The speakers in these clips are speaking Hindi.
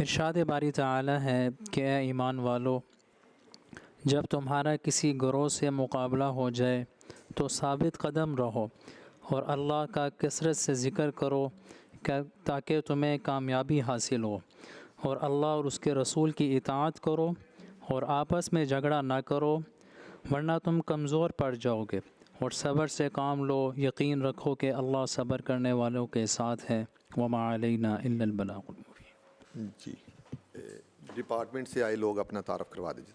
इरशाद बारी ताला है कि ऐ ईमान वालो, जब तुम्हारा किसी गिरोह से मुकाबला हो जाए तो साबित कदम रहो और अल्लाह का कसरत से ज़िक्र करो ताकि तुम्हें कामयाबी हासिल हो, और अल्लाह और उसके रसूल की इताअत करो और आपस में झगड़ा ना करो वरना तुम कमज़ोर पड़ जाओगे, और सब्र से काम लो, यकीन रखो कि अल्लाह सब्र करने वालों के साथ है। वमा अलैना इल्लल बलागुल मुबीन। जी, डिपार्टमेंट से आए लोग अपना तारफ़ करवा दीजिए।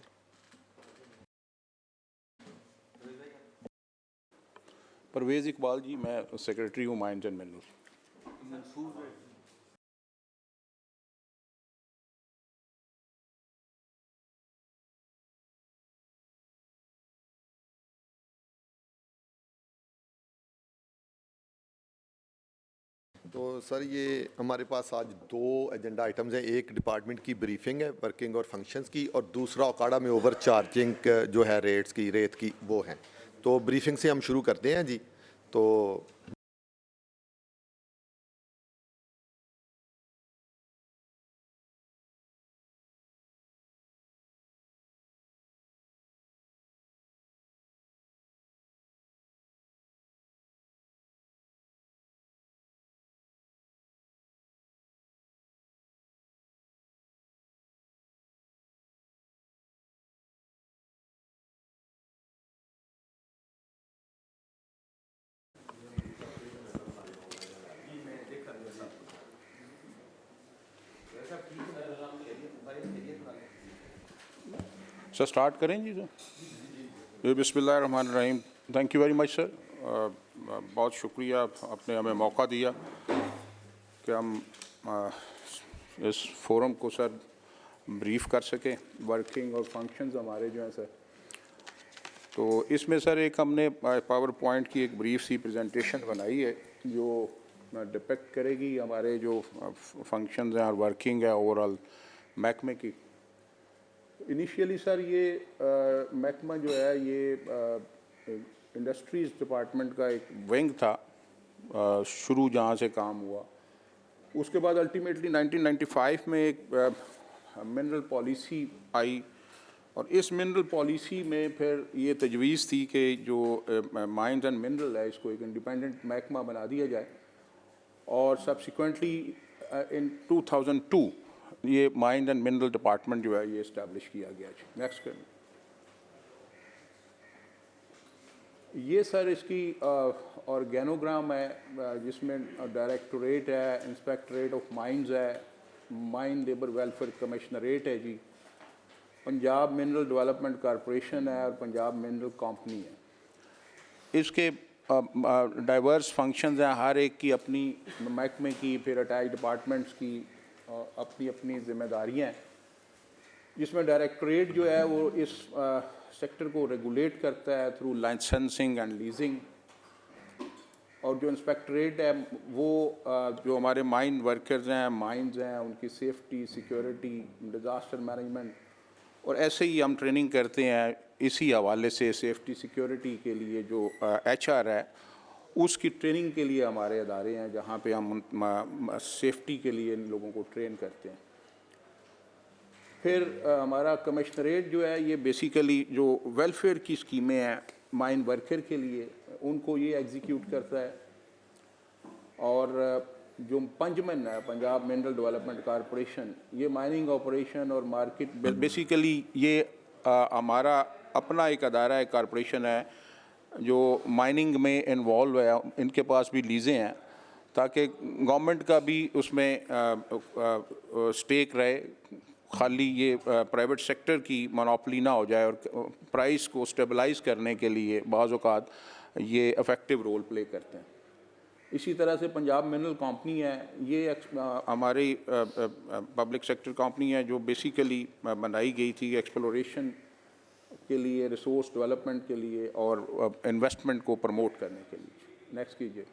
परवेज़ इकबाल जी, मैं सेक्रेटरी हूँ माइंस एंड मिनरल्स। तो सर, ये हमारे पास आज दो एजेंडा आइटम्स हैं। एक डिपार्टमेंट की ब्रीफिंग है वर्किंग और फंक्शंस की, और दूसरा ओकाड़ा में ओवर चार्जिंग जो है रेट्स की, रेत की, वो है। तो ब्रीफिंग से हम शुरू करते हैं जी। तो सर स्टार्ट करें जी। सर बिस्मिल्लाहिर्रहमानिर्रहीम। Thank you very much sir. बहुत शुक्रिया, आपने हमें मौका दिया कि हम इस फोरम को सर ब्रीफ कर सकें। वर्किंग और फंक्शंस हमारे जो हैं सर, तो इसमें सर एक हमने पावर पॉइंट की एक ब्रीफ सी प्रेजेंटेशन बनाई है जो डिपेक्ट करेगी हमारे जो फंक्शंस हैं और वर्किंग है ओवरऑल महकमे की। इनिशियली सर ये महकमा जो है ये इंडस्ट्रीज़ डिपार्टमेंट का एक विंग था, शुरू जहाँ से काम हुआ। उसके बाद अल्टीमेटली 1995 में एक मिनरल पॉलिसी आई, और इस मिनरल पॉलिसी में फिर ये तजवीज़ थी कि जो माइंस एंड मिनरल है इसको एक इंडिपेंडेंट महकमा बना दिया जाए, और सब्सिक्वेंटली इन 2002 ये माइंस एंड मिनरल डिपार्टमेंट जो है ये इस्टेब्लिश किया गया। नेक्स्ट करें। ये सर इसकी ऑर्गेनोग्राम है जिसमें डायरेक्टोरेट है, इंस्पेक्टरेट ऑफ माइंस है, माइन लेबर वेलफेयर कमिश्नरेट है जी, पंजाब मिनरल डेवलपमेंट कॉरपोरेशन है और पंजाब मिनरल कंपनी है। इसके डाइवर्स फंक्शंस हैं, हर एक की अपनी महकमे की, फिर अटैच डिपार्टमेंट्स की अपनी अपनी जिम्मेदारियाँ हैं, जिसमें डायरेक्टोरेट जो है वो इस सेक्टर को रेगुलेट करता है थ्रू लाइसेंसिंग एंड लीजिंग, और जो इंस्पेक्टरेट है वो जो हमारे माइन वर्कर्स हैं, माइंस हैं, उनकी सेफ्टी, सिक्योरिटी, डिज़ास्टर मैनेजमेंट, और ऐसे ही हम ट्रेनिंग करते हैं इसी हवाले से। सेफ्टी सिक्योरिटी के लिए जो HR है उसकी ट्रेनिंग के लिए हमारे अदारे हैं जहाँ पे हम सेफ्टी के लिए इन लोगों को ट्रेन करते हैं। फिर हमारा कमिश्नरेट जो है ये बेसिकली जो वेलफेयर की स्कीमें हैं माइन वर्कर के लिए उनको ये एग्जीक्यूट करता है, और जो पंजमन है पंजाब मिनरल डेवलपमेंट कॉरपोरेशन, ये माइनिंग ऑपरेशन और मार्केट बेसिकली ये हमारा अपना एक अदारा है, कॉरपोरेशन है जो माइनिंग में इन्वॉल्व है। इनके पास भी लीज़ें हैं ताकि गवर्नमेंट का भी उसमें स्टेक रहे, खाली ये प्राइवेट सेक्टर की मोनोपोली ना हो जाए, और प्राइस को स्टेबलाइज करने के लिए बाज़ औक़ात ये इफ़ेक्टिव रोल प्ले करते हैं। इसी तरह से पंजाब मिनरल कंपनी है, ये हमारी पब्लिक सेक्टर कंपनी है जो बेसिकली बनाई गई थी एक्सप्लोरेशन के लिए, रिसोर्स डेवलपमेंट के लिए और इन्वेस्टमेंट को प्रमोट करने के लिए। नेक्स्ट कीजिए।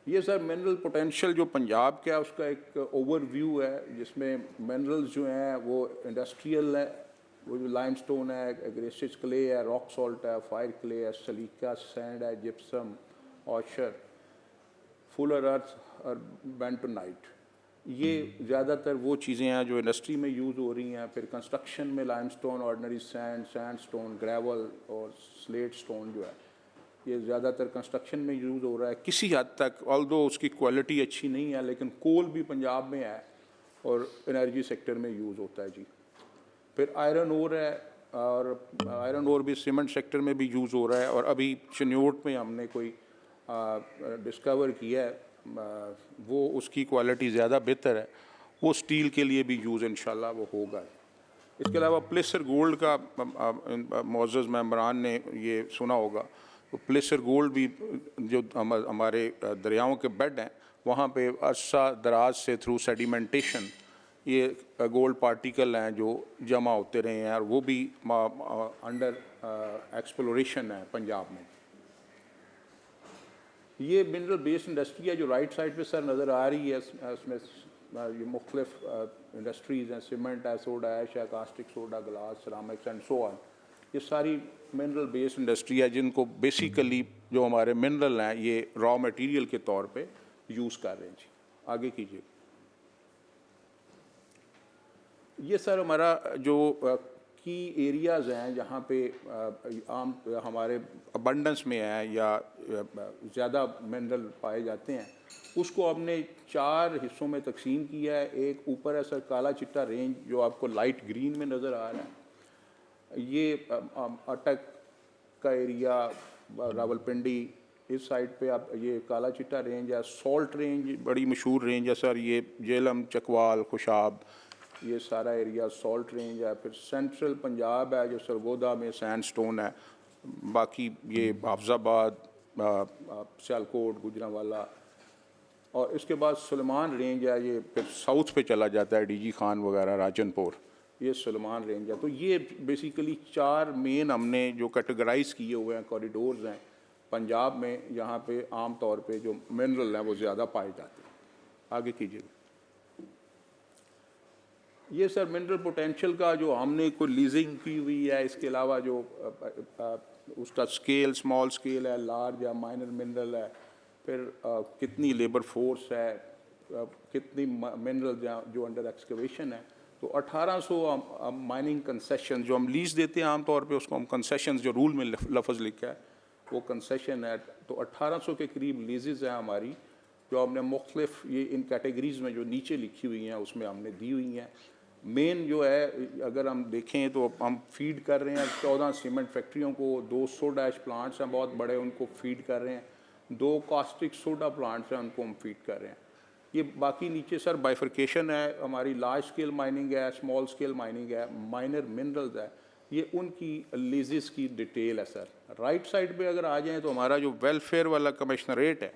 ये सर मिनरल पोटेंशियल जो पंजाब का है उसका एक ओवरव्यू है, जिसमें मिनरल्स जो हैं वो इंडस्ट्रियल है, वो जो लाइमस्टोन है, ग्रेसिस क्ले है, रॉक सॉल्ट है, फायर क्ले है, सलीका सैंड है, जिप्सम, ऑशर, फुलर अर्थ और बेंटोनाइट। ये ज़्यादातर वो चीज़ें हैं जो इंडस्ट्री में यूज़ हो रही हैं। फिर कंस्ट्रक्शन में limestone, ordinary sand, sandstone, gravel और स्लेट स्टोन जो है ये ज़्यादातर कंस्ट्रक्शन में यूज़ हो रहा है किसी हद तक, ऑल्दो उसकी क्वालिटी अच्छी नहीं है, लेकिन कोल भी पंजाब में है और एनर्जी सेक्टर में यूज़ होता है जी। फिर आयरन ओर है, और आयरन ओर भी सीमेंट सेक्टर में भी यूज़ हो रहा है, और अभी चिन्योट में हमने कोई डिस्कवर किया है, वो उसकी क्वालिटी ज़्यादा बेहतर है, वो स्टील के लिए भी यूज़ इंशाल्लाह वो होगा। इसके अलावा प्लेसर गोल्ड का मोअज़्ज़ज़ मेंबरान ने ये सुना होगा, तो प्लेसर गोल्ड भी जो हमारे दरियाओं के बेड हैं वहाँ पे अरसा दराज से थ्रू सेडिमेंटेशन ये गोल्ड पार्टिकल हैं जो जमा होते रहे हैं, और वो भी अंडर एक्सप्लोरेशन है पंजाब में। ये मिनरल बेस्ड इंडस्ट्री है जो राइट साइड पे सर नज़र आ रही है, इसमें ये मुख्तलिफ इंडस्ट्रीज़ हैं, सीमेंट है, सोडा ऐश है, caustic soda, glass, ceramics and so on. ये सारी मिनरल बेस्ड इंडस्ट्री है जिनको बेसिकली जो हमारे मिनरल हैं ये रॉ मटेरियल के तौर पे यूज़ कर रहे हैं जी। आगे कीजिए। ये सर हमारा जो की एरियाज़ हैं जहाँ पे आम हमारे अबंडेंस में है या ज़्यादा मिनरल पाए जाते हैं, उसको हमने 4 हिस्सों में तकसीम किया है। एक ऊपर है सर काला चिट्टा रेंज जो आपको लाइट ग्रीन में नज़र आ रहा है, ये अटक का एरिया, रावलपिंडी, इस साइड पे आप ये काला चिट्टा रेंज है। सॉल्ट रेंज बड़ी मशहूर रेंज है सर, ये जेलम, चकवाल, खुशाब, ये सारा एरिया सॉल्ट रेंज है। फिर सेंट्रल पंजाब है जो सरगोदा में सैंडस्टोन है, बाकी ये हाफजाबाद, सियालकोट, गुजरांवाला, और इसके बाद सुलेमान रेंज है, ये फिर साउथ पे चला जाता है, डीजी खान वगैरह, राजनपुर, ये सुलेमान रेंज है। तो ये बेसिकली 4 मेन हमने जो कैटेगराइज किए हुए हैं कॉरिडोर्स हैं पंजाब में, यहाँ पे आम तौर पे जो मिनरल हैं वो ज़्यादा पाए जाते हैं। आगे कीजिए। ये सर मिनरल पोटेंशियल का जो हमने कोई लीजिंग की हुई है, इसके अलावा जो उसका स्केल, स्मॉल स्केल है, लार्ज या माइनर मिनरल है, फिर कितनी लेबर फोर्स है, कितनी मिनरल जो अंडर एक्सकवेशन है। तो 1800 माइनिंग कंसेशन जो हम लीज देते हैं आमतौर पे, उसको हम कंसेशन, जो रूल में लफ्ज़ लिखा है वो कंसेशन है। तो 1800 के करीब लीजेस हैं हमारी, जो हमने मुख्तलिफ ये इन कैटेगरीज़ में जो नीचे लिखी हुई हैं उसमें हमने दी हुई हैं। मेन जो है अगर हम देखें तो हम फीड कर रहे हैं 14 सीमेंट फैक्ट्रियों को, 2 सोडा ऐश प्लांट्स हैं बहुत बड़े, उनको फीड कर रहे हैं, 2 कास्टिक सोडा प्लांट्स हैं, उनको हम फीड कर रहे हैं। ये बाकी नीचे सर बाइफर्केशन है, हमारी लार्ज स्केल माइनिंग है, स्मॉल स्केल माइनिंग है, माइनर मिनरल्स है, ये उनकी लीजेस की डिटेल है सर। राइट साइड पे अगर आ जाएं तो हमारा जो वेलफेयर वाला कमिश्नरेट है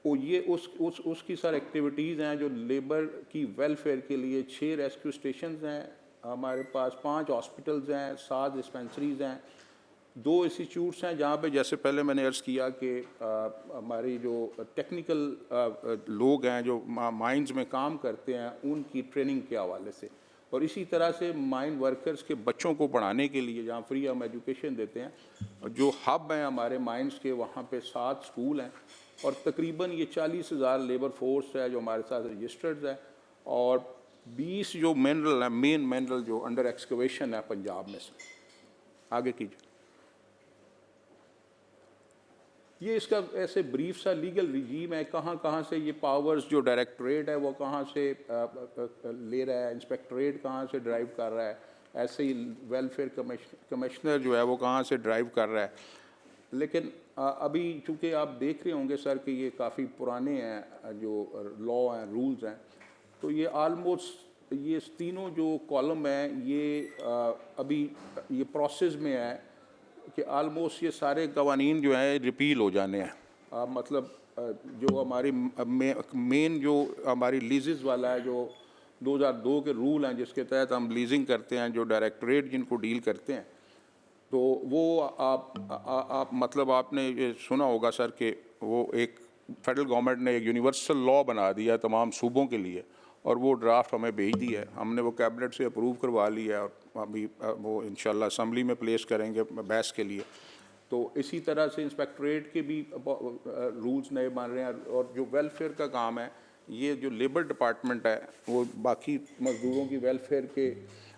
वो ये उसकी सर एक्टिविटीज़ हैं जो लेबर की वेलफेयर के लिए 6 रेस्क्यू स्टेशंस हैं हमारे पास, 5 हॉस्पिटल्स हैं, 7 डिस्पेंसरीज़ हैं, 2 इंस्टीट्यूट्स हैं जहाँ पे जैसे पहले मैंने अर्ज़ किया कि हमारी जो टेक्निकल लोग हैं जो माइंस में काम करते हैं उनकी ट्रेनिंग के हवाले से, और इसी तरह से माइन वर्कर्स के बच्चों को पढ़ाने के लिए जहाँ फ्री हम एजुकेशन देते हैं, जो हब हैं हमारे माइंस के, वहाँ पे 7 स्कूल हैं, और तकरीबन ये 40,000 लेबर फोर्स है जो हमारे साथ रजिस्टर्ड है, और 20 जो मिनरल हैं, मेन मिनरल जो अंडर एक्सकवेशन है पंजाब में से। आगे कीजिए। ये इसका ऐसे ब्रीफ सा लीगल रिजीम है, कहाँ से ये पावर्स जो डायरेक्टरेट है वो कहाँ से ले रहा है, इंस्पेक्टरेट कहाँ से ड्राइव कर रहा है, ऐसे ही वेलफेयर कमिश्नर जो है वो कहाँ से ड्राइव कर रहा है। लेकिन अभी चूँकि आप देख रहे होंगे सर कि ये काफ़ी पुराने हैं जो लॉ हैं, रूल्स हैं, तो ये आलमोस्ट ये तीनों जो कॉलम हैं ये अभी ये प्रोसेस में है कि आलमोस्ट ये सारे कवानीन जो हैं रिपील हो जाने हैं। मतलब जो हमारी मेन जो हमारी लीजेस वाला है, जो 2002 के रूल हैं जिसके तहत हम लीजिंग करते हैं, जो डायरेक्टरेट जिनको डील करते हैं, तो वो आप मतलब आपने ये सुना होगा सर कि वो एक फेडरल गवर्नमेंट ने एक यूनिवर्सल लॉ बना दिया है तमाम सूबों के लिए, और वो ड्राफ्ट हमें भेज दी है। हमने वो कैबिनेट से अप्रूव करवा लिया है और अभी वो इंशाल्लाह असम्बली में प्लेस करेंगे बहस के लिए। तो इसी तरह से इंस्पेक्टरेट के भी रूल्स नए बन रहे हैं, और जो वेलफेयर का काम है, ये जो लेबर डिपार्टमेंट है वो बाकी मज़दूरों की वेलफेयर के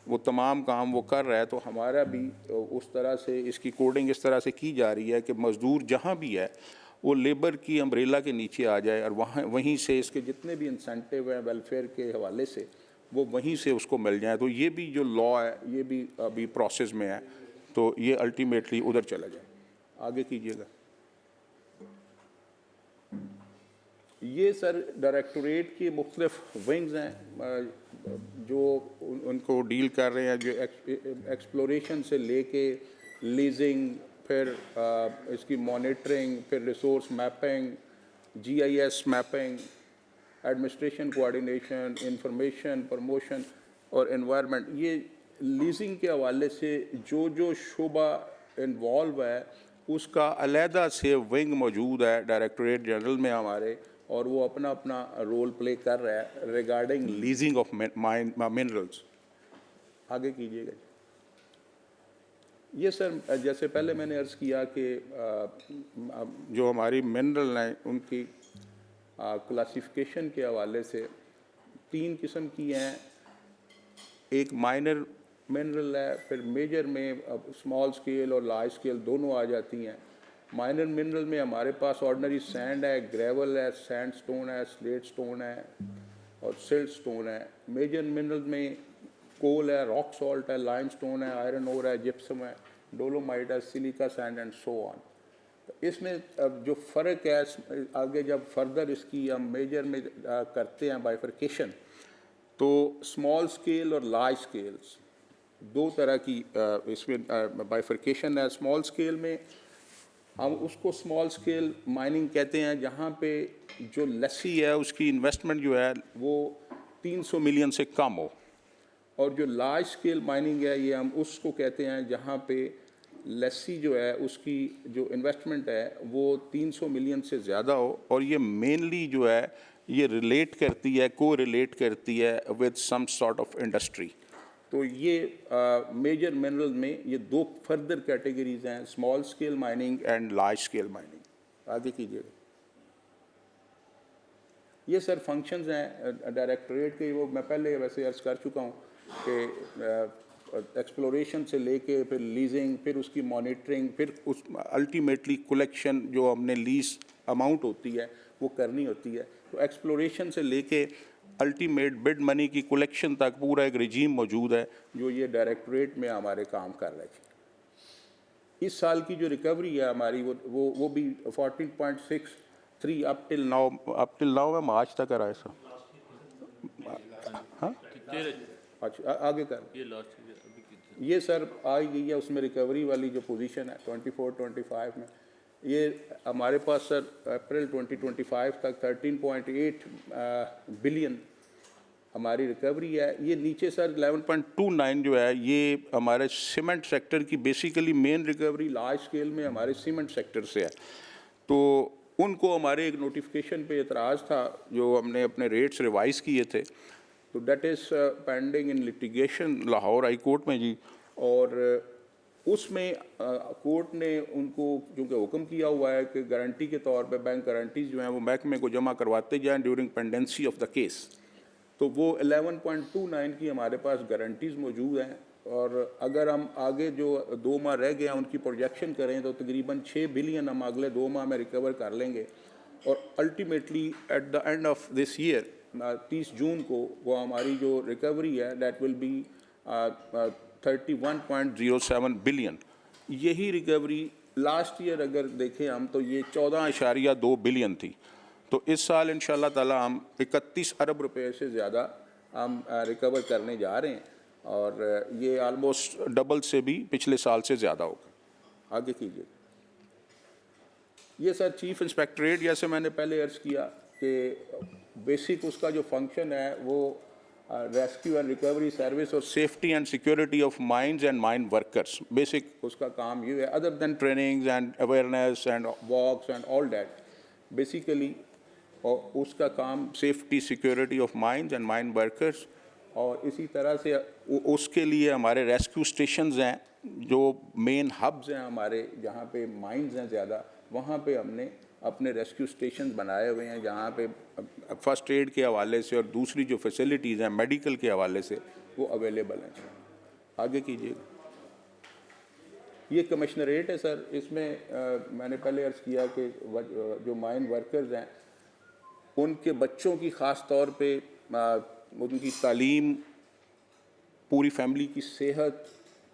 वो तमाम काम वो कर रहा है। तो हमारा भी उस तरह से इसकी कोडिंग इस तरह से की जा रही है कि मज़दूर जहाँ भी है वो लेबर की अम्ब्रेला के नीचे आ जाए, और वहीं से इसके जितने भी इंसेंटिव हैं वेलफेयर के हवाले से वो वहीं से उसको मिल जाए। तो ये भी जो लॉ है ये भी अभी प्रोसेस में है, तो ये अल्टीमेटली उधर चला जाए। आगे कीजिएगा। ये सर डायरेक्टोरेट की मुख्तलिफ विंग्स हैं जो उनको डील कर रहे हैं, जो एक्सप्लोरेशन से लेके लीजिंग, फिर इसकी मॉनिटरिंग, फिर resource mapping, GIS mapping, administration coordination, information promotion और एनवायरनमेंट। ये लीजिंग के हवाले से जो शोबा इन्वॉल्व है उसका अलहदा से विंग मौजूद है डायरेक्टरेट जनरल में हमारे, और वो अपना अपना रोल प्ले कर रहा है रिगार्डिंग लीजिंग ऑफ मिनरल्स। आगे कीजिएगा। ये सर जैसे पहले मैंने अर्ज़ किया कि जो हमारी मिनरल हैं उनकी क्लासिफिकेशन के हवाले से 3 किस्म की हैं। एक माइनर मिनरल है, फिर मेजर में स्मॉल स्केल और लार्ज स्केल दोनों आ जाती हैं। माइनर मिनरल में हमारे पास ऑर्डिनरी सैंड है, ग्रेवल है, सैंड स्टोन है, स्लेट स्टोन है और सिल्ट स्टोन है। मेजर मिनरल में कोल है, रॉक सॉल्ट है, लाइम स्टोन है, आयरन ओर है, जिप्सम है, डोलोमाइट है, silica sand and so on. तो इसमें अब जो फ़र्क है आगे जब फर्दर इसकी हम मेजर में करते हैं बाइफरकेशन, तो स्मॉल स्केल और लार्ज स्केल्स दो तरह की इसमें बाइफरकेशन है। स्मॉल स्केल में हम उसको स्मॉल स्केल माइनिंग कहते हैं जहाँ पे जो लस्सी है उसकी इन्वेस्टमेंट जो है वो 300 मिलियन से कम हो, और जो लार्ज स्केल माइनिंग है ये हम उसको कहते हैं जहाँ पे लस्सी जो है उसकी जो इन्वेस्टमेंट है वो 300 मिलियन से ज़्यादा हो, और ये मेनली जो है ये रिलेट करती है, को रिलेट करती है with some sort of industry. तो ये मेजर मिनरल में ये 2 फर्दर कैटेगरीज हैं, small scale mining and large scale mining. आगे कीजिएगा। ये सर फंक्शंस हैं डायरेक्टरेट के, वो मैं पहले वैसे अर्ज़ कर चुका हूँ कि एक्सप्लोरेशन से लेके फिर लीजिंग, फिर उसकी मॉनिटरिंग, फिर उस अल्टीमेटली कलेक्शन जो हमने लीज अमाउंट होती है वो करनी होती है। तो एक्सप्लोरेशन से लेके अल्टीमेट बिड मनी की कलेक्शन तक पूरा एक रिजीम मौजूद है जो ये डायरेक्टरेट में हमारे काम कर रहे थे। इस साल की जो रिकवरी है हमारी वो भी 14.63 अप टिल नाउ है, मार्च तक रहा है सर। हाँ अच्छा आगे कर ये सर आई गई है उसमें रिकवरी वाली जो पोजीशन है 24-25 में। ये हमारे पास सर अप्रैल 2025 तक 13.8 बिलियन हमारी रिकवरी है। ये नीचे सर 11.29 जो है ये हमारे सीमेंट सेक्टर की basically main recovery large scale में हमारे सीमेंट सेक्टर से है। तो उनको हमारे एक नोटिफिकेशन पे एतराज़ था जो हमने अपने रेट्स रिवाइज़ किए थे, तो that is pending in litigation Lahore high court में जी। और उसमें कोर्ट ने उनको क्योंकि हुक्म किया हुआ है कि गारंटी के तौर पे बैंक गारंटीज़ जो हैं वो महकमे को जमा करवाते जाएं during pendency of the case. तो वो 11.29 की हमारे पास गारंटीज़ मौजूद हैं, और अगर हम आगे जो 2 माह रह गए हैं उनकी प्रोजेक्शन करें तो तकरीबन 6 बिलियन हम अगले 2 माह में रिकवर कर लेंगे, और ultimately at the end of this year 30 जून को वो हमारी जो रिकवरी है दैट विल बी 31.07 बिलियन। यही रिकवरी लास्ट ईयर अगर देखें हम तो ये 14.2 बिलियन थी। तो इस साल इंशाल्लाह ताला हम 31 अरब रुपए से ज़्यादा हम रिकवर करने जा रहे हैं, और ये आलमोस्ट डबल से भी पिछले साल से ज़्यादा होगा। आगे कीजिए। ये सर चीफ इंस्पेक्टरेट, जैसे मैंने पहले अर्ज़ किया कि बेसिक उसका जो फंक्शन है वो रेस्क्यू एंड रिकवरी सर्विस और safety and security of mines and mine workers, basic उसका काम ये है, other than trainings and awareness and walks and all that, basically और उसका काम safety security of mines and mine workers. और इसी तरह से उसके लिए हमारे रेस्क्यू स्टेशंस हैं, जो मेन हब्स हैं हमारे, जहाँ पे माइंस हैं ज़्यादा, वहाँ पे हमने अपने रेस्क्यू स्टेशन बनाए हुए हैं, जहाँ पे फर्स्ट एड के हवाले से और दूसरी जो फैसिलिटीज़ हैं मेडिकल के हवाले से वो अवेलेबल हैं। आगे कीजिएगा। ये कमिश्नरेट है सर, इसमें मैंने पहले अर्ज़ किया कि जो माइन वर्कर्स हैं उनके बच्चों की ख़ास तौर पे उनकी तालीम, पूरी फैमिली की सेहत,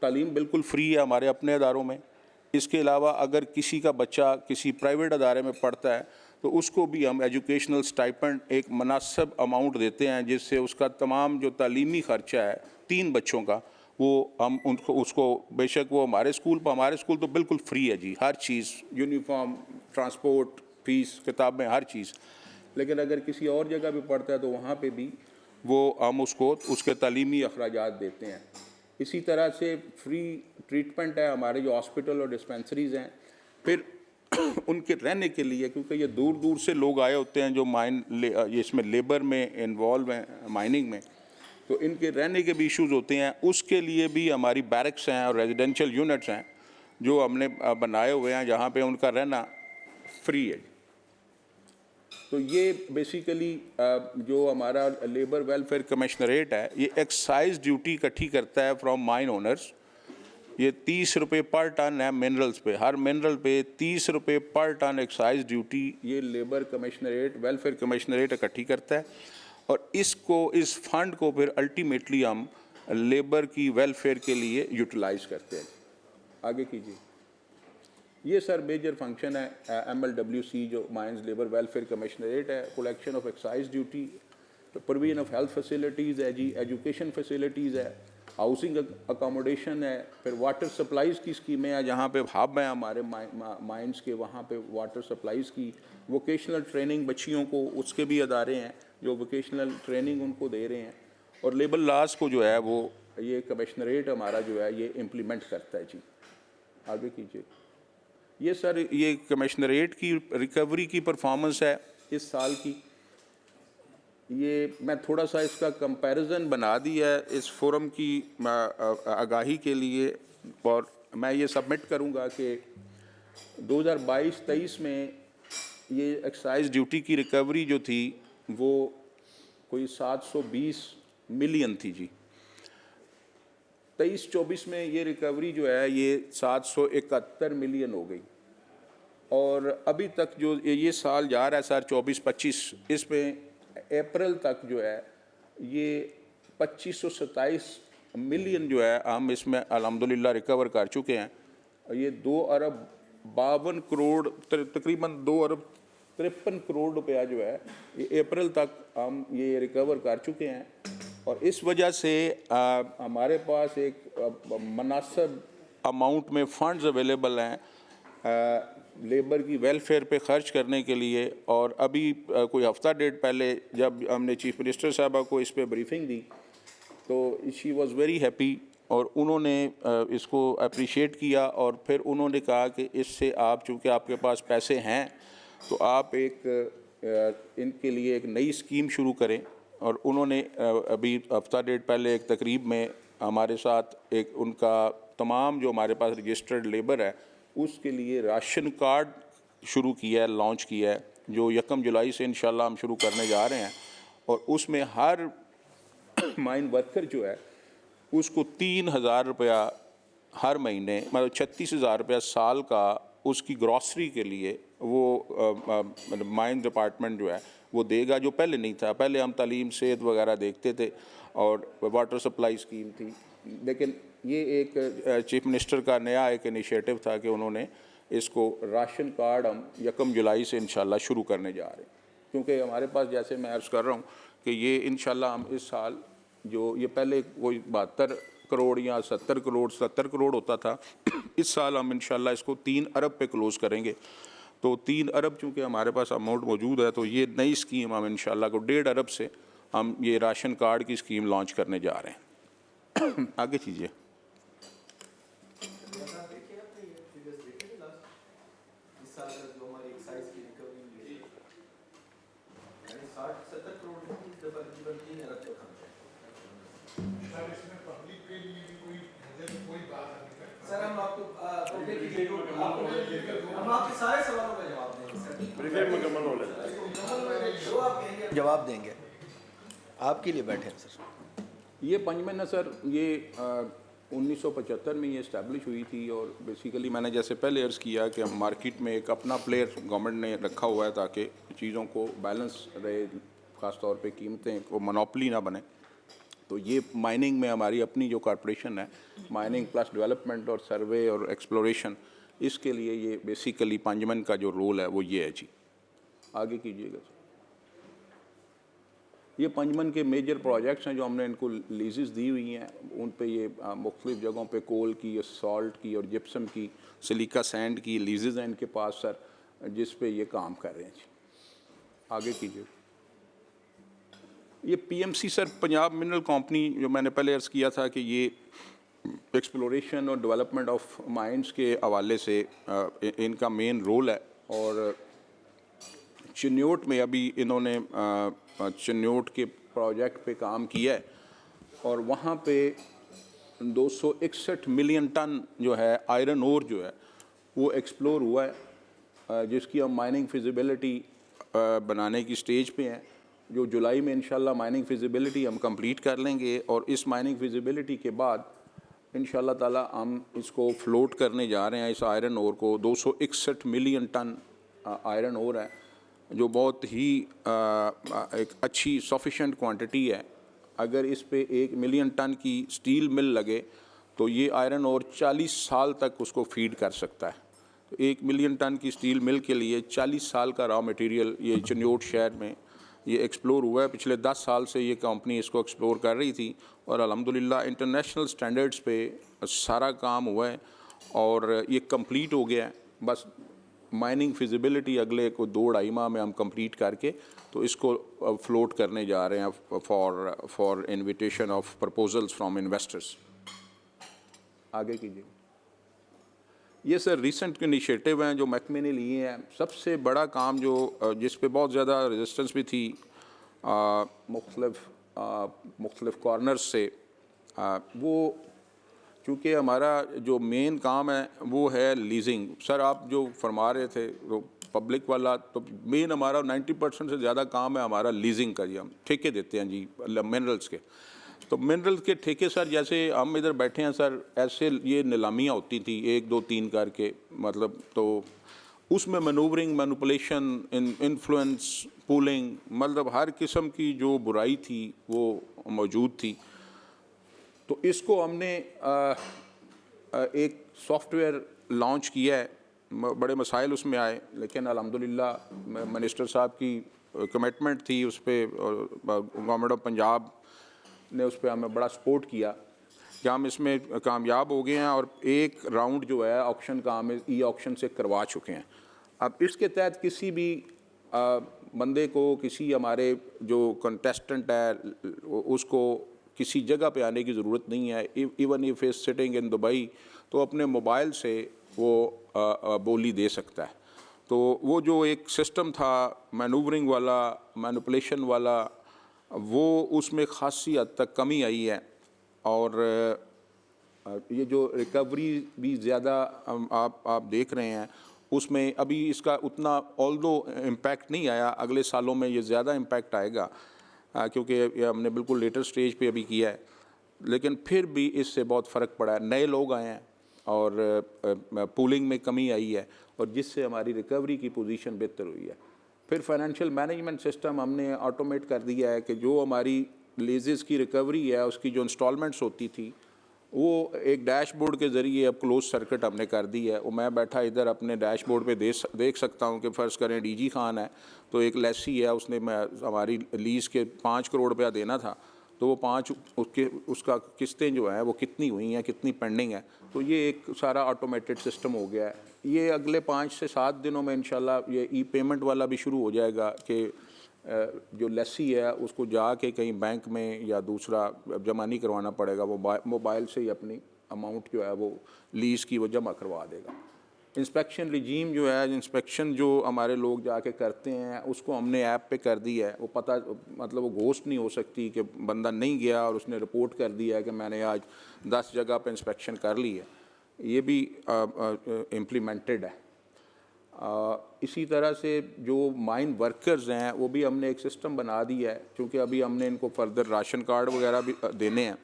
तालीम बिल्कुल फ्री है हमारे अपने अदारों में। इसके अलावा अगर किसी का बच्चा किसी प्राइवेट अदारे में पढ़ता है तो उसको भी हम एजुकेशनल स्टाइपेंड एक मुनासिब अमाउंट देते हैं, जिससे उसका तमाम जो तालीमी ख़र्चा है 3 बच्चों का वो हम उसको बेशक वो हमारे स्कूल तो बिल्कुल फ्री है जी, हर चीज़, यूनिफॉर्म, ट्रांसपोर्ट, फ़ीस, किताबें, हर चीज़। लेकिन अगर किसी और जगह पे पढ़ता है तो वहाँ पे भी वो हम उसको उसके तालीमी अखराजात देते हैं। इसी तरह से फ्री ट्रीटमेंट है हमारे जो हॉस्पिटल और डिस्पेंसरीज़ हैं। फिर उनके रहने के लिए, क्योंकि ये दूर दूर से लोग आए होते हैं जो ये इसमें लेबर में इन्वॉल्व हैं, माइनिंग में, तो इनके रहने के भी इश्यूज़ होते हैं। उसके लिए भी हमारी बैरक्स हैं और रेजिडेंशियल यूनिट्स हैं जो हमने बनाए हुए हैं, जहाँ पे उनका रहना फ्री है। तो ये बेसिकली जो हमारा लेबर वेलफेयर कमिश्नरेट है, ये एक्साइज ड्यूटी इकट्ठी करता है फ्रॉम माइन ओनर्स। ये 30 रुपये पर टन है मिनरल्स पे, हर मिनरल पे 30 रुपये पर टन एक्साइज ड्यूटी ये लेबर कमिश्नरेट, वेलफेयर कमिश्नरेट इकट्ठी करता है, और इस फंड को फिर अल्टीमेटली हम लेबर की वेलफेयर के लिए यूटिलाइज़ करते हैं। आगे कीजिए। ये सर मेजर फंक्शन है MLWC जो माइंस लेबर वेलफेयर कमिश्नरेट है, collection of excise duty, provision of health facilities है जी, एजुकेशन फैसिलिटीज़ है, हाउसिंग अकोमोडेशन है, फिर वाटर सप्लाईज़ की स्कीमें हैं, जहाँ पे हब हैं हमारे माइंस के, वहाँ पे वाटर सप्लाईज़ की, वोकेशनल ट्रेनिंग बच्चियों को, उसके भी अदारे हैं जो वोकेशनल ट्रेनिंग उनको दे रहे हैं, और लेबर लॉज को जो है वो ये कमिश्नरेट हमारा जो है ये इम्प्लीमेंट करता है जी। आगे कीजिए। ये सर ये कमिश्नरेट की रिकवरी की परफॉर्मेंस है इस साल की। ये मैं थोड़ा सा इसका कंपैरिजन बना दिया है इस फोरम की आगाही के लिए, और मैं ये सबमिट करूँगा कि 2022-23 में ये एक्साइज ड्यूटी की रिकवरी जो थी वो कोई 720 मिलियन थी जी। 23-24 में ये रिकवरी जो है ये 771 मिलियन हो गई, और अभी तक जो ये साल जा रहा है सर 24-25, इसमें अप्रैल तक जो है ये 2527 मिलियन जो है हम इसमें अल्हम्दुलिल्लाह रिकवर कर चुके हैं। ये 2 अरब 52 करोड़ तकरीबन 2 अरब 53 करोड़ रुपया जो है ये अप्रैल तक हम ये रिकवर कर चुके हैं, और इस वजह से हमारे पास एक मुनासिब अमाउंट में फंड्स अवेलेबल हैं लेबर की वेलफेयर पे ख़र्च करने के लिए। और अभी कोई हफ़्ता डेढ़ पहले जब हमने चीफ मिनिस्टर साहबा को इस पे ब्रीफिंग दी तो शी वाज़ वेरी हैप्पी, और उन्होंने इसको अप्रिशिएट किया, और फिर उन्होंने कहा कि इससे आप, चूँकि आपके पास पैसे हैं, तो आप एक इनके लिए एक नई स्कीम शुरू करें। और उन्होंने अभी हफ्ता डेढ़ पहले एक तकरीब में हमारे साथ एक उनका तमाम जो हमारे पास रजिस्टर्ड लेबर है उसके लिए राशन कार्ड शुरू किया है, लॉन्च किया है, जो 1 जुलाई से इंशाल्लाह हम शुरू करने जा रहे हैं। और उसमें हर माइन वर्कर जो है उसको 3,000 रुपया हर महीने, मतलब 36,000 रुपया साल का उसकी ग्रॉसरी के लिए वो माइन डिपार्टमेंट जो है वो देगा, जो पहले नहीं था। पहले हम तालीम, सेहत वगैरह देखते थे और वाटर सप्लाई स्कीम थी, लेकिन ये एक चीफ मिनिस्टर का नया एक इनिशिएटिव था कि उन्होंने इसको राशन कार्ड हम 1 जुलाई से इंशाल्लाह शुरू करने जा रहे हैं। क्योंकि हमारे पास, जैसे मैं अर्ज़ कर रहा हूँ कि ये इंशाल्लाह हम इस साल जो ये पहले कोई 72 करोड़ या 70 करोड़ 70 करोड़ होता था, इस साल हम इंशाल्लाह इसको 3 अरब पे क्लोज़ करेंगे। तो 3 अरब चूँकि हमारे पास अमाउंट मौजूद है, तो ये नई स्कीम हम इंशाल्लाह को 1.5 अरब से हम ये राशन कार्ड की स्कीम लॉन्च करने जा रहे हैं। आगे कीजिए। सर हम आपको पब्लिक के लिए हम आपके सारे सवालों का जवाब देंगे सर। ब्रीफिंग मुकम्मल हो जाए। जो आप कहेंगे जवाब देंगे, आपके लिए बैठे हैं सर। ये पंजमन है सर, ये 1975 में ये इस्टेब्लिश हुई थी और बेसिकली मैंने जैसे पहले अर्ज़ किया कि हम मार्केट में एक अपना प्लेयर गवर्नमेंट ने रखा हुआ है ताकि चीज़ों को बैलेंस रहे, ख़ास तौर पे कीमतें को मोनोपोली ना बने। तो ये माइनिंग में हमारी अपनी जो कॉरपोरेशन है, माइनिंग प्लस डेवलपमेंट और सर्वे और एक्सप्लोरेशन, इसके लिए ये बेसिकली पंजमन का जो रोल है वो ये है जी। आगे कीजिएगा सर। ये पंजमन के मेजर प्रोजेक्ट्स हैं जो हमने इनको लीजेस दी हुई हैं, उन पे ये मुख्तलिफ़ जगहों पे कोल की, सॉल्ट की और जिप्सम की, सिलिका सैंड की लीजेस हैं इनके पास सर, जिस पे ये काम कर रहे हैं जी। आगे कीजिए। ये PMC sir, Punjab mineral company, जो मैंने पहले अर्ज़ किया था कि ये एक्सप्लोरेशन और डेवलपमेंट ऑफ माइंस के हवाले से इनका मेन रोल है। और चिन्योट में अभी इन्होंने चिन्योट के प्रोजेक्ट पे काम किया है और वहाँ पे 261 मिलियन टन जो है आयरन ओर जो है वो एक्सप्लोर हुआ है, जिसकी हम माइनिंग फिजिबिलिटी बनाने की स्टेज पे हैं, जो जुलाई में इंशाल्लाह माइनिंग फिजिबिलिटी हम कंप्लीट कर लेंगे। और इस माइनिंग फिजिबिलिटी के बाद इंशाल्लाह ताला हम इसको फ्लोट करने जा रहे हैं, इस आयरन ओर को। 261 मिलियन टन आयरन ओर है, जो बहुत ही एक अच्छी सफिशेंट क्वांटिटी है। अगर इस पे 1 मिलियन टन की स्टील मिल लगे तो ये आयरन ओर 40 साल तक उसको फीड कर सकता है। तो 1 मिलियन टन की स्टील मिल के लिए 40 साल का रॉ मटेरियल ये चिन्योट शहर में ये एक्सप्लोर हुआ है। पिछले 10 साल से ये कंपनी इसको एक्सप्लोर कर रही थी और अल्हम्दुलिल्लाह इंटरनेशनल स्टैंडर्ड्स पे सारा काम हुआ है और ये कंप्लीट हो गया है। बस माइनिंग फिजिबिलिटी अगले को 2-2.5 माह में हम कंप्लीट करके तो इसको फ्लोट करने जा रहे हैं for invitation of proposals from investors. आगे कीजिए। ये सर रिसेंट इनिशिएटिव हैं जो महकमे ने लिए हैं। सबसे बड़ा काम जो जिस पे बहुत ज़्यादा रेजिस्टेंस भी थी मुख्तलिफ कॉर्नर्स से, वो चूँकि हमारा जो मेन काम है वो है लीजिंग। सर आप जो फरमा रहे थे तो पब्लिक वाला, तो मेन हमारा 90% से ज़्यादा काम है हमारा लीजिंग का जी। हम ठेके देते हैं जी मिनरल्स के। तो मिनरल के ठेके सर, जैसे हम इधर बैठे हैं सर, ऐसे ये नीलामियाँ होती थी 1 2 3 करके, मतलब तो उसमें मैनूवरिंग, मैनिपुलेशन, इन्फ्लुएंस, पूलिंग, मतलब हर किस्म की जो बुराई थी वो मौजूद थी। तो इसको हमने एक सॉफ्टवेयर लॉन्च किया है। बड़े मसाइल उसमें आए, लेकिन अल्हम्दुलिल्लाह मिनिस्टर साहब की कमिटमेंट थी उस पर, गवर्नमेंट ऑफ पंजाब ने उस पर हमें बड़ा सपोर्ट किया कि हम इसमें कामयाब हो गए हैं और एक राउंड जो है ऑक्शन का हम ई ऑक्शन से करवा चुके हैं। अब इसके तहत किसी भी बंदे को, किसी हमारे जो कंटेस्टेंट है उसको किसी जगह पे आने की ज़रूरत नहीं है। Even if is sitting in Dubai तो अपने मोबाइल से वो बोली दे सकता है। तो वो जो एक सिस्टम था मैनूवरिंग वाला, मैनिपुलेशन वाला, वो उसमें ख़ासी हद तक कमी आई है। और ये जो रिकवरी भी ज़्यादा आप देख रहे हैं उसमें अभी इसका उतना ऑल्दो इम्पैक्ट नहीं आया। अगले सालों में ये ज़्यादा इम्पैक्ट आएगा क्योंकि ये हमने बिल्कुल लेटर स्टेज पे अभी किया है, लेकिन फिर भी इससे बहुत फ़र्क पड़ा है। नए लोग आए हैं और पूलिंग में कमी आई है और जिससे हमारी रिकवरी की पोजीशन बेहतर हुई है। फिर फाइनेंशियल मैनेजमेंट सिस्टम हमने ऑटोमेट कर दिया है कि जो हमारी लीजेस की रिकवरी है उसकी जो इंस्टॉलमेंट्स होती थी वो एक डैशबोर्ड के ज़रिए अब क्लोज सर्किट हमने कर दी है। वो मैं बैठा इधर अपने डैशबोर्ड पे देख सकता हूँ कि फ़र्ज़ करें डीजी खान है तो एक लेसी है, उसने हमारी लीज़ के 5 करोड़ रुपया देना था, तो वो 5 उसका किस्तें जो हैं वो कितनी हुई हैं, कितनी पेंडिंग है, तो ये एक सारा ऑटोमेटेड सिस्टम हो गया है। ये अगले 5 से 7 दिनों में इंशाल्लाह ये ई पेमेंट वाला भी शुरू हो जाएगा कि जो लेसी है उसको जाके कहीं बैंक में या दूसरा जमा नहीं करवाना पड़ेगा, वो मोबाइल से ही अपनी अमाउंट जो है वो लीज़ की वो जमा करवा देगा। इंस्पेक्शन रिजीम जो है, इंस्पेक्शन जो हमारे लोग जाके करते हैं उसको हमने ऐप पे कर दी है। वो पता मतलब वो घोस्ट नहीं हो सकती कि बंदा नहीं गया और उसने रिपोर्ट कर दिया है कि मैंने आज 10 जगह पे इंस्पेक्शन कर ली है। ये भी इम्प्लीमेंटेड है। इसी तरह से जो माइन वर्कर्स हैं वो भी हमने एक सिस्टम बना दिया है, क्योंकि अभी हमने इनको फर्दर राशन कार्ड वगैरह भी देने हैं,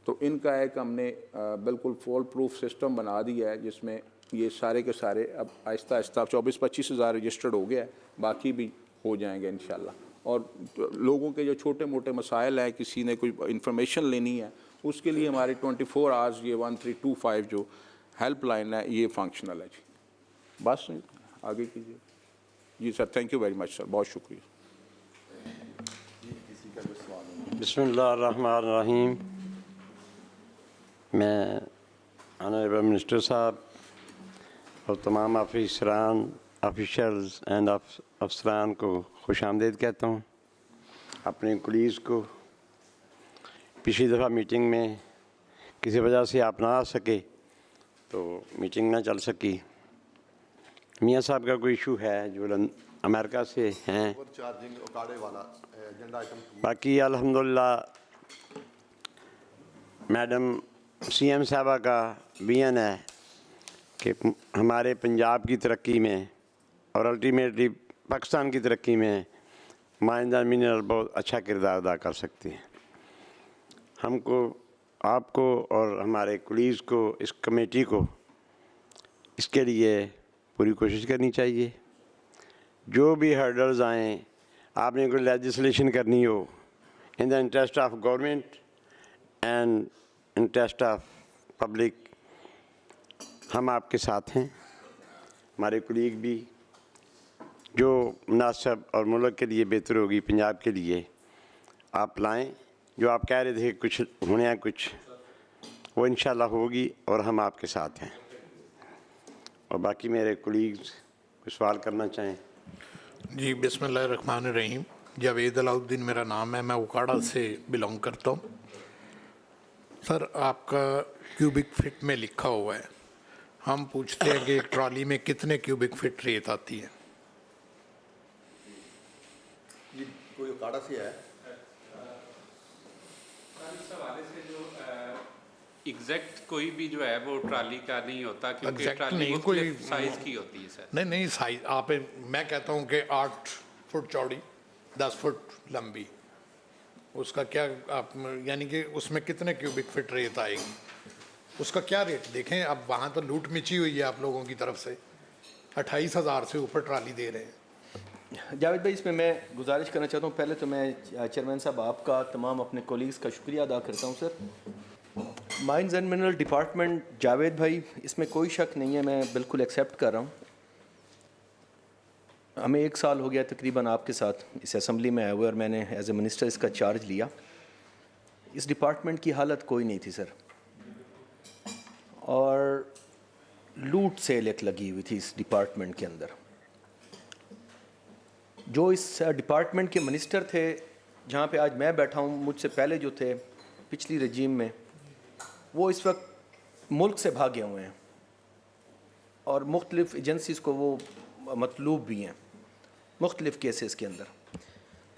तो इनका एक हमने बिल्कुल फॉल प्रूफ सिस्टम बना दिया है जिसमें ये सारे के सारे अब आहिस्ता आहिस्ता 24-25 हज़ार रजिस्टर्ड हो गया है, बाकी भी हो जाएंगे इंशाल्लाह। और लोगों के जो छोटे मोटे मसाइल हैं, किसी ने कोई इंफॉर्मेशन लेनी है, उसके लिए हमारे 24 आवर्स ये 1325 जो हेल्पलाइन है ये फंक्शनल है जी। बस आगे कीजिए जी sir. Thank you very much sir, बहुत शुक्रिया। बिस्मिल्लाहिर्रहमानिर्रहीम। मैं ऑनरेबल मिनिस्टर साहब और तमाम ऑफिशल्स एंड अफसरान को खुशामदीद कहता हूँ। अपने कुलीस को पिछली दफ़ा मीटिंग में किसी वजह से आप ना आ सके तो मीटिंग ना चल सकी। मियाँ साहब का कोई इशू है जो अमेरिका से हैं। चार्जिंग औकाड़े वाला एजेंडा आइटम 2। बाकी अल्हम्दुलिल्लाह मैडम सीएम साहबा का बयान है कि हमारे पंजाब की तरक्की में और अल्टीमेटली पाकिस्तान की तरक्की में माइंस एंड मिनरल बहुत अच्छा किरदार अदा कर सकती हैं। हमको, आपको और हमारे कुलीस को, इस कमेटी को इसके लिए पूरी कोशिश करनी चाहिए। जो भी हर्डल्स आएँ, आपने कोई लेजिस्लेशन करनी हो in the interest of government and interest of public, हम आपके साथ हैं। हमारे कुलीग भी जो मुनासिब और मुल्क के लिए बेहतर होगी, पंजाब के लिए आप लाएं। जो आप कह रहे थे कुछ होने हैं, कुछ वो इंशाल्लाह होगी और हम आपके साथ हैं। और बाकी मेरे कुलीग्स कोई सवाल करना चाहें। जी बिस्मिल्लाहिर्रहमानिर्रहीम। जावेद अलाउद्दीन मेरा नाम है, मैं उकाड़ा से बिलोंग करता हूँ। सर आपका क्यूबिक फिट में लिखा हुआ है, हम पूछते हैं कि एक ट्रॉली में कितने क्यूबिक फिट रेत आती है? ये कोई औकाड़ा से है। इस हवाले से जो एग्जैक्ट कोई भी जो है वो ट्राली का नहीं होता, क्योंकि Exact ट्राली नहीं, मुख्तलिफ कोई साइज की होती है सर। नहीं नहीं साइज आप, मैं कहता हूँ कि 8 फुट चौड़ी 10 फुट लंबी, उसका क्या आप यानी कि उसमें कितने क्यूबिक फिट रेत आएगी, उसका क्या रेट देखें। अब वहाँ तो लूट मिची हुई है आप लोगों की तरफ से, 28,000 से ऊपर ट्राली दे रहे हैं। जावेद भाई, इसमें मैं गुजारिश करना चाहता हूँ, पहले तो मैं चेयरमैन साहब आपका, तमाम अपने कोलीग्स का शुक्रिया अदा करता हूँ। Sir mines and mineral department, Javed भाई इसमें कोई शक नहीं है, मैं बिल्कुल एक्सेप्ट कर रहा हूँ। हमें 1 साल हो गया तकरीबन आपके साथ इस असम्बली में आए हुए, और मैंने एज ए मिनिस्टर इसका चार्ज लिया। इस डिपार्टमेंट की हालत कोई नहीं थी सर, और लूट सेल एक लगी हुई थी इस डिपार्टमेंट के अंदर। जो इस डिपार्टमेंट के मिनिस्टर थे, जहाँ पे आज मैं बैठा हूँ, मुझसे पहले जो थे पिछली रजीम में, वो इस वक्त मुल्क से भागे हुए हैं और मुख्तलिफ़ एजेंसीज़ को वो मतलूब भी हैं मुख्तलिफ़ केसेस के अंदर।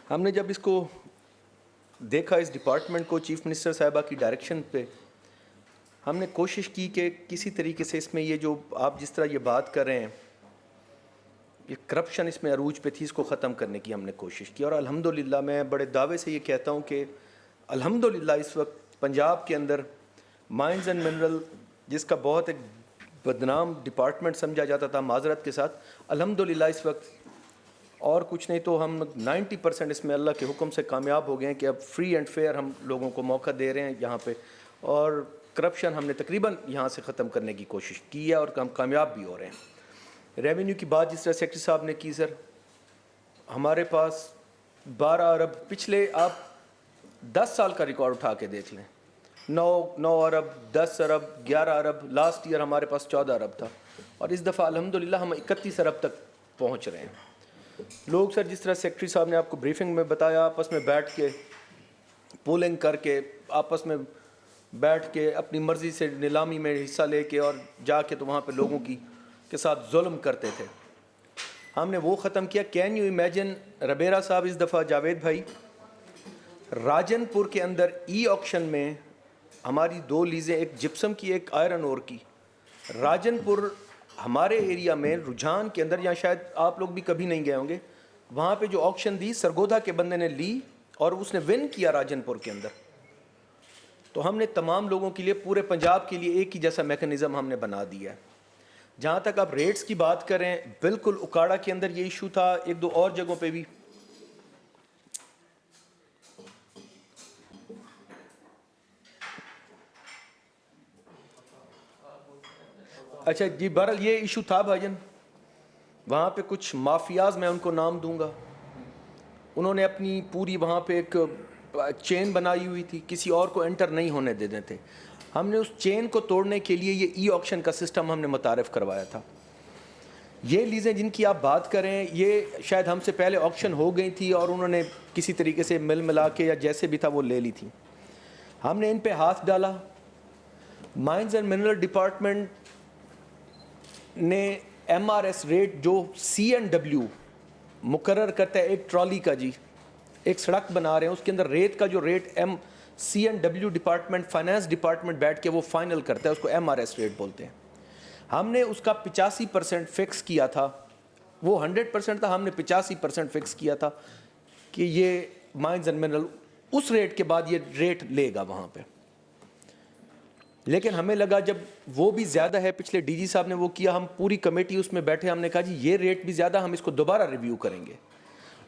हमने जब इसको देखा, इस डिपार्टमेंट को, चीफ़ मिनिस्टर साहिबा की डायरेक्शन पे हमने कोशिश की कि किसी तरीके से इसमें ये जो आप जिस तरह ये बात कर रहे हैं, ये करप्शन इसमें अरूज पे थी, इसको ख़त्म करने की हमने कोशिश की। और अल्हम्दुलिल्लाह मैं बड़े दावे से ये कहता हूँ कि अल्हम्दुलिल्लाह इस वक्त पंजाब के अंदर माइंस एंड मिनरल, जिसका बहुत एक बदनाम डिपार्टमेंट समझा जाता था माजरत के साथ, अल्हम्दुलिल्लाह इस वक्त और कुछ नहीं तो हम 90% इसमें अल्लाह के हुक्म से कामयाब हो गए हैं कि अब फ्री एंड फेयर हम लोगों को मौका दे रहे हैं यहाँ पे। और करप्शन हमने तकरीबन यहाँ से ख़त्म करने की कोशिश की है और हम कामयाब भी हो रहे हैं। रेवेन्यू की बात जिस तरह सेक्रेटरी साहब ने की, सर हमारे पास 12 अरब, पिछले आप 10 साल का रिकॉर्ड उठा के देख लें, 9 अरब, 10 अरब, 11 अरब, लास्ट ईयर हमारे पास 14 अरब था और इस दफ़ा अल्हम्दुलिल्लाह हम 31 अरब तक पहुँच रहे हैं। लोग सर जिस तरह सेक्रेटरी साहब ने आपको ब्रीफिंग में बताया, आपस में बैठ के पोलिंग करके, आपस में बैठ के अपनी मर्ज़ी से नीलामी में हिस्सा लेके और जाके तो वहाँ पे लोगों के साथ जुल्म करते थे, हमने वो ख़त्म किया। कैन यू इमेजिन रबेरा साहब इस दफ़ा, जावेद भाई, राजनपुर के अंदर ई ऑक्शन में हमारी 2 लीज़ें, एक जिप्सम की एक आयरन ओर की, राजनपुर हमारे एरिया में रुझान के अंदर, या शायद आप लोग भी कभी नहीं गए होंगे, वहाँ पे जो ऑक्शन दी सरगोधा के बंदे ने ली और उसने विन किया राजनपुर के अंदर। तो हमने तमाम लोगों के लिए, पूरे पंजाब के लिए एक ही जैसा मैकेनिज़्म हमने बना दिया है। जहाँ तक आप रेट्स की बात करें, बिल्कुल उकाड़ा के अंदर ये इशू था, 1-2 और जगहों पे भी। अच्छा जी, बहरहाल ये इशू था भाईजान, वहाँ पे कुछ माफियाज, मैं उनको नाम दूंगा, उन्होंने अपनी पूरी वहाँ पे एक चेन बनाई हुई थी, किसी और को एंटर नहीं होने देते थे। हमने उस चेन को तोड़ने के लिए ये ई ऑक्शन का सिस्टम हमने मुतारिफ करवाया था। ये लीज़ें जिनकी आप बात करें, ये शायद हमसे पहले ऑक्शन हो गई थी और उन्होंने किसी तरीके से मिल मिला के या जैसे भी था वो ले ली थी। हमने इन पे हाथ डाला। माइंस एंड मिनरल डिपार्टमेंट ने MRS रेट जो C&W मुकर्रर करता है, एक ट्रॉली का जी, एक सड़क बना रहे हैं उसके अंदर रेत का जो rate C&W department, finance department बैठ के वो फाइनल करता है, उसको MRS रेट बोलते हैं। हमने उसका 85% फिक्स किया था, वो 100% था, हमने 85% फिक्स किया था कि ये माइंस एंड मिनरल उस रेट के बाद ये रेट लेगा वहाँ पे। लेकिन हमें लगा जब वो भी ज़्यादा है, पिछले DG साहब ने वो किया, हम पूरी कमेटी उसमें बैठे, हमने कहा जी ये रेट भी ज़्यादा, हम इसको दोबारा रिव्यू करेंगे।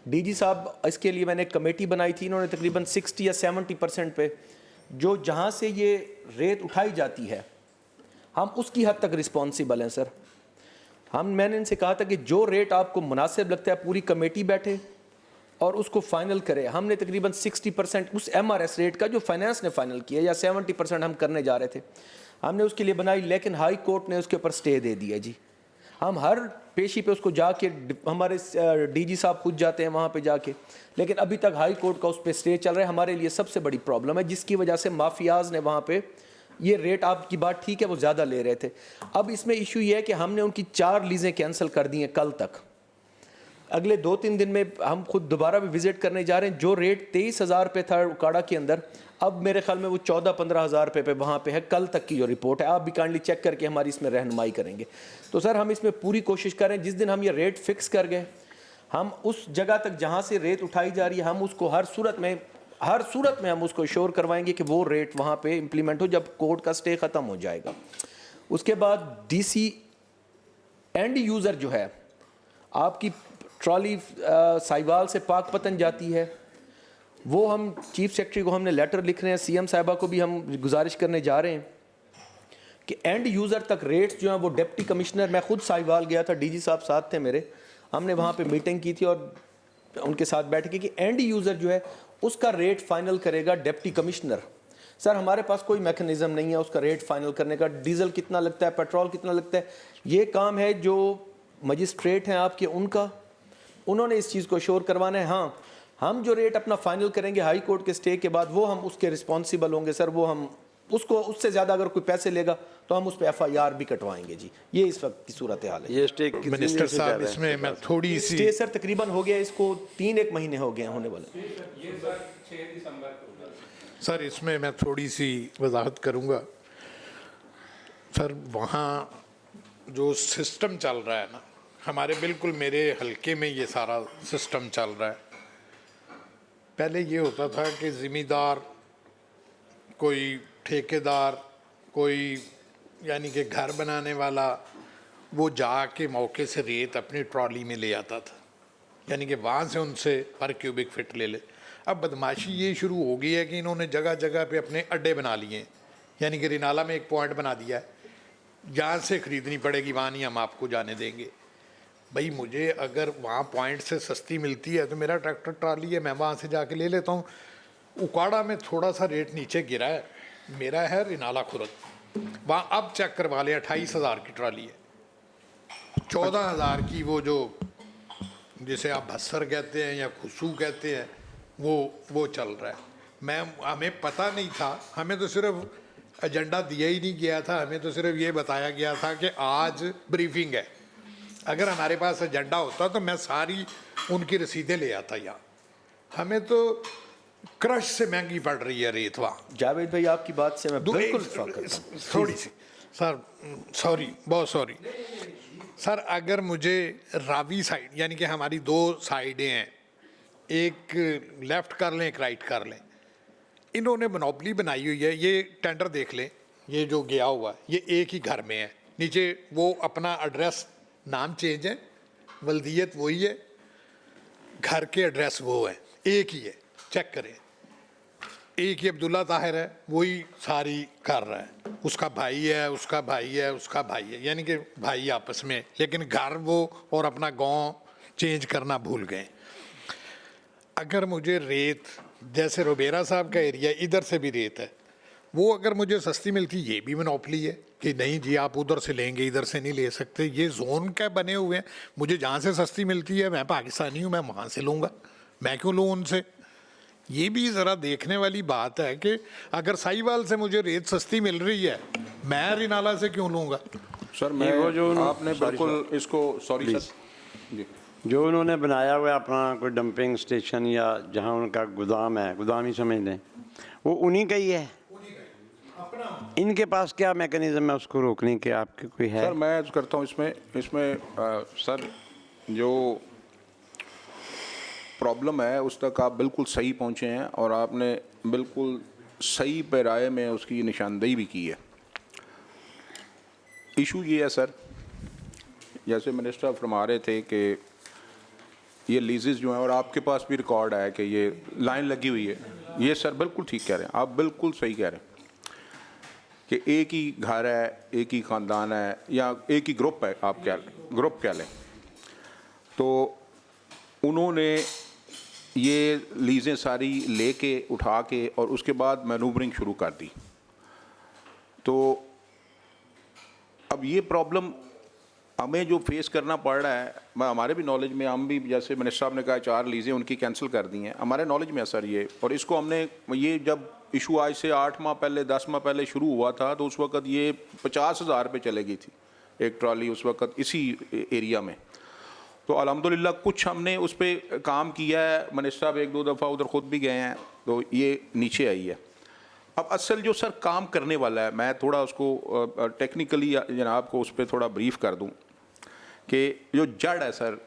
DG साहब, इसके लिए मैंने एक कमेटी बनाई थी, इन्होंने तकरीबन 60 या 70% पे जो जहाँ से ये रेत उठाई जाती है हम उसकी हद तक रिस्पॉन्सिबल हैं सर। मैंने इनसे कहा था कि जो रेट आपको मुनासिब लगता है पूरी कमेटी बैठे और उसको फाइनल करे। हमने तकरीबन 60% उस MRS रेट का जो फाइनेंस ने फाइनल किया, या 70% हम करने जा रहे थे, हमने उसके लिए बनाई, लेकिन हाई कोर्ट ने उसके ऊपर स्टे दे दिया जी। हम हर पेशी पे उसको जाके, हमारे DG साहब खुद जाते हैं वहाँ पे जाके, लेकिन अभी तक हाई कोर्ट का उस पर स्टे चल रहा है। हमारे लिए सबसे बड़ी प्रॉब्लम है, जिसकी वजह से माफियाज ने वहाँ पे ये रेट, आपकी बात ठीक है, वो ज़्यादा ले रहे थे। अब इसमें इशू ये है कि हमने उनकी 4 लीज़ें कैंसिल कर दी हैं कल तक। अगले 2-3 दिन में हम खुद दोबारा भी विजिट करने जा रहे हैं। जो रेट 23,000 रुपये था उकाड़ा के अंदर, अब मेरे ख्याल में वो 14-15 हज़ार रुपये पे वहाँ पे है, कल तक की जो रिपोर्ट है। आप भी काइंडली चेक करके हमारी इसमें रहनुमाई करेंगे। तो सर हम इसमें पूरी कोशिश करें, जिस दिन हम ये रेट फिक्स कर गए, हम उस जगह तक जहाँ से रेत उठाई जा रही है, हम उसको हर सूरत में हम उसको श्योर करवाएंगे कि वो रेट वहाँ पे इम्प्लीमेंट हो जब कोर्ट का स्टे ख़त्म हो जाएगा। उसके बाद DC एंड यूज़र जो है, आपकी ट्रॉली साहिवाल से पाकपतन जाती है, वो हम चीफ सेक्रेटरी को हमने लेटर लिख रहे हैं, CM साहिबा को भी हम गुजारिश करने जा रहे हैं कि एंड यूज़र तक रेट्स जो हैं वो डिप्टी कमिश्नर, मैं खुद साहिवाल गया था, DG साहब साथ थे मेरे, हमने वहाँ पे मीटिंग की थी और उनके साथ बैठ के कि एंड यूज़र जो है उसका रेट फाइनल करेगा डिप्टी कमिश्नर। सर हमारे पास कोई मैकेनिज़्म नहीं है उसका रेट फाइनल करने का। डीजल कितना लगता है, पेट्रोल कितना लगता है, ये काम है जो मजिस्ट्रेट हैं आपके, उन्होंने इस चीज़ को श्योर करवाना है। हाँ, हम जो रेट अपना फाइनल करेंगे हाई कोर्ट के स्टे के बाद, वो हम उसके रिस्पॉन्सिबल होंगे सर। वो हम उसको उससे ज़्यादा अगर कोई पैसे लेगा तो हम उस पर FIR भी कटवाएंगे जी। ये इस वक्त की सूरत हाल है। ये स्टे मिनिस्टर साहब, इसमें मैं थोड़ी सी स्टे सर तकरीबन हो गया, इसको 3-1 महीने हो गए होने वाले। ये सर 6 दिसंबर को होगा। सर इसमें मैं थोड़ी सी वजाहत करूँगा। सर वहाँ जो सिस्टम चल रहा है ना, हमारे बिल्कुल मेरे हलके में ये सारा सिस्टम चल रहा है। पहले ये होता था कि ज़िम्मेदार, कोई ठेकेदार, कोई यानी कि घर बनाने वाला, वो जाके मौके से रेत अपनी ट्रॉली में ले आता था, यानी कि वहाँ से उनसे पर क्यूबिक फिट ले ले। अब बदमाशी ये शुरू हो गई है कि इन्होंने जगह जगह पे अपने अड्डे बना लिए यानी कि रिनाला में एक पॉइंट बना दिया है, जहाँ से ख़रीदनी पड़ेगी वहाँ नहीं हम आपको जाने देंगे। भाई मुझे अगर वहाँ पॉइंट से सस्ती मिलती है तो मेरा ट्रैक्टर ट्राली है, मैं वहाँ से जाके ले लेता हूँ। उकाड़ा में थोड़ा सा रेट नीचे गिरा है, मेरा है रिनाला खुरद, वहाँ अब चेक करवा लें 28,000 की ट्राली है, 14,000 की वो जो जिसे आप भस्सर कहते हैं या खुशू कहते हैं वो चल रहा है। हमें पता नहीं था, हमें तो सिर्फ एजेंडा दिया ही नहीं गया था, हमें तो सिर्फ ये बताया गया था कि आज ब्रीफिंग है। अगर हमारे पास एजेंडा होता तो मैं सारी उनकी रसीदें ले आता यहाँ। हमें तो क्रश से महंगी पड़ रही है रेत वहाँ। जावेद भाई आपकी बात से मैं बिल्कुल इत्तेफाक करता हूं। थोड़ी सी सर, सॉरी, बहुत सॉरी सर, अगर मुझे रावी साइड यानी कि हमारी 2 साइडें हैं, एक लेफ़्ट कर लें एक राइट कर लें, इन्होंने मोनोपली बनाई हुई है। ये टेंडर देख लें, ये जो गया हुआ ये एक ही घर में है, नीचे वो अपना एड्रेस नाम चेंज है, वल्दियत वही है, घर के एड्रेस वो है, एक ही है, चेक करें। एक ही अब्दुल्ला ताहिर है, वही सारी कर रहा है, उसका भाई है, उसका भाई है, उसका भाई है, यानी कि भाई आपस में, लेकिन घर वो और अपना गांव चेंज करना भूल गए। अगर मुझे रेत जैसे रुबेरा साहब का एरिया इधर से भी रेत है, वो अगर मुझे सस्ती मिलती, ये भी मोनोपली है कि नहीं जी आप उधर से लेंगे इधर से नहीं ले सकते, ये जोन क्या बने हुए हैं। मुझे जहाँ से सस्ती मिलती है, मैं पाकिस्तानी हूँ, मैं वहाँ से लूँगा, मैं क्यों लूँ उनसे। ये भी ज़रा देखने वाली बात है कि अगर साहिवाल से मुझे रेत सस्ती मिल रही है, मैं रिनाला से क्यों लूँगा। सर मैं वो जो आपने बिल्कुल इसको सॉरी सर जी, जो उन्होंने बनाया हुआ है अपना कोई डंपिंग स्टेशन या जहाँ उनका गोदाम है, गोदाम ही समझ लें, वो उन्हीं का ही है। इनके पास क्या मैकेनिज्म है उसको रोकने के, आपके कोई है? सर मैं अर्ज करता हूँ इसमें सर जो प्रॉब्लम है उस तक आप बिल्कुल सही पहुँचे हैं और आपने बिल्कुल सही पैराए में उसकी निशानदेही भी की है। इशू ये है सर, जैसे मिनिस्टर फरमा रहे थे कि ये लीजेस जो हैं, और आपके पास भी रिकॉर्ड है कि ये लाइन लगी हुई है, ये सर बिल्कुल ठीक कह रहे हैं, आप बिल्कुल सही कह रहे हैं कि एक ही घर है, एक ही ख़ानदान है या एक ही ग्रुप है, आप क्या ग्रुप कह लें, तो उन्होंने ये लीज़ें सारी लेके उठा के और उसके बाद मैनूवरिंग शुरू कर दी। तो अब ये प्रॉब्लम हमें जो फेस करना पड़ रहा है, हमारे भी नॉलेज में, हम भी जैसे मिनिस्टर साहब ने कहा 4 लीज़ें उनकी कैंसिल कर दी हैं, हमारे नॉलेज में है सर ये। और इसको हमने ये जब इशू आज से 8 माह पहले 10 माह पहले शुरू हुआ था तो उस वक़्त ये 50,000 पे चले गई थी एक ट्रॉली उस वक़्त इसी एरिया में। तो अल्हम्दुलिल्लाह कुछ हमने उस पर काम किया है, मिनिस्टर साहब 1-2 दफ़ा उधर ख़ुद भी गए हैं, तो ये नीचे आई है। अब असल जो सर काम करने वाला है, मैं थोड़ा उसको टेक्निकली जनाब को उस पर थोड़ा ब्रीफ कर दूं कि जो जड़ है सर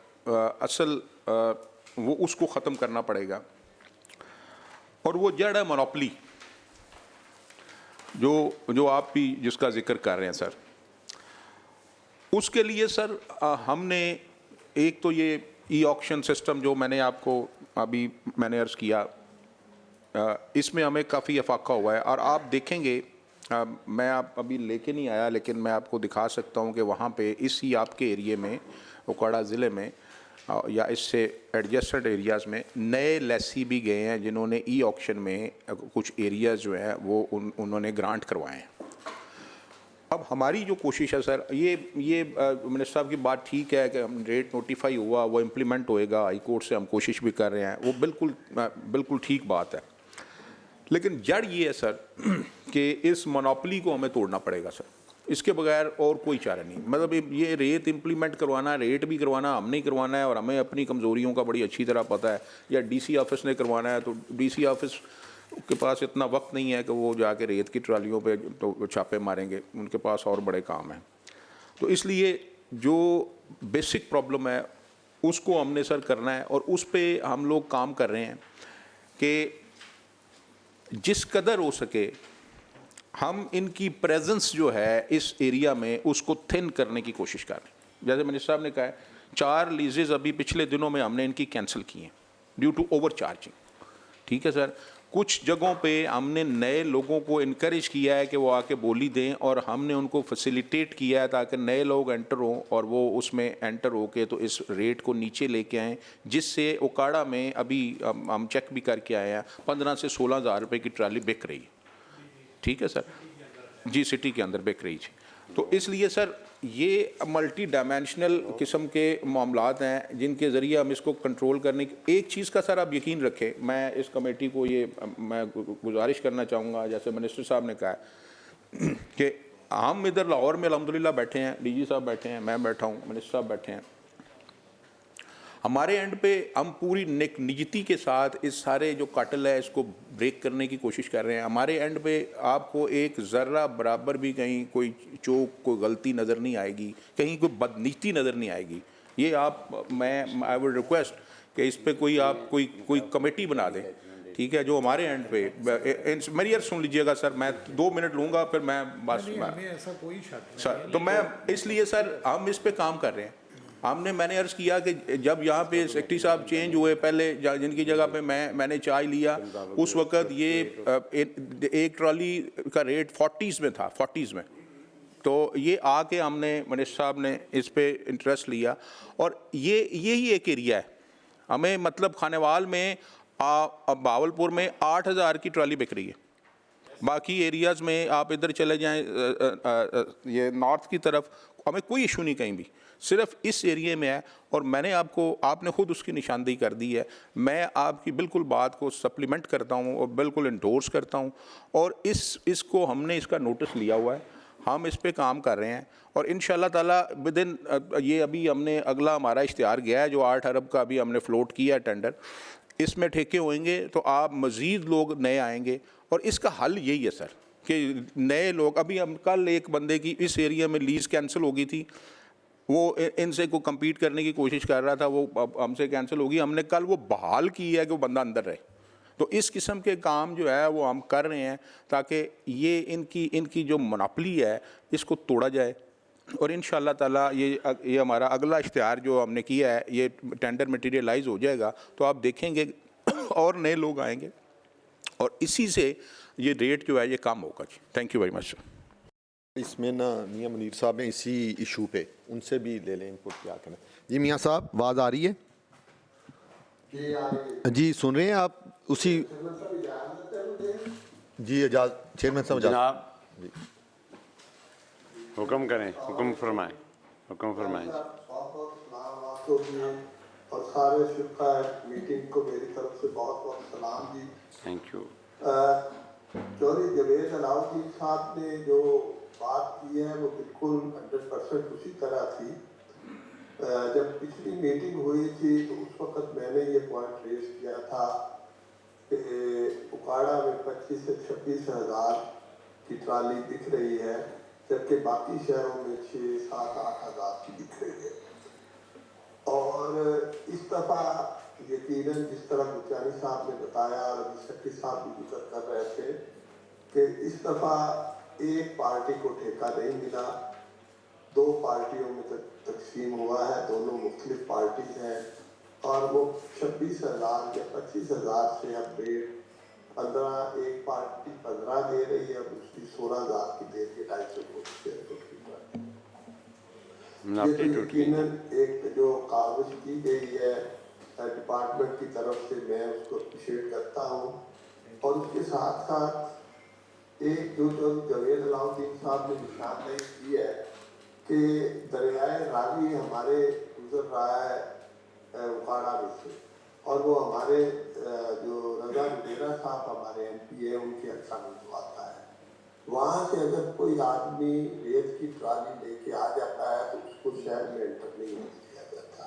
असल वो उसको ख़त्म करना पड़ेगा, और वो जड़ है मोनोपली, जो आप भी जिसका जिक्र कर रहे हैं सर। उसके लिए सर हमने एक तो ये ई ऑक्शन सिस्टम जो मैंने आपको अभी मैंने अर्ज़ किया, इसमें हमें काफ़ी अफाका हुआ है। और आप देखेंगे, मैं आप अभी लेके नहीं आया लेकिन मैं आपको दिखा सकता हूँ कि वहाँ पे इसी आपके एरिए में उकाड़ा ज़िले में या इससे एडजस्टेड एरियाज़ में नए लेसी भी गए हैं जिन्होंने ई ऑक्शन में कुछ एरियाज़ जो हैं वो उन्होंने ग्रांट करवाए हैं। अब हमारी जो कोशिश है सर, ये मिनिस्टर साहब की बात ठीक है कि हम रेट नोटिफाई हुआ, वो इम्प्लीमेंट होएगा, हाई कोर्ट से हम कोशिश भी कर रहे हैं, वो बिल्कुल ठीक बात है। लेकिन जड़ ये है सर कि इस मोनोपली को हमें तोड़ना पड़ेगा सर, इसके बगैर और कोई चारा नहीं। मतलब ये रेट इम्प्लीमेंट करवाना, रेट भी करवाना हमने ही करवाना है, और हमें अपनी कमज़ोरियों का बड़ी अच्छी तरह पता है। या डीसी ऑफिस ने करवाना है तो डीसी ऑफिस के पास इतना वक्त नहीं है कि वो जाके रेत की ट्रालियों पे तो छापे मारेंगे, उनके पास और बड़े काम हैं। तो इसलिए जो बेसिक प्रॉब्लम है उसको हमने सर करना है, और उस पर हम लोग काम कर रहे हैं कि जिस कदर हो सके हम इनकी प्रेजेंस जो है इस एरिया में उसको थिन करने की कोशिश कर रहे हैं। जैसे मिनिस्टर साहब ने कहा है 4 लीजेज अभी पिछले दिनों में हमने इनकी कैंसिल की हैं ड्यू टू ओवर चार्जिंग, ठीक है सर। कुछ जगहों पे हमने नए लोगों को इनकरेज किया है कि वो आके बोली दें, और हमने उनको फैसिलिटेट किया है ताकि नए लोग एंटर हों और वो उसमें एंटर होके तो इस रेट को नीचे लेके आएँ, जिससे ओकाड़ा में अभी हम चेक भी करके आए हैं 15 से 16 हज़ार रुपये की ट्राली बिक रही है। ठीक है सर जी, सिटी के अंदर बिक रही थी। तो इसलिए सर ये मल्टी डायमेंशनल किस्म के मामलात हैं जिनके ज़रिए हम इसको कंट्रोल करने की। एक चीज़ का सर आप यकीन रखें, मैं इस कमेटी को ये मैं गुजारिश करना चाहूँगा, जैसे मिनिस्टर साहब ने कहा है कि हम इधर लाहौर में अल्हम्दुलिल्लाह बैठे हैं, डीजी साहब बैठे हैं, मैं बैठा हूँ, मिनिस्टर साहब बैठे हैं। हमारे एंड पे हम पूरी निजती के साथ इस सारे जो काटल है इसको ब्रेक करने की कोशिश कर रहे हैं। हमारे एंड पे आपको एक ज़र्रा बराबर भी कहीं कोई चूक, कोई गलती नज़र नहीं आएगी, कहीं कोई बदनीति नज़र नहीं आएगी। ये आप मैं आई वुड रिक्वेस्ट कि इस पे कोई आप कोई कमेटी बना दें, ठीक है, जो हमारे एंड पे। मेरी अर्ज़ सुन लीजिएगा सर, मैं 2 मिनट लूँगा फिर मैं बस ऐसा कोई शक सर, तो मैं इसलिए सर हम इस पे काम कर रहे हैं। मैंने अर्ज़ किया कि जब यहाँ पे सेक्रेटरी साहब चेंज हुए, पहले जिनकी जगह पे मैंने चाय लिया, उस वक़्त ये एक ट्रॉली का रेट 40s में था, 40s में। तो ये आके हमने मिनिस्टर साहब ने इस पे इंटरेस्ट लिया, और यही एक एरिया है हमें, मतलब खानेवाल में बावलपुर में 8,000 की ट्रॉली बिक रही है। बाकी एरियाज़ में आप इधर चले जाएं, ये नॉर्थ की तरफ, हमें कोई इशू नहीं कहीं भी, सिर्फ इस एरिया में है। और मैंने आपने खुद उसकी निशानदेही कर दी है। मैं आपकी बिल्कुल बात को सप्लीमेंट करता हूँ और बिल्कुल इंडोर्स करता हूँ, और इसको हमने इसका नोटिस लिया हुआ है, हम इस पे काम कर रहे हैं, और इंशाल्लाह ताला विदिन ये अभी हमने अगला हमारा इश्तिहार गया है जो 8 अरब का अभी हमने फ्लोट किया है टेंडर, इसमें ठेके होंगे तो आप मज़ीद लोग नए आएंगे। और इसका हल यही है सर कि नए लोग, अभी हम कल एक बंदे की इस एरिया में लीज़ कैंसिल हो गई थी, वो इनसे को कम्पीट करने की कोशिश कर रहा था, वो हमसे कैंसिल होगी, हमने कल वो बहाल की है कि वो बंदा अंदर रहे। तो इस किस्म के काम जो है वो हम कर रहे हैं ताकि ये इनकी जो मोनोपोली है इसको तोड़ा जाए। और इंशाअल्लाह ताला ये हमारा अगला इश्तिहार जो हमने किया है, ये टेंडर मटीरियलाइज हो जाएगा तो आप देखेंगे और नए लोग आएंगे, और इसी से ये रेट जो है ये कम होगा जी। Thank you very much sir. इसमें ना मियाँ मुनीर साहब ने इसी इशू पे उनसे भी ले लें इनपुट, क्या करें जी। मियाँ साहब आवाज़ आ रही है जी, सुन रहे हैं आप? उसी जी इजाज़त चेयरमैन साहब जनाब हुक्म करें, हुक्म फरमाएं, हुक्म फरमाएं। और सारे शिरका मीटिंग को मेरी तरफ से बहुत बहुत सलाम जी। Thank you. चौधरी जवेद अलाउद्दीन साहब ने जो बात की है वो बिल्कुल 100% उसी तरह थी। जब पिछली मीटिंग हुई थी तो उस वक़्त मैंने ये पॉइंट रेज किया था कि उकाड़ा में 25 से 26 हज़ार की ट्राली दिख रही है, जबकि बाकी शहरों में 6, 7, 8 हज़ार की दिख रही है। और इस दफ़ा यकीनन जिस तरह गुजानी साहब ने बताया और अभी सेक्रेटरी साहब भी जिक्र कर रहे थे कि इस दफ़ा एक पार्टी को ठेका नहीं मिला, 2 पार्टियों में तकसीम हुआ है, दोनों मुख्तलिफ पार्टीज हैं, और वो 26,000 या 25,000 से अब रेट 15, एक पार्टी 15 दे रही है, दूसरी 16,000 की दे रही है, 250 ये तो यकीनन एक जो कागज की गई है डिपार्टमेंट की तरफ से, मैं उसको अप्रिशिएट करता हूँ। और उसके साथ साथ एक जो जवेद अलाउद्दीन साहब ने निशानदेही की है कि दरियाए रावी हमारे गुजर रहा है उकाड़ा में से, और वो हमारे जो रजा मुदेरा साहब हमारे MP है उनके अच्छा में आता है। वहाँ से अगर कोई आदमी रेत की ट्राली लेके आ जाता है तो उसको शहर में एंटर नहीं होने दिया जाता,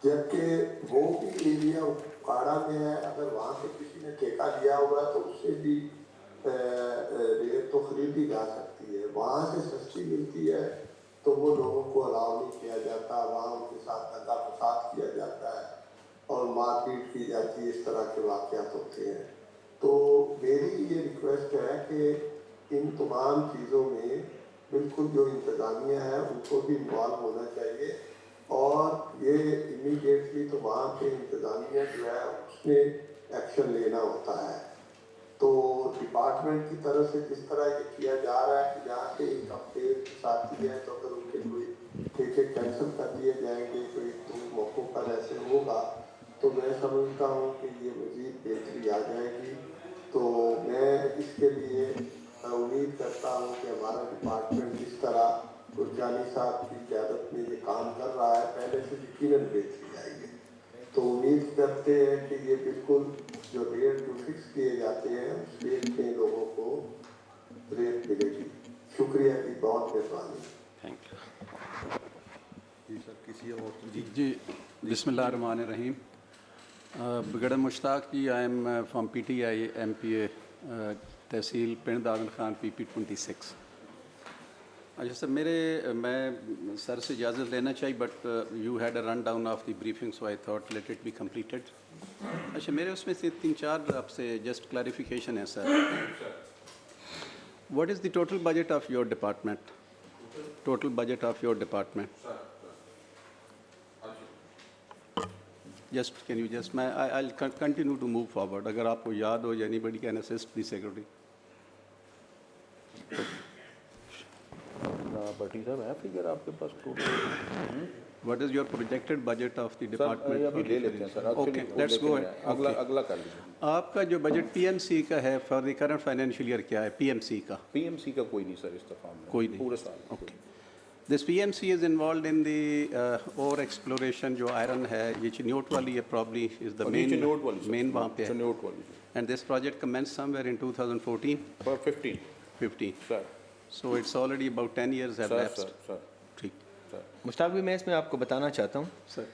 जबकि वो भी एरिया उकाड़ा में है। अगर वहाँ से किसी ने ठेका लिया हुआ है तो उससे भी रेत तो खरीदी जा सकती है, वहाँ से सस्ती मिलती है तो वो लोगों को अलाउ नहीं किया जाता, वहाँ उनके साथ दंगा फसाद किया जाता है और मारपीट की जाती है, इस तरह के वाक़यात होते हैं। तो मेरी ये रिक्वेस्ट है कि इन तमाम चीज़ों में बिल्कुल जो इंतज़ामिया है उनको भी इन्वॉल्व होना चाहिए, और ये इमीडिएटली तो वहाँ पे इंतज़ामिया जो है उसमें एक्शन लेना होता है। तो डिपार्टमेंट की तरफ से जिस तरह ये किया जा रहा है कि यहाँ से एक अपडेट साथी है तो अगर उनके कोई ठेके कैंसिल कर दिए जाएंगे तो एक दो मौक़ों पर ऐसे होगा तो मैं समझता हूँ कि ये मज़ीद बेहतरी आ जाएगी। तो मैं इसके लिए उम्मीद करता हूँ कि हमारा डिपार्टमेंट जिस तरह गुरजानी साहब की क़यादत में ये काम कर रहा है पहले से यकीनन बेहतरी आएगी। तो उम्मीद करते हैं कि ये बिल्कुल जो रेट जो फिक्स किए जाते हैं उस रेट में लोगों को रेट मिलेगी। शुक्रिया जी, बहुत मेहरबानी। Thank you. जी सर, किसी और जी बिस्मिल्लाहिर्रहमानिर्रहीम। बिगड़ Mushtaq ji, I am from PTI MPA तहसील पिंड दादन खान PP 26। अच्छा सर, मैं सर से इजाज़त लेना चाहिए but you had a rundown of the briefing so I thought let it be completed. अच्छा, मेरे उसमें से 3-4 आपसे जस्ट क्लैरिफिकेशन है sir. What is the total budget of your department? Total budget of your department just can you just मैं I continue to move forward. अगर आपको याद हो, anybody can assist the secretary. Bhatti साहब है फिगर आपके पास total? What is your projected budget of the department? अभी ले लेते हैं सर, ओके, लेट्स गो। अगला कर लीजिए। आपका जो बजट PMC का है for the current financial year क्या है? PMC का कोई नहीं सर इस दफ़ा में, कोई नहीं पूरे साल। Okay. This PMC is involve in the और एक्सप्लोरेशन जो आयरन है, ये चिन्योट वाली है, प्रॉब्ली इज द मेन वहाँ पे है। And this project commence somewhere in 2014 15 sir. So it's already about 10 years have lapsed। ठीक मुश्ताक भी, मैं इसमें आपको बताना चाहता हूँ, सर।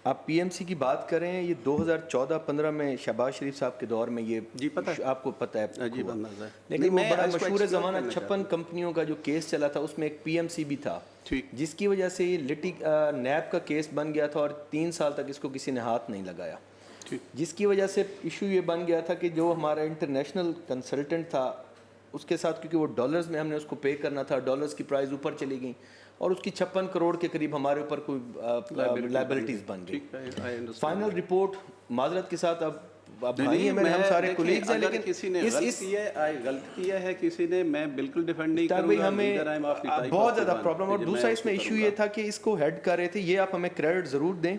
आप PMC की बात करें, ये 2014-15 में शहबाज शरीफ साहब के दौर में ये जी पता है, आपको पता है जी अंदाज़ा है। लेकिन वो बड़ा इसको मशहूर explore ज़माना करना 56 कंपनियों का जो केस चला था उसमें एक PMC भी था, ठीक। जिसकी वजह से ये नैब का केस बन गया था और 3 साल तक इसको किसी ने हाथ नहीं लगाया। जिसकी वजह से इशू ये बन गया था कि जो हमारा इंटरनेशनल कंसल्टेंट था उसके साथ, क्योंकि वो डॉलर्स में हमने उसको पे करना था, डॉलर्स की प्राइस ऊपर चली गई और उसकी 56 करोड़ के करीब हमारे ऊपर कोई लाइबिलिटीज़ बन गई। फाइनल रिपोर्ट माजरत के साथ अब भाई है मेरे, हम सारे कोलीग्स हैं, लेकिन किसी ने गलत किया है किसी ने, मैं बिल्कुल डिफेंड नहीं करूंगा। भाई हमें बहुत ज़्यादा प्रॉब्लम, और दूसरा इसमें इशू ये था कि इसको हेड कर रहे थे, ये आप हमें क्रेडिट ज़रूर दें,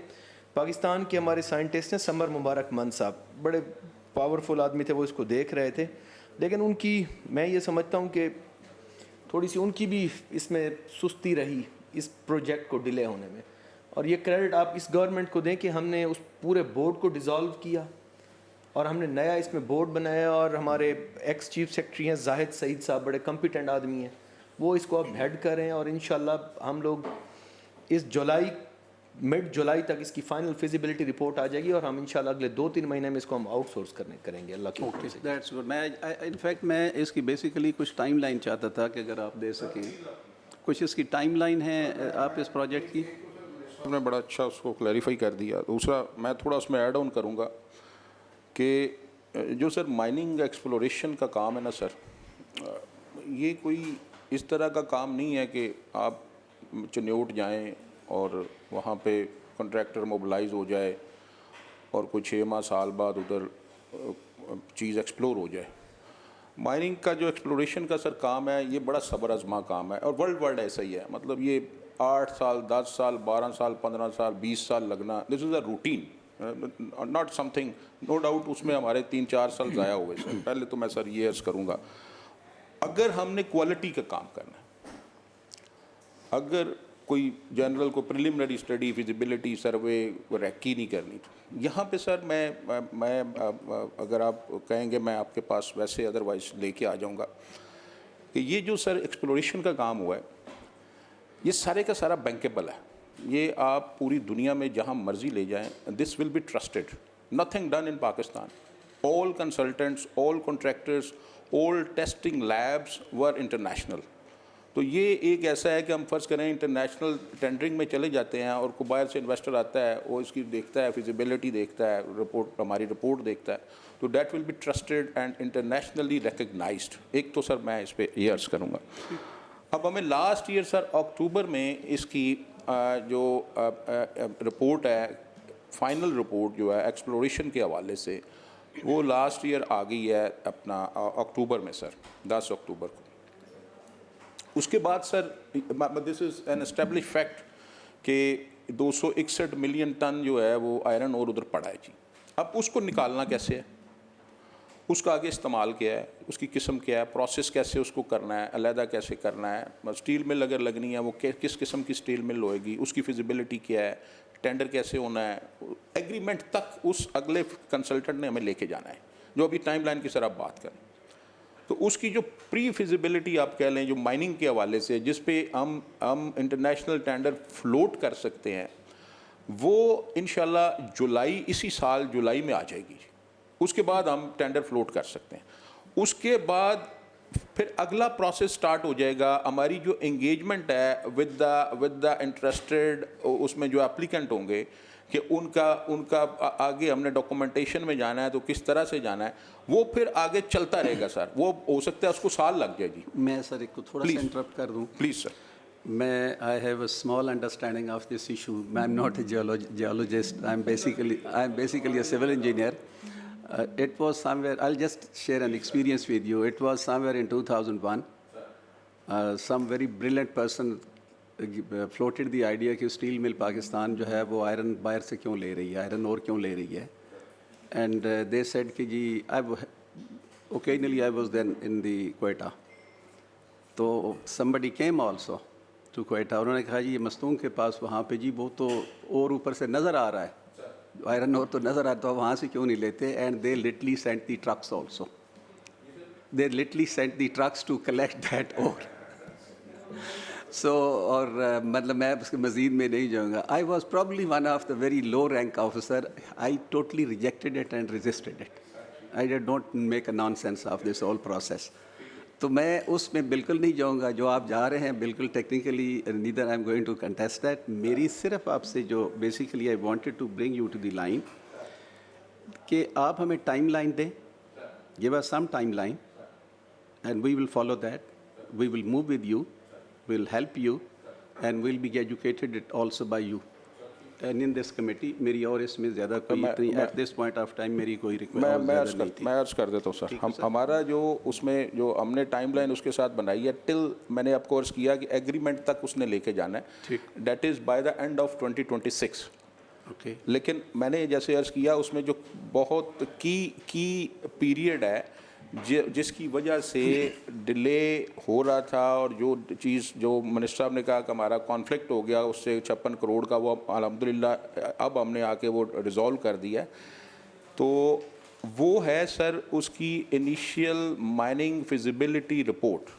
पाकिस्तान के हमारे साइंटिस्ट हैं समर मुबारक मन साहब, बड़े पावरफुल आदमी थे, वो इसको देख रहे थे। लेकिन उनकी, मैं ये समझता हूँ कि थोड़ी सी उनकी भी इसमें सुस्ती रही इस प्रोजेक्ट को डिले होने में, और ये क्रेडिट आप इस गवर्नमेंट को दें कि हमने उस पूरे बोर्ड को डिज़ोल्व किया और हमने नया इसमें बोर्ड बनाया, और हमारे एक्स चीफ सेक्रेटरी हैं जाहिद सईद साहब, बड़े कॉम्पिटेंट आदमी हैं, वो इसको अब हेड करें, और इंशाल्लाह हम लोग इस मिड जुलाई तक इसकी फाइनल फिजिबिलिटी रिपोर्ट आ जाएगी, और हम इंशाल्लाह अगले 2-3 महीने में इसको हम आउटसोर्स करेंगे अल्लाह की ओके, दैट्स गुड। मैं इनफैक्ट मैं इसकी बेसिकली कुछ टाइमलाइन चाहता था कि अगर आप दे सकें कुछ इसकी टाइमलाइन है आप इस प्रोजेक्ट की। आपने बड़ा अच्छा उसको क्लैरिफाई कर दिया। दूसरा मैं थोड़ा उसमें ऐड ऑन करूँगा कि जो सर माइनिंग एक्सप्लोरेशन का काम है ना सर, ये कोई इस तरह का काम नहीं है कि आप चिन्योट जाएं और वहाँ पे कॉन्ट्रैक्टर मोबिलाइज हो जाए और कुछ 6 माह साल बाद उधर चीज़ एक्सप्लोर हो जाए। माइनिंग का जो एक्सप्लोरेशन का सर काम है, ये बड़ा सब्र आज़मा काम है, और वर्ल्ड वाइड ऐसा ही है। मतलब ये 8 साल 10 साल 12 साल 15 साल 20 साल लगना, this is a routine, not something, no doubt उसमें हमारे 3-4 साल ज़ाया हुए सर। पहले तो मैं सर ये अर्ज़ करूँगा, अगर हमने क्वालिटी का काम करना है, अगर कोई जनरल को प्रिलिमिनरी स्टडी फिजिबिलिटी सर्वे रैकी नहीं करनी, तो यहाँ पे सर मैं अगर आप कहेंगे मैं आपके पास वैसे अदरवाइज लेके आ जाऊँगा कि ये जो सर एक्सप्लोरेशन का काम हुआ है, ये सारे का सारा बैंकेबल है। ये आप पूरी दुनिया में जहाँ मर्जी ले जाएं, this will be trusted, nothing done in Pakistan, all consultants, all contractors, all testing labs were international. तो ये एक ऐसा है कि हम फ़र्ज़ करें इंटरनेशनल टेंडरिंग में चले जाते हैं और कोई बाहर से इन्वेस्टर आता है, वो इसकी देखता है, फिजिबिलिटी देखता है, रिपोर्ट हमारी रिपोर्ट देखता है, तो that will be trusted and internationally recognised. एक तो सर मैं इस पर ये अर्ज़ करूँगा। अब हमें लास्ट ईयर सर अक्टूबर में इसकी जो रिपोर्ट है, फाइनल रिपोर्ट जो है एक्सप्लोरेशन के हवाले से, वो लास्ट ईयर आ गई है अपना अक्टूबर में सर, 10 अक्टूबर को। उसके बाद sir this is an establish fact कि 261 मिलियन टन जो है वो आयरन और उधर पड़ा है जी। अब उसको निकालना कैसे है, उसका आगे इस्तेमाल क्या है, उसकी किस्म क्या है, प्रोसेस कैसे उसको करना है, अलहदा कैसे करना है, स्टील मिल अगर लगनी है वो किस किस्म की स्टील मिल होएगी, उसकी फिजिबिलिटी क्या है, टेंडर कैसे होना है, एग्रीमेंट तक उस अगले कंसल्टेंट ने हमें लेके जाना है, जो अभी टाइमलाइन की सर आप बात करें। तो उसकी जो प्री फिजिबिलिटी आप कह लें, जो माइनिंग के हवाले से जिस पे हम इंटरनेशनल टेंडर फ्लोट कर सकते हैं, वो इंशाल्लाह जुलाई, इसी साल जुलाई में आ जाएगी। उसके बाद हम टेंडर फ्लोट कर सकते हैं। उसके बाद फिर अगला प्रोसेस स्टार्ट हो जाएगा। हमारी जो एंगेजमेंट है विद द इंटरेस्टेड, उसमें जो एप्लीकेंट होंगे कि उनका आगे हमने डॉक्यूमेंटेशन में जाना है तो किस तरह से जाना है, वो फिर आगे चलता रहेगा सर। वो हो सकता है उसको साल लग जाए जी। मैं सर एक को थोड़ा सा इंटरप्ट कर दूं प्लीज़ सर। मैं I have a small understanding of this issue. I am not a geologist, I am basically a civil engineer. It was somewhere, I'll just share an experience with you. It was somewhere in 2001. Some very brilliant person floated the idea कि स्टील मिल पाकिस्तान जो है वो आयरन बाहर से क्यों ले रही है, आयरन और क्यों ले रही है। And they said कि जी occasionally I was then in the Quetta. तो somebody came also to Quetta. उन्होंने कहा जी ये मस्तूम के पास वहाँ पे जी वो तो और ऊपर से नज़र आ रहा है, आयरन और तो नज़र आता है, वहाँ से क्यों नहीं लेते। And they literally sent the trucks also, they literally sent the trucks to collect that और सो और मतलब मैं उसके मज़ीद में नहीं जाऊँगा। I was probably one of the very low rank officer. I totally rejected it and resisted it. I did not make a nonsense of this whole process. तो मैं उसमें बिल्कुल नहीं जाऊँगा। जो आप जा रहे हैं बिल्कुल technically neither I am going to contest that. मेरी सिर्फ आपसे जो basically I wanted to bring you to the line कि आप हमें टाइम लाइन दें, give us some time line and we will follow that, we will move with you, we will help you and we will be educated it also by you and in this committee. मेरी और इसमें ज़्यादा कोई at this point of time मेरी कोई रिक्वेस्ट मैं अर्ज कर देता हूँ सर। हमारा जो उसमें जो हमने टाइमलाइन उसके साथ बनाई है, टिल मैंने आपको अर्ज किया कि एग्रीमेंट तक उसने लेके जाना है, that is by the end of 2026। Okay. लेकिन मैंने जैसे अर्ज किया उसमें जो बहुत की पीरियड है जिसकी वजह से डिले हो रहा था, और जो चीज़ जो मिनिस्टर साहब ने कहा कि हमारा कॉन्फ्लिक्ट हो गया उससे 56 करोड़ का, वो अल्हम्दुलिल्लाह अब हमने आके वो रिज़ॉल्व कर दिया है। तो वो है सर उसकी initial mining feasibility report,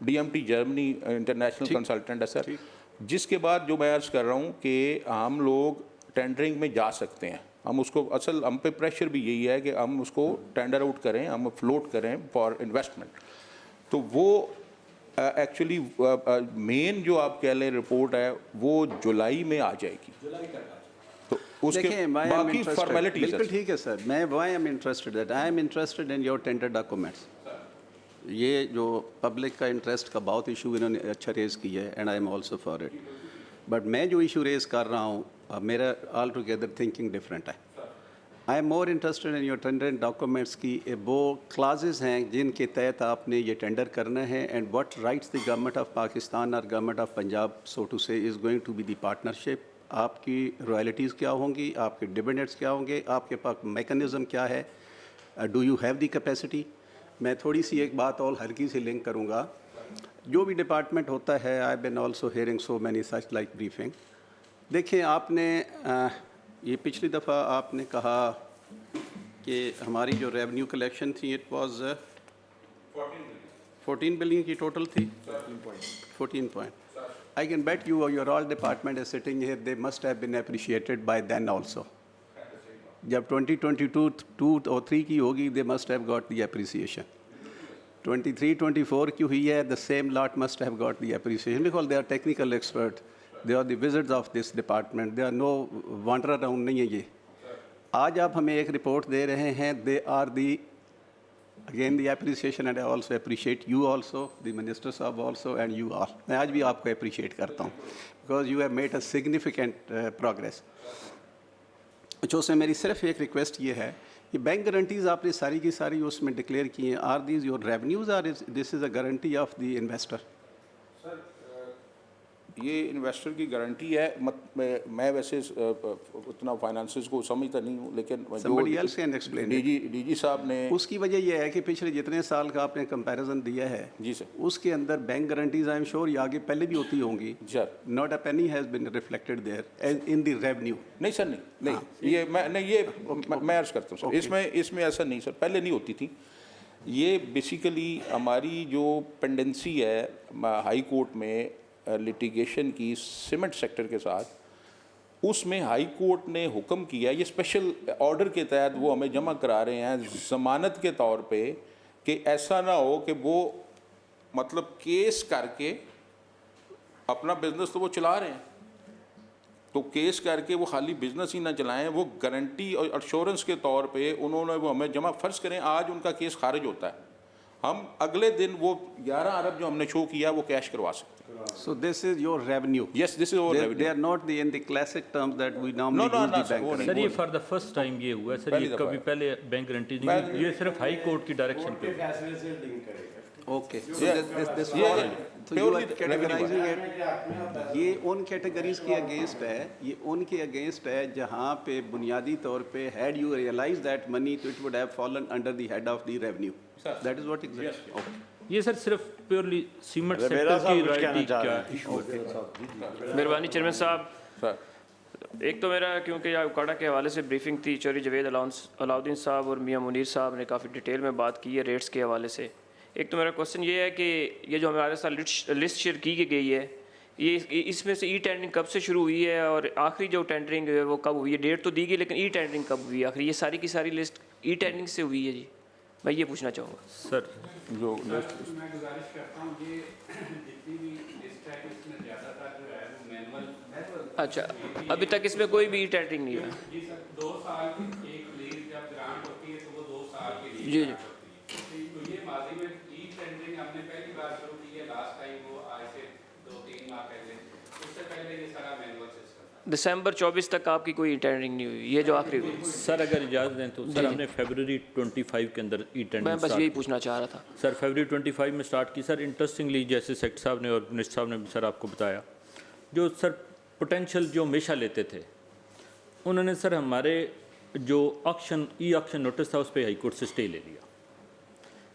DMT Germany international consultant है सर, जिसके बाद जो मैं अर्ज़ कर रहा हूँ कि हम लोग टेंडरिंग में जा सकते हैं। हम उसको असल हम पे प्रेशर भी यही है कि हम उसको टेंडर आउट करें, हम फ्लोट करें फॉर इन्वेस्टमेंट। तो वो एक्चुअली मेन जो आप कह लें रिपोर्ट है वो जुलाई में आ जाएगी। तो उसके बाकी फॉर्मेलिटीज बिल्कुल ठीक है सर। मैं why am interested that I am interested in your tender documents. ये जो पब्लिक का इंटरेस्ट का बहुत इशू इन्होंने अच्छा रेज़ किया है and I am also for it. But मैं जो इशू रेज़ कर रहा हूँ मेरा ऑल टुगेदर थिंकिंग डिफरेंट है। I am more interested in your tender documents की वो क्लाजेस हैं जिनके तहत आपने ये टेंडर करना है and what rights the government of Pakistan और government of Punjab so to say is going to be the partnership. आपकी रॉयल्टीज़ क्या होंगी, आपके डिविडेंड्स क्या होंगे, आपके पास मैकेनिज़्म क्या है, do you have the capacity. मैं थोड़ी सी एक बात और हल्की सी लिंक करूँगा। जो भी डिपार्टमेंट होता है, I been also hearing so many such like briefing. देखिए आपने ये पिछली दफ़ा आपने कहा कि हमारी जो रेवेन्यू कलेक्शन थी इट वाज 14 बिलियन की टोटल थी। 14 point. I can bet you your all department is sitting here, they must have been appreciated by then also. जब 2022 2 और 3 की होगी they must have got the appreciation. 23-24 की हुई है, the same lot must have got the appreciation because they are technical expert, they are the visits of this department, they are no wonder around नहीं है ये। आज आप हमें एक रिपोर्ट दे रहे हैं, they are the again the appreciation and I also appreciate you also, the minister साहब ऑल्सो एंड यू ऑल। मैं आज भी आपको अप्रिशिएट करता हूँ because you have made a significant progress. जो से मेरी सिर्फ एक रिक्वेस्ट ये है ये बैंक गारंटीज आपने सारी की सारी उसमें डिक्लेयर की हैं, are these your revenues are this is a guarantee of the investor? ये इन्वेस्टर की गारंटी है। मैं वैसे उतना फाइनेंसेस को समझता नहीं हूँ, लेकिन Somebody else can explain it. DG साहब ने उसकी वजह यह है कि पिछले जितने साल का आपने कंपैरिजन दिया है जी सर, उसके अंदर bank guarantees I am sure ये आगे पहले भी होती होंगी। Sir not a penny has been reflected there in the revenue. नहीं सर, नहीं ये मैं अर्ज करता हूँ सर, इसमें ऐसा नहीं सर, पहले नहीं होती थी। ये बेसिकली हमारी जो पेंडेंसी है हाई कोर्ट में लिटिगेशन की सीमेंट सेक्टर के साथ, उसमें हाई कोर्ट ने हुक्म किया, ये स्पेशल ऑर्डर के तहत वो हमें जमा करा रहे हैं ज़मानत के तौर पे, कि ऐसा ना हो कि वो मतलब केस करके अपना बिजनेस तो वो चला रहे हैं, तो केस करके वो खाली बिजनेस ही ना चलाएं, वो गारंटी और अश्योरेंस के तौर पे उन्होंने वो हमें जमा, फ़र्ज़ करें आज उनका केस खारिज होता है, हम अगले दिन वो 11 अरब जो हमने शो किया वो कैश करवा सकते हैं। So this is your revenue. Yes, this is our revenue. They are not in the classic terms that we normally use the bank. Sir ये फॉर द फर्स्ट टाइम ये हुआ है सर, ये कभी पहले बैंक गारंटी नहीं, ये सिर्फ हाई कोर्ट की डायरेक्शन पे। Okay. So this so you are categorizing it. ये उन कैटेगरीज के अगेंस्ट है, ये उनके अगेंस्ट है जहाँ पे बुनियादी तौर पे had you realized that money तो it would have fallen under the head of the revenue. That is what exactly. Okay. ये सर सिर्फ प्योरली सीमेंट सेक्टर की रॉयल्टी का इशू है। मेहरबानी चेयरमैन साहब, एक तो मेरा क्योंकि उकाड़ा के हवाले से ब्रीफिंग थी, चौधरी जवेद अलाउद्दीन साहब और मियां मुनीर साहब ने काफ़ी डिटेल में बात की है रेट्स के हवाले से। एक तो मेरा क्वेश्चन ये है कि ये जो हमारे साथ लिस्ट शेयर की गई है, ये इसमें से ई टेंडरिंग कब से शुरू हुई है और आखिरी जो टेंडरिंग है वो कब हुई है? डेट तो दी गई लेकिन ई टेंडरिंग कब हुई है आखिरी? ये सारी की सारी लिस्ट ई टेंडरिंग से हुई है जी, मैं ये पूछना चाहूँगा सर। जो मैं गुजारिश करता हूँ ये जितनी भी लिस्ट है इसमें ज़्यादातर जो है वो मैनुअल। अच्छा, अभी तक इसमें कोई भी ई टेंडरिंग नहीं हुआ? जी सर, 2 साल की एक लीज जब ग्रांट होती है तो वो 2 साल की लीज जी जी। तो ये माजी में ई टेंडरिंग हमने पहली बार शुरू की है, लास्ट टाइम वो आज से 2-3 माह पहले, उससे पहले ये सारा मैनुअल सिस्टम। दिसंबर 24 तक आपकी कोई ई टेंडरिंग नहीं हुई, ये जो आखिरी हुई? सर अगर इजाज़त दें तो सर हमने फरवरी 25 के अंदर ई टेंडरिंग, मैं बस यही पूछना चाह रहा था सर, फरवरी 25 में स्टार्ट की। सर इंटरेस्टिंगली जैसे सेक्रेटरी साहब ने और मिनिस्टर साहब ने भी सर आपको बताया, जो सर पोटेंशियल जो हमेशा लेते थे उन्होंने सर हमारे जो ऑक्शन ई ऑक्शन नोटिस था उस पर हाई कोर्ट से स्टे ले लिया,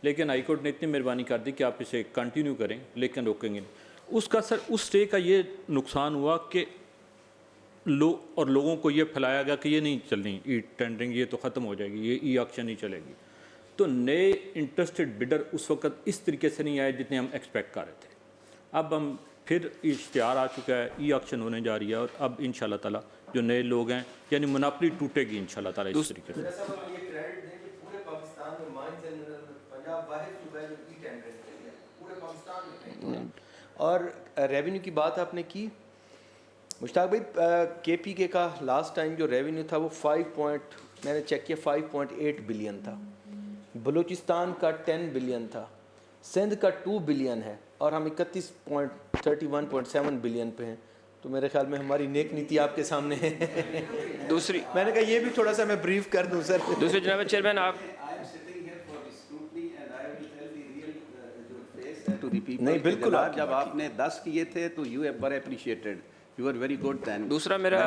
लेकिन हाई कोर्ट ने इतनी मेहरबानी कर दी कि आप इसे कंटिन्यू करें लेकिन रोकेंगे नहीं। उसका सर उस स्टे का ये नुकसान हुआ कि लोगों को ये फैलाया गया कि ये नहीं चलनी ई टेंडरिंग, ये तो ख़त्म हो जाएगी, ये ई ऑक्शन नहीं चलेगी। तो नए इंटरेस्टेड बिडर उस वक्त इस तरीके से नहीं आए जितने हम एक्सपेक्ट कर रहे थे। अब हम फिर इश्तिहार आ चुका है, ई ऑक्शन होने जा रही है और अब इंशाल्लाह ताला जो नए लोग हैं यानी मुनाफरी टूटेगी इंशाल्लाह ताला इस तरीके से। और रेवेन्यू की बात आपने की मुश्ताक भाई, KPK का लास्ट टाइम जो रेवेन्यू था वो मैंने चेक किया 5.8 बिलियन था, बलूचिस्तान का 10 बिलियन था, सिंध का 2 बिलियन है और हम 31.7 बिलियन पे हैं। तो मेरे ख्याल में हमारी नेक नीति आपके सामने है। दूसरी मैंने कहा ये भी थोड़ा सा मैं ब्रीफ कर दूं सर। दूसरे जनाब चेयरमैन आप नहीं बिल्कुल, जब आपने 10 किए थे तो you were appreciated, you are very good then. दूसरा मेरा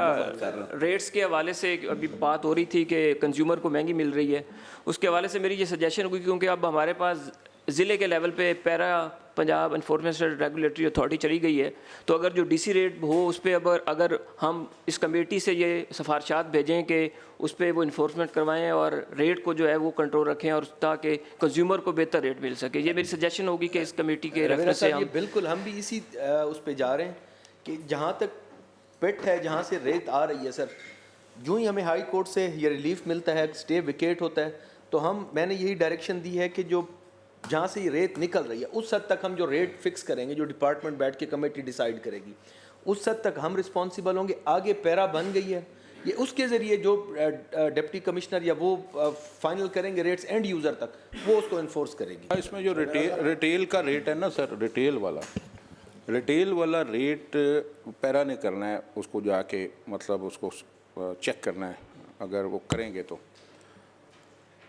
रेट्स के हवाले से अभी बात हो रही थी कि कंज्यूमर को महंगी मिल रही है, उसके हवाले से मेरी ये सजेशन होगी, क्योंकि अब हमारे पास ज़िले के लेवल पे para Punjab enforcement regulatory authority चली गई है, तो अगर जो DC रेट हो उस पर अगर हम इस कमेटी से ये सिफारशात भेजें कि उस पर वो इन्फोर्समेंट करवाएं और रेट को जो है वो कंट्रोल रखें और ताकि कंज्यूमर को बेहतर रेट मिल सके, ये मेरी सजेशन होगी कि इस कमेटी के रेफरेंस से हम बिल्कुल हम भी इसी उस पर जा रहे हैं कि जहाँ तक पिट है, जहाँ से रेत आ रही है सर, यूँ ही हमें हाई कोर्ट से ये रिलीफ मिलता है, स्टे विकेट होता है, तो मैंने यही डायरेक्शन दी है कि जो जहाँ से ये रेत निकल रही है उस हद तक हम जो रेट फिक्स करेंगे, जो डिपार्टमेंट बैठ के कमेटी डिसाइड करेगी, उस हद तक हम रिस्पॉन्सिबल होंगे। आगे पैरा बन गई है, ये उसके ज़रिए जो डिप्टी कमिश्नर या वो फाइनल करेंगे रेट्स एंड यूज़र तक, वो उसको इन्फोर्स करेगी। इसमें जो रिटेल का रेट है ना सर, रिटेल वाला रेट पैरा ने करना है, उसको जाके मतलब उसको चेक करना है, अगर वो करेंगे तो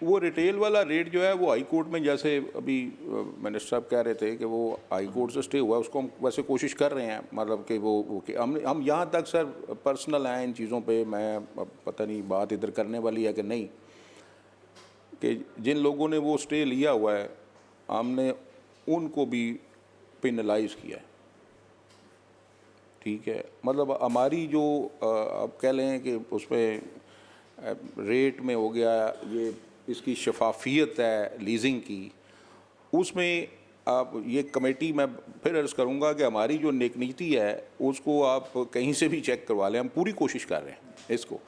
वो रिटेल वाला रेट जो है वो हाई कोर्ट में, जैसे अभी मिनिस्टर साहब कह रहे थे कि वो हाई कोर्ट से स्टे हुआ है, उसको हम वैसे कोशिश कर रहे हैं, मतलब कि वो कि हम यहाँ तक सर पर्सनल हैं इन चीज़ों पे, मैं पता नहीं बात इधर करने वाली है कि नहीं, कि जिन लोगों ने वो स्टे लिया हुआ है हमने उनको भी पेनलाइज किया है, ठीक है। मतलब हमारी जो अब कह लें कि उसमें रेट में हो गया, ये इसकी शफाफियत है लीजिंग की, उसमें आप ये कमेटी, मैं फिर अर्ज़ करूँगा कि हमारी जो नेक नीति है उसको आप कहीं से भी चेक करवा लें, हम पूरी कोशिश कर रहे हैं इसको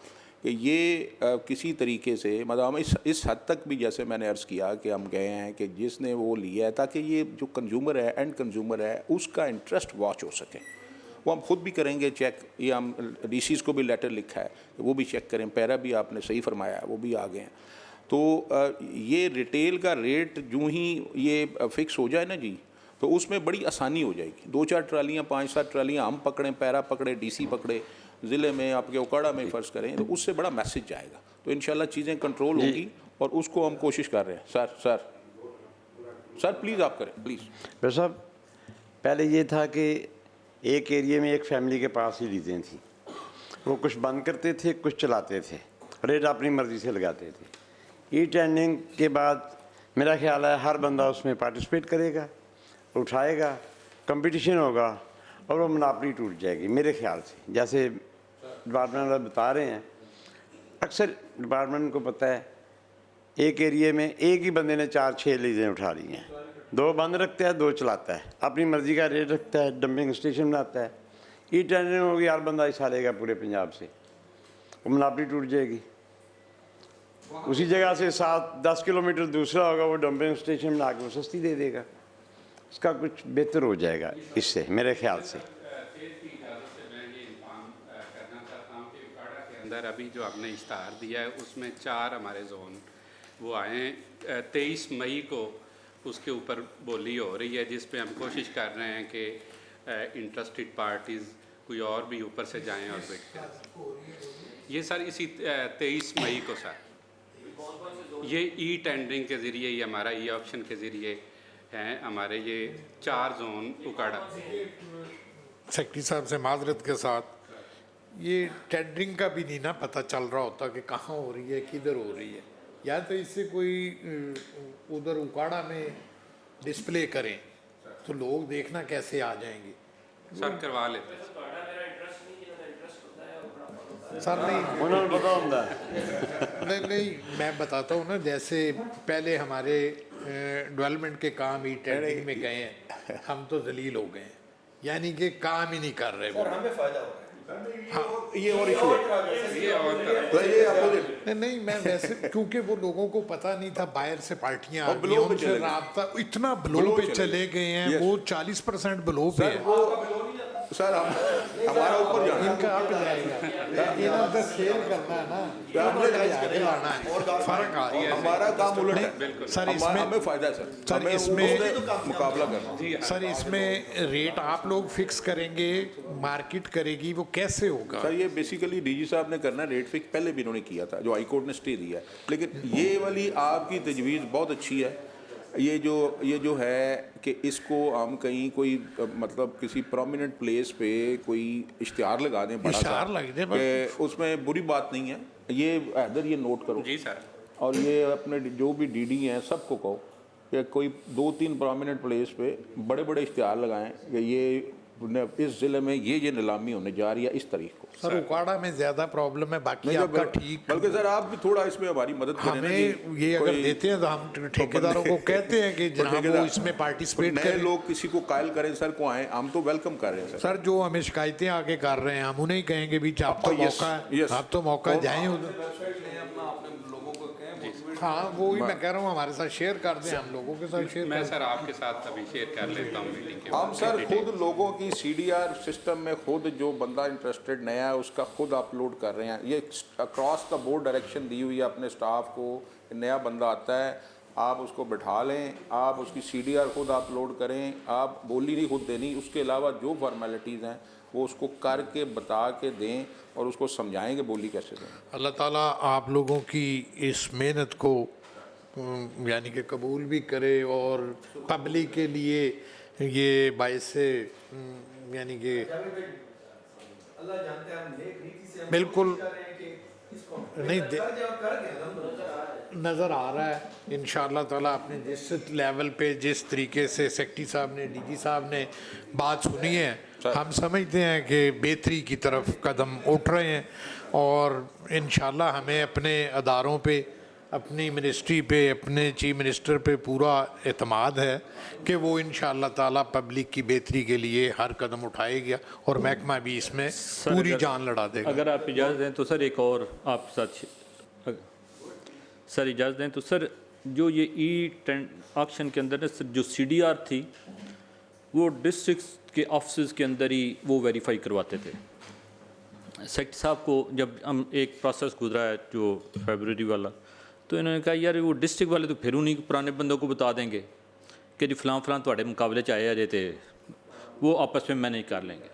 कि ये किसी तरीके से, मतलब हम इस हद तक भी, जैसे मैंने अर्ज़ किया कि हम गए हैं कि जिसने वो लिया है, ताकि ये जो कंज्यूमर है, एंड कंज्यूमर है, उसका इंटरेस्ट वॉच हो सके। वो हम खुद भी करेंगे चेक, ये हम डीसीज़ को भी लेटर लिखा है वो भी चेक करें, पैरा भी आपने सही फरमाया है, वो भी आ गए हैं। तो ये रिटेल का रेट जो ही ये फिक्स हो जाए ना जी, तो उसमें बड़ी आसानी हो जाएगी। 2-4 ट्रालियाँ 5-7 ट्रालियाँ हम पकड़ें, पैरा पकड़े, डीसी पकड़े, ज़िले में आपके उकाड़ा में फ़र्ज़ करें, तो उससे बड़ा मैसेज जाएगा, तो इंशाल्लाह चीज़ें कंट्रोल होगी, और उसको हम कोशिश कर रहे हैं। सर प्लीज़ आप करें प्लीज़। भाई साहब, पहले ये था कि एक एरिया में एक फैमिली के पास ही लीजें थी, वो कुछ बंद करते थे, कुछ चलाते थे, रेट अपनी मर्ज़ी से लगाते थे। ई टेंडरिंग के बाद मेरा ख्याल है हर बंदा उसमें पार्टिसिपेट करेगा, उठाएगा, कंपटीशन होगा, और वो मुनाफी टूट जाएगी मेरे ख्याल से। जैसे डिपार्टमेंट वाले बता रहे हैं, अक्सर डिपार्टमेंट को पता है एक एरिया में एक ही बंदे ने 4-6 लीजें उठा ली हैं, 2 बंद रखता है, 2 चलाता है, अपनी मर्ज़ी का रेट रखता है, डंपिंग स्टेशन बनाता है। ई टेंडरिंग होगी, हर बंदा हिस्सा लेगा पूरे पंजाब से, वो मुनाफी टूट जाएगी। उसी जगह से 7-10 किलोमीटर दूसरा होगा, वो डंपिंग स्टेशन बना के वो सस्ती दे देगा, इसका कुछ बेहतर हो जाएगा इससे मेरे ख्याल से। अंदर अभी जो आपने इश्तार दिया है उसमें 4 हमारे जोन वो आए हैं। 23 मई को उसके ऊपर बोली हो रही है, जिस पे हम कोशिश कर रहे हैं कि इंटरेस्टेड पार्टीज़ कोई और भी ऊपर से जाएं और बिड करें। ये सर इसी 23 मई को सर ये ई टेंडरिंग के ज़रिए, ये हमारा ई ऑप्शन के ज़रिए हैं हमारे ये 4 जोन उकाड़ा। सेक्रेटरी साहब से माजरत के साथ, ये टेंडरिंग का भी नहीं ना पता चल रहा होता कि कहाँ हो रही है, किधर हो रही है, या तो इससे कोई उधर उकाड़ा में डिस्प्ले करें तो लोग देखना कैसे आ जाएंगे। सर करवा लेते हैं सर, नहीं मैं बताता हूँ ना, जैसे पहले हमारे डेवलपमेंट के काम ही टेंडरिंग में गए हैं, हम तो जलील हो गए हैं, यानी कि काम ही नहीं कर रहे वो। हमें फ़ायदा हो हाँ, ये और इशू है। नहीं मैं वैसे, क्योंकि वो लोगों को पता नहीं था, बाहर से पार्टियां आ गई, उनसे राब्ता इतना ब्लो पे चले गए हैं, वो 40% ब्लो पे है। सर हमारा ऊपर जाना, इनका आप जाएगा, इन्हें तो सेल करना है ना, हमने लाना है, फर्क आ रही है। हमारा काम उलट है सर, इसमें हमें फ़ायदा है सर इसमें मुकाबला करना। सर इसमें रेट आप लोग फिक्स करेंगे, मार्केट करेगी, वो कैसे होगा? सर ये बेसिकली डीजी साहब ने करना है, रेट फिक्स पहले भी इन्होंने किया था, जो हाई कोर्ट ने स्टे दिया है, लेकिन ये वाली आपकी तजवीज़ बहुत अच्छी है। ये जो है कि इसको हम कहीं कोई मतलब किसी प्रोमिनेंट प्लेस पे कोई इश्तिहार लगा दें, बड़ा इश्तिहार लग जाए, उसमें बुरी बात नहीं है। ये हैदर ये नोट करो जी सर, और ये अपने जो भी डीडी हैं सबको कहो कि कोई 2-3 प्रोमिनेंट प्लेस पे बड़े बड़े इश्तिहार लगाएं कि ये इस ज़िले में ये नीलामी होने जा रही है इस तारीख को। सर उकाड़ा में ज़्यादा प्रॉब्लम है, बाकी आपका ठीक। बल्कि सर आप भी थोड़ा इसमें हमारी मदद करें ना जी। ये अगर देते हैं तो हम ठेकेदारों को कहते हैं कि जनाब वो इसमें पार्टिसिपेट करें। लोग किसी को कायल करें सर को आए, हम तो वेलकम कर रहे हैं सर। जो हमें शिकायतें आगे कर रहे हैं, हम उन्हें ही कहेंगे भी आप तो मौका है, आप तो मौका जाएं उधर। हाँ वो ही मैं कह रहा हूँ, हमारे साथ शेयर कर दें, हम लोगों के साथ शेयर। मैं सर आपके साथ अभी शेयर कर लेता हूँ मीटिंग के। हम सर खुद लोगों की CDR सिस्टम में खुद जो बंदा इंटरेस्टेड नया है उसका खुद अपलोड कर रहे हैं। ये अक्रॉस द बोर्ड डायरेक्शन दी हुई है अपने स्टाफ को, नया बंदा आता है आप उसको बिठा लें, आप उसकी CDR खुद अपलोड करें, आप बोली नहीं खुद देनी, उसके अलावा जो फॉर्मेलिटीज़ हैं वो उसको करके बता के दें और उसको समझाएं कि बोली कैसे दें। अल्लाह ताला आप लोगों की इस मेहनत को यानी कि कबूल भी करे और पब्लिक के लिए ये बायस से यानी कि अल्लाह जानते हैं हम नेक नीति से हम बिल्कुल कोशिश कर रहे हैं कि इसको नहीं कर गए अल्हम्दुलिल्लाह। नज़र आ रहा है इंशाअल्लाह ताला। आपने जिस लेवल पे जिस तरीके से सेक्रेटरी साहब ने डीजी साहब ने बात सुनी है, हम समझते हैं कि बेहतरी की तरफ कदम उठ रहे हैं और इंशाअल्लाह हमें अपने अदारों पे, अपनी मिनिस्ट्री पे, अपने चीफ मिनिस्टर पे पूरा एतमाद है कि वो इंशाअल्लाह ताला पब्लिक की बेहतरी के लिए हर कदम उठाएगा और महकमा भी इसमें पूरी जान लड़ा देगा। अगर आप इजाज़त दें तो सर एक और आप साथ सर इजाज़त दें तो सर जो ये ऑक्शन के अंदर सर जो CDR थी वो डिस्ट्रिक्ट के ऑफिस के अंदर ही वो वेरीफाई करवाते थे। सेक्रेटरी साहब को जब हम एक प्रोसेस गुजरा है जो फरवरी वाला, तो इन्होंने कहा यार वो डिस्ट्रिक्ट वाले तो फिर उन्हीं पुराने बंदों को बता देंगे कि जी फ़लाँ फ़लाँ ਤੁਹਾਡੇ मुकाबले च आए अजे थे वो आपस में मैनेज कर लेंगे।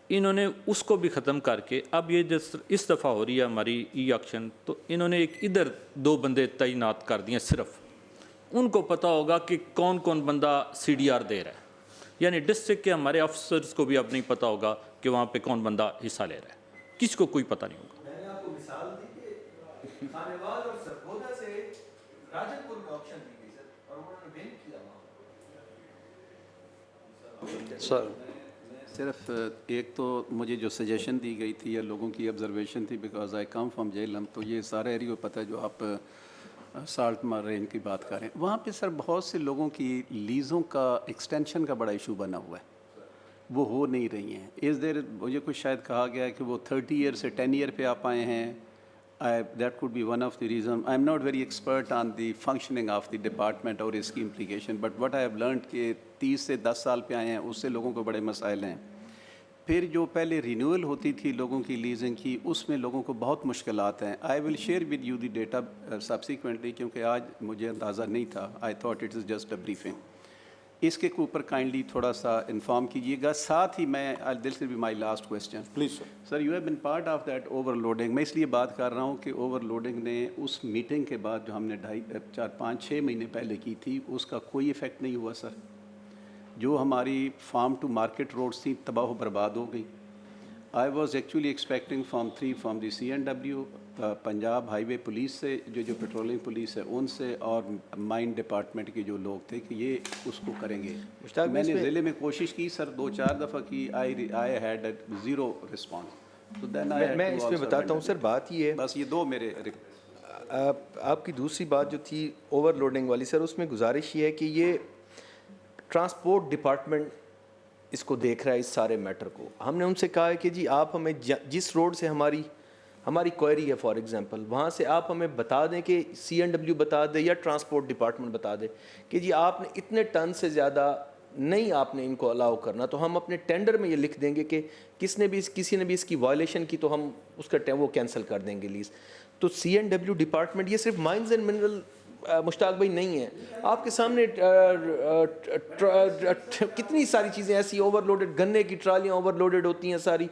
इन्होंने उसको भी ख़त्म करके अब ये जिस इस दफ़ा हो रही है हमारी ऑक्शन, तो इन्होंने एक इधर 2 बंदे तैनात कर दिए सिर्फ। उनको पता होगा कि कौन कौन बंदा CDR दे रहा है, यानी डिस्ट्रिक्ट के हमारे ऑफिसर्स को भी अब नहीं पता होगा कि वहाँ पे कौन बंदा हिस्सा ले रहा है, किसको कोई पता नहीं होगा। मैंने आपको मिसाल दी कि खानेवाल और सरगोदा से राजनपुर में ऑक्शन दी गई सर और उन्होंने विन किया वहाँ। सर सिर्फ एक तो मुझे जो सजेशन दी गई थी या लोगों की ऑब्जर्वेशन थी, because I come from Jhelum, तो ये सारा एरिया पता है जो आप साल्ट मार रेंज की बात कर रहे हैं, वहाँ पे सर बहुत से लोगों की लीज़ों का एक्सटेंशन का बड़ा इशू बना हुआ है, वो हो नहीं रही हैं। इस देर मुझे कुछ शायद कहा गया है कि वो 30 ईयर से 10 ईयर पे आप आए हैं। That could be one of the reason. I am not very expert on the functioning of the department और इसकी implication, but what I have learned कि 30 से 10 साल पे आए हैं, उससे लोगों को बड़े मसाइल हैं। फिर जो पहले रिन्यूअल होती थी लोगों की लीजिंग की, उसमें लोगों को बहुत मुश्किलात हैं। I will share with you the data subsequently, क्योंकि आज मुझे अंदाज़ा नहीं था। I thought it is just a briefing. इसके ऊपर काइंडली थोड़ा सा इन्फॉर्म कीजिएगा। साथ ही मैं this will be my last question please sir, you have been part of that overloading. मैं इसलिए बात कर रहा हूँ कि ओवरलोडिंग ने उस मीटिंग के बाद जो हमने 4-5-6 महीने पहले की थी, उसका कोई इफ़ेक्ट नहीं हुआ सर। जो हमारी फार्म टू मार्केट रोड्स थी तबाह बर्बाद हो गई। I was actually expecting from the CNW, Punjab highway police से, जो पेट्रोलिंग पुलिस है उनसे, और माइन डिपार्टमेंट के जो लोग थे कि ये उसको करेंगे। मैंने ज़िले में कोशिश की सर, 2-4 दफ़ा की। I had zero response. तो देन मैं इसमें बताता हूँ सर, बात ये है, बस ये 2 मेरे आपकी दूसरी बात जो थी ओवरलोडिंग वाली सर, उसमें गुजारिश ये है कि ये ट्रांसपोर्ट डिपार्टमेंट इसको देख रहा है, इस सारे मैटर को। हमने उनसे कहा है कि जी आप हमें जिस रोड से हमारी क्वेरी है, फॉर एग्जांपल, वहाँ से आप हमें बता दें कि CNW बता दे या ट्रांसपोर्ट डिपार्टमेंट बता दे कि जी आपने इतने टन से ज़्यादा नहीं आपने इनको अलाउ करना, तो हम अपने टेंडर में ये लिख देंगे कि किसी ने भी इसकी वायलेशन की तो हम उसका वो कैंसिल कर देंगे लीज। तो CNW डिपार्टमेंट ये सिर्फ माइंस एंड मिनरल मुश्ताक भाई नहीं है, आपके सामने कितनी सारी चीज़ें ऐसी ओवरलोडेड, गन्ने की ट्रालियाँ ओवरलोडेड होती हैं सारी।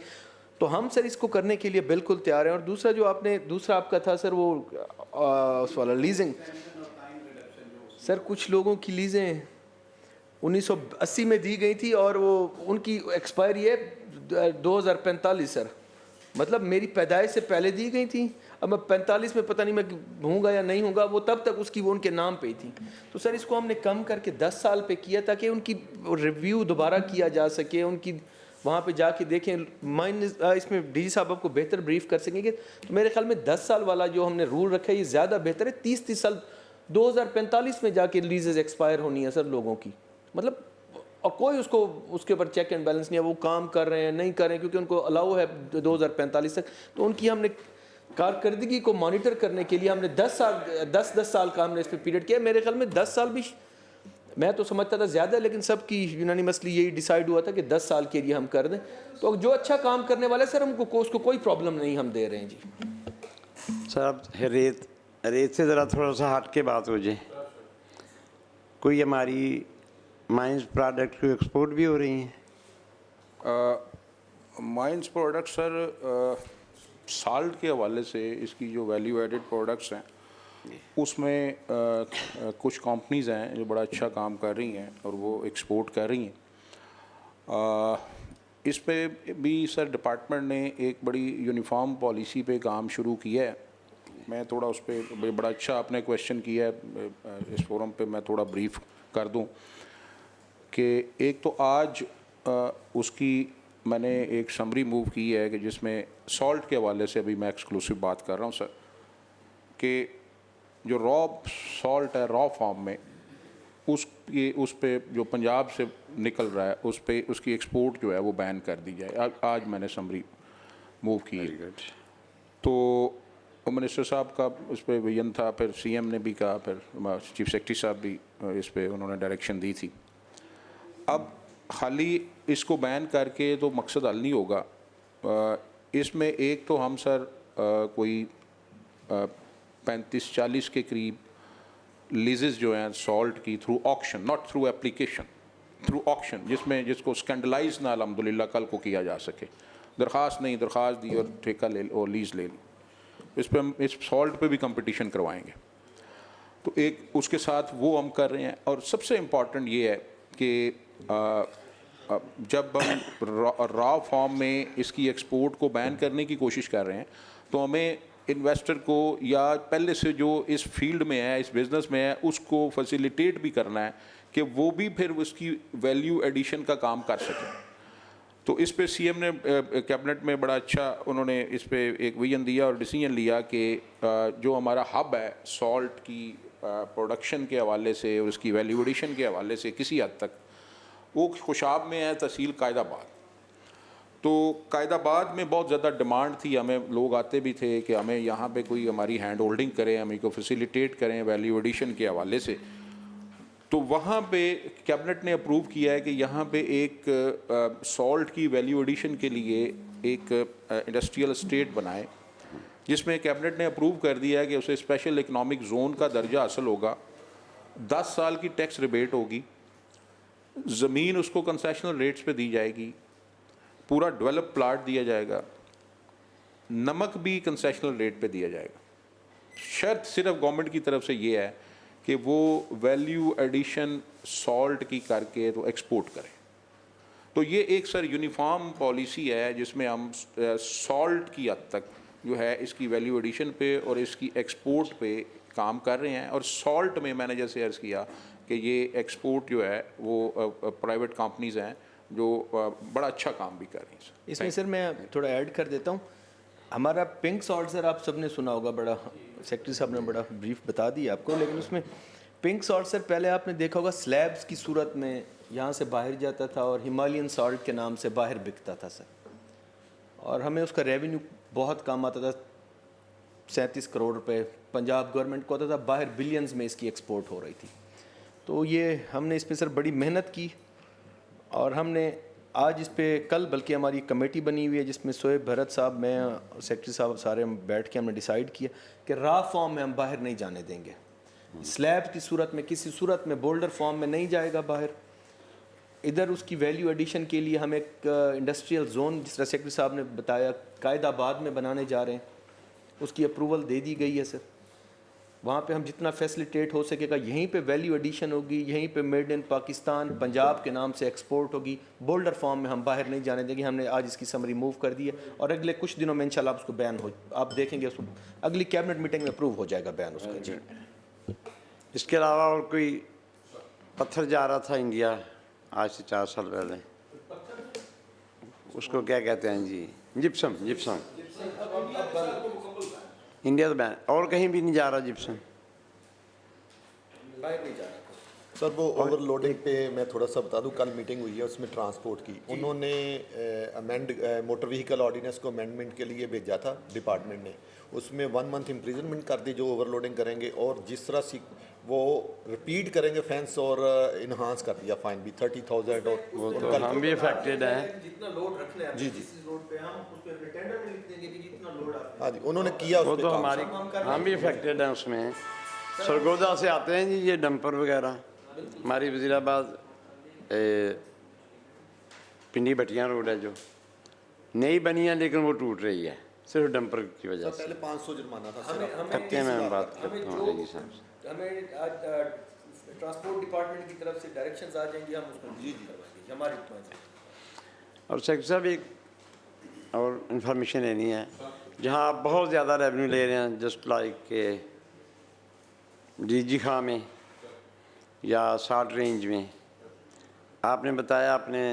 तो हम सर इसको करने के लिए बिल्कुल तैयार हैं। और दूसरा आपका था सर वो उस वाला लीजिंग। सर कुछ लोगों की लीजें 1980 में दी गई थी और वो उनकी एक्सपायरी है 2045 सर, मतलब मेरी पैदाइश से पहले दी गई थी। अब मैं 45 में पता नहीं मैं हूँगा या नहीं हूँगा, वो तब तक उसकी वो उनके नाम पे ही थी। तो सर इसको हमने कम करके 10 साल पे किया ताकि उनकी रिव्यू दोबारा किया जा सके, उनकी वहाँ पे जाके देखें। माइन इसमें DG साहब आपको बेहतर ब्रीफ कर सकेंगे। तो मेरे ख्याल में 10 साल वाला जो हमने रूल रखा है ये ज़्यादा बेहतर है। 30 साल 2045 में जाके लीजेज एक्सपायर होनी है सर लोगों की, मतलब और कोई उसके ऊपर चेक एंड बैलेंस नहीं है, वो काम कर रहे हैं नहीं कर रहे हैं, क्योंकि उनको अलाउ है 2045 तक। तो उनकी हमने कारकर्दगी को मॉनिटर करने के लिए हमने 10 साल का हमने इस पर पीरियड किया। मेरे ख्याल में 10 साल भी मैं तो समझता था ज़्यादा, लेकिन सबकी यूनानिमसली यही डिसाइड हुआ था कि 10 साल के लिए हम कर दें। तो जो अच्छा काम करने वाला है सर हमको उसको कोई प्रॉब्लम नहीं, हम दे रहे हैं जी। सर अब रेत से ज़रा थोड़ा सा हट के बात हो जाए। कोई हमारी माइंस प्रोडक्ट को एक्सपोर्ट भी हो रही हैं? माइंस प्रोडक्ट सर साल्ट के हवाले से इसकी जो वैल्यू एडेड प्रोडक्ट्स हैं उसमें कुछ कंपनीज़ हैं जो बड़ा अच्छा काम कर रही हैं और वो एक्सपोर्ट कर रही हैं। इस पे भी सर डिपार्टमेंट ने एक बड़ी यूनिफॉर्म पॉलिसी पे काम शुरू किया है। मैं थोड़ा उस पर बड़ा अच्छा आपने क्वेश्चन किया है, इस फोरम पे मैं थोड़ा ब्रीफ कर दूं कि एक तो आज उसकी मैंने एक समरी मूव की है कि जिसमें सॉल्ट के हवाले से अभी मैं एक्सक्लूसिव बात कर रहा हूँ सर, कि जो रॉ सॉल्ट है रॉ फॉर्म में उस पे जो पंजाब से निकल रहा है उस पे उसकी एक्सपोर्ट जो है वो बैन कर दी जाए। आज मैंने समरी मूव की है। तो मिनिस्टर साहब का उस पर विजन था, फिर सीएम ने भी कहा, फिर चीफ सेक्रेटरी साहब भी इस पे उन्होंने डायरेक्शन दी थी। अब खाली इसको बैन करके तो मकसद हल नहीं होगा। इसमें एक तो हम सर कोई 35-40 के करीब लीजेस जो हैं सॉल्ट की through auction, not through application, through auction, जिसको स्कैंडलाइज ना अल्हम्दुलिल्लाह कल को किया जा सके। दरख्वास्त नहीं, दरख्वास्त दी और ठेका ले और लीज ले ली। इस पर हम इस सॉल्ट पे भी कंपटीशन करवाएंगे। तो एक उसके साथ वो हम कर रहे हैं। और सबसे इम्पॉर्टेंट ये है कि जब हम रॉ फॉर्म में इसकी एक्सपोर्ट को बैन करने की कोशिश कर रहे हैं तो हमें इन्वेस्टर को या पहले से जो इस फील्ड में है, इस बिज़नेस में है, उसको फैसिलिटेट भी करना है कि वो भी फिर उसकी वैल्यू एडिशन का काम कर सके। तो इस पे सीएम ने कैबिनेट में बड़ा अच्छा उन्होंने इस पे एक विजन दिया और डिसीजन लिया कि जो हमारा हब है सॉल्ट की प्रोडक्शन के हवाले से और उसकी वैल्यू एडिशन के हवाले से किसी हद तक वो खुशाब में है, तहसील कायदाबाद। तो कायदाबाद में बहुत ज़्यादा डिमांड थी, हमें लोग आते भी थे कि हमें यहाँ पे कोई हमारी हैंड होल्डिंग करें, हमें को फैसिलिटेट करें वैल्यू एडिशन के हवाले से। तो वहाँ पे कैबिनेट ने अप्रूव किया है कि यहाँ पे एक सॉल्ट की वैल्यू एडिशन के लिए एक इंडस्ट्रियल स्टेट बनाए, जिसमें कैबिनेट ने अप्रूव कर दिया है कि उसे स्पेशल इकनॉमिक जोन का दर्जा हासिल होगा, 10 साल की टैक्स रिबेट होगी, ज़मीन उसको कंसेशनल रेट्स पे दी जाएगी, पूरा डेवलप प्लाट दिया जाएगा, नमक भी कंसेशनल रेट पे दिया जाएगा। शर्त सिर्फ गवर्नमेंट की तरफ से ये है कि वो वैल्यू एडिशन सॉल्ट की करके तो एक्सपोर्ट करें। तो ये एक सर यूनिफॉर्म पॉलिसी है जिसमें हम सॉल्ट की हद तक जो है इसकी वैल्यू एडिशन पे और इसकी एक्सपोर्ट पे काम कर रहे हैं। और सॉल्ट में मैंने जैसे अर्ज़ किया कि ये एक्सपोर्ट जो है वो प्राइवेट कंपनीज़ हैं जो बड़ा अच्छा काम भी कर रही हैं। इसमें सर मैं थोड़ा ऐड कर देता हूँ, हमारा पिंक सॉल्ट सर आप सबने सुना होगा, बड़ा सेक्रेटरी साहब ने बड़ा ब्रीफ बता दिया आपको, लेकिन उसमें पिंक सॉल्ट सर पहले आपने देखा होगा स्लैब्स की सूरत में यहाँ से बाहर जाता था और हिमालयन सॉल्ट के नाम से बाहर बिकता था सर, और हमें उसका रेवेन्यू बहुत कम आता था, 37 करोड़ रुपए पंजाब गवर्नमेंट को आता था, बाहर बिलियंस में इसकी एक्सपोर्ट हो रही थी। तो ये हमने इस पर सर बड़ी मेहनत की और हमने आज इस पे कल बल्कि हमारी कमेटी बनी हुई है जिसमें सोएब भरत साहब, मैं, सेक्रेटरी साहब सारे हम बैठ के हमने डिसाइड किया कि रॉ फॉर्म में हम बाहर नहीं जाने देंगे, स्लैब की सूरत में किसी सूरत में बोल्डर फॉर्म में नहीं जाएगा बाहर। इधर उसकी वैल्यू एडिशन के लिए हम एक इंडस्ट्रियल जोन जिस तरह सेक्रेटरी साहब ने बताया कायदाबाद में बनाने जा रहे हैं, उसकी अप्रूवल दे दी गई है सर। वहाँ पे हम जितना फैसिलिटेट हो सकेगा यहीं पे वैल्यू एडिशन होगी, यहीं पे मेड इन पाकिस्तान पंजाब के नाम से एक्सपोर्ट होगी, बोल्डर फॉर्म में हम बाहर नहीं जाने देंगे। हमने आज इसकी समरी मूव कर दी है और अगले कुछ दिनों में इंशाल्लाह उसको बैन हो, आप देखेंगे उसको अगली कैबिनेट मीटिंग में अप्रूव हो जाएगा बैन उसका। जी, इसके अलावा और कोई पत्थर जा रहा था इंडिया आज से 4 साल पहले, उसको क्या कहते हैं जी, जिप्सम। इंडिया तो बैन, और कहीं भी नहीं जा रहा जिप्सम, बाहर नहीं जा रहा सर। वो ओवरलोडिंग पे मैं थोड़ा सा बता दूं, कल मीटिंग हुई है उसमें ट्रांसपोर्ट की, उन्होंने मोटर व्हीकल ऑर्डिनेंस को अमेंडमेंट के लिए भेजा था डिपार्टमेंट ने, उसमें 1 मंथ इम्प्रिजनमेंट कर दी जो ओवरलोडिंग करेंगे, और जिस तरह वो रिपीट करेंगे फेंस और इन्हांस कर दिया फाइन भी 30,000। और वो तो हम भी अफेक्टेड हैं जितना लोड रखना है जी रोड पे हम उस पे टेंडर में लिख देंगे कि जितना लोड आप। हाँ जी, उन्होंने किया वो तो हमारी, हम भी अफेक्टेड हैं उसमें। सरगोदा से आते हैं जी ये डंपर वगैरह, हमारी वज़ीराबाद पिंडी भटियां रोड है जो नई बनी है लेकिन वो टूट रही है, सिर्फ डंपर की वजह से। पहले 500 जुर्माना था हफ्ते में मैं बात करता हूँ जी साहब। हमें आज ट्रांसपोर्ट डिपार्टमेंट की तरफ से डायरेक्शंस आ जाएंगी, हम उसको करवाएंगे हमारी और सेक्रेटरी साहब एक और इन्फॉर्मेशन लेनी है, जहाँ आप बहुत ज़्यादा रेवेन्यू ले रहे हैं, जस्ट लाइक के डीजी खां में या साल्ट रेंज में, आपने बताया अपने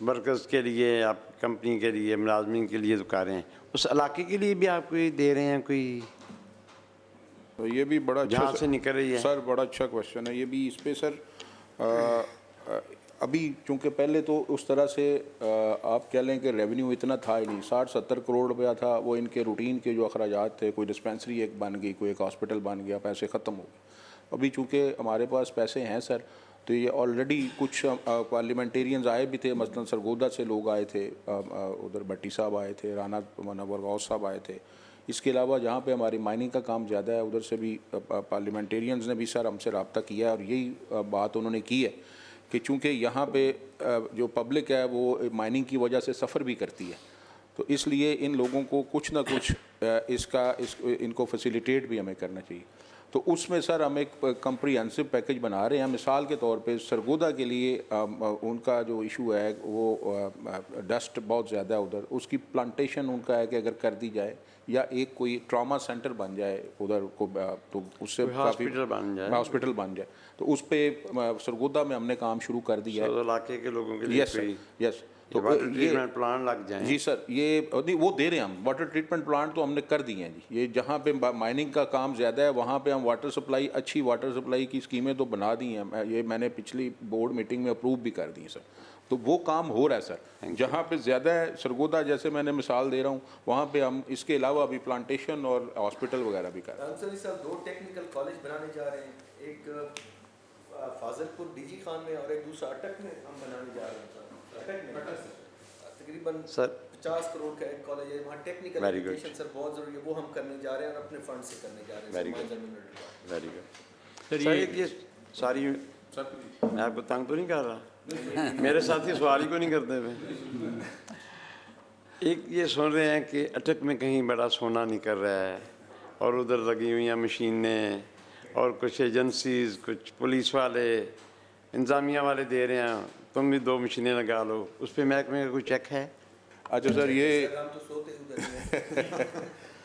वर्कर्स के लिए, आप कंपनी के लिए, मुलाजमीन के लिए दुका रहे हैं, उस इलाके के लिए भी आप कोई दे रहे हैं कोई? तो ये भी बड़ा अच्छा जहाँ से निकल रही है सर, बड़ा अच्छा क्वेश्चन है ये भी। इस पे सर अभी चूँकि पहले तो उस तरह से आप कह लें कि रेवेन्यू इतना था ही नहीं, 60-70 करोड़ रुपया था, वो इनके रूटीन के जो अखराजात थे, कोई डिस्पेंसरी एक बन गई, कोई एक हॉस्पिटल बन गया, पैसे ख़त्म हो गए। अभी चूँकि हमारे पास पैसे हैं सर, तो ये ऑलरेडी कुछ पार्लियामेंटेरियंस आए भी थे, मसलन सरगोदा से लोग आए थे, उधर भट्टी साहब आए थे, राना मनवर गौस साहब आए थे। इसके अलावा जहाँ पे हमारी माइनिंग का काम ज़्यादा है, उधर से भी पार्लियामेंटेरियंस ने भी सर हमसे रब्ता किया है, और यही बात उन्होंने की है कि चूँकि यहाँ पे जो पब्लिक है वो माइनिंग की वजह से सफ़र भी करती है, तो इसलिए इन लोगों को कुछ ना कुछ इनको फैसिलिटेट भी हमें करना चाहिए। तो उसमें सर हम एक कम्प्रिहेंसिव पैकेज बना रहे हैं। मिसाल के तौर पे सरगोदा के लिए उनका जो इशू है वो डस्ट बहुत ज़्यादा है उधर, उसकी प्लांटेशन उनका है कि अगर कर दी जाए, या एक कोई ट्रॉमा सेंटर बन जाए उधर को, तो उससे हॉस्पिटल बन जाए, तो उस पर सरगोदा में हमने काम शुरू कर दिया है इलाके के लोगों के लिए। यस तो वाटर ट्रीटमेंट प्लांट लग जाए जी सर, ये नहीं वो दे रहे हैं हम, वाटर ट्रीटमेंट प्लांट तो हमने कर दिए हैं जी। ये जहाँ पे माइनिंग का काम ज़्यादा है वहाँ पे हम वाटर सप्लाई, अच्छी वाटर सप्लाई की स्कीमें तो बना दी हैं, ये मैंने पिछली बोर्ड मीटिंग में अप्रूव भी कर दी है सर। तो वो काम हो रहा है सर। जहाँ पे ज़्यादा है सरगोदा, जैसे मैंने मिसाल दे रहा हूँ, वहाँ पे हम इसके अलावा अभी प्लांटेशन और हॉस्पिटल वगैरह भी कर रहे हैं। सर साहब 2 टेक्निकल कॉलेज बनाने जा रहे हैं, एक फाजिलपुर डीजी खान में और एक दूसरा अटक में हम बनाने जा रहे हैं। अटक में तकरीबन सर 50 करोड़ का एक कॉलेज है, वहाँ टेक्निकल एजुकेशन सर बहुत ज़रूरी है, वो हम करने जा रहे हैं और अपने फंड से करने जा रहे हैं। Very good. सर ये सारी, मैं आपको तंग तो नहीं कर रहा? मेरे साथी सवाल ही को नहीं करते हुए। एक ये सुन रहे हैं कि अटक में कहीं बड़ा सोना निकल रहा है, और उधर लगी हुई हैं मशीनें, और कुछ एजेंसीज, कुछ पुलिस वाले, इंतज़ामिया वाले दे रहे हैं, तुम भी 2 मशीनें लगा लो, उस पर महकमे का कोई चेक है? अच्छा सर, ये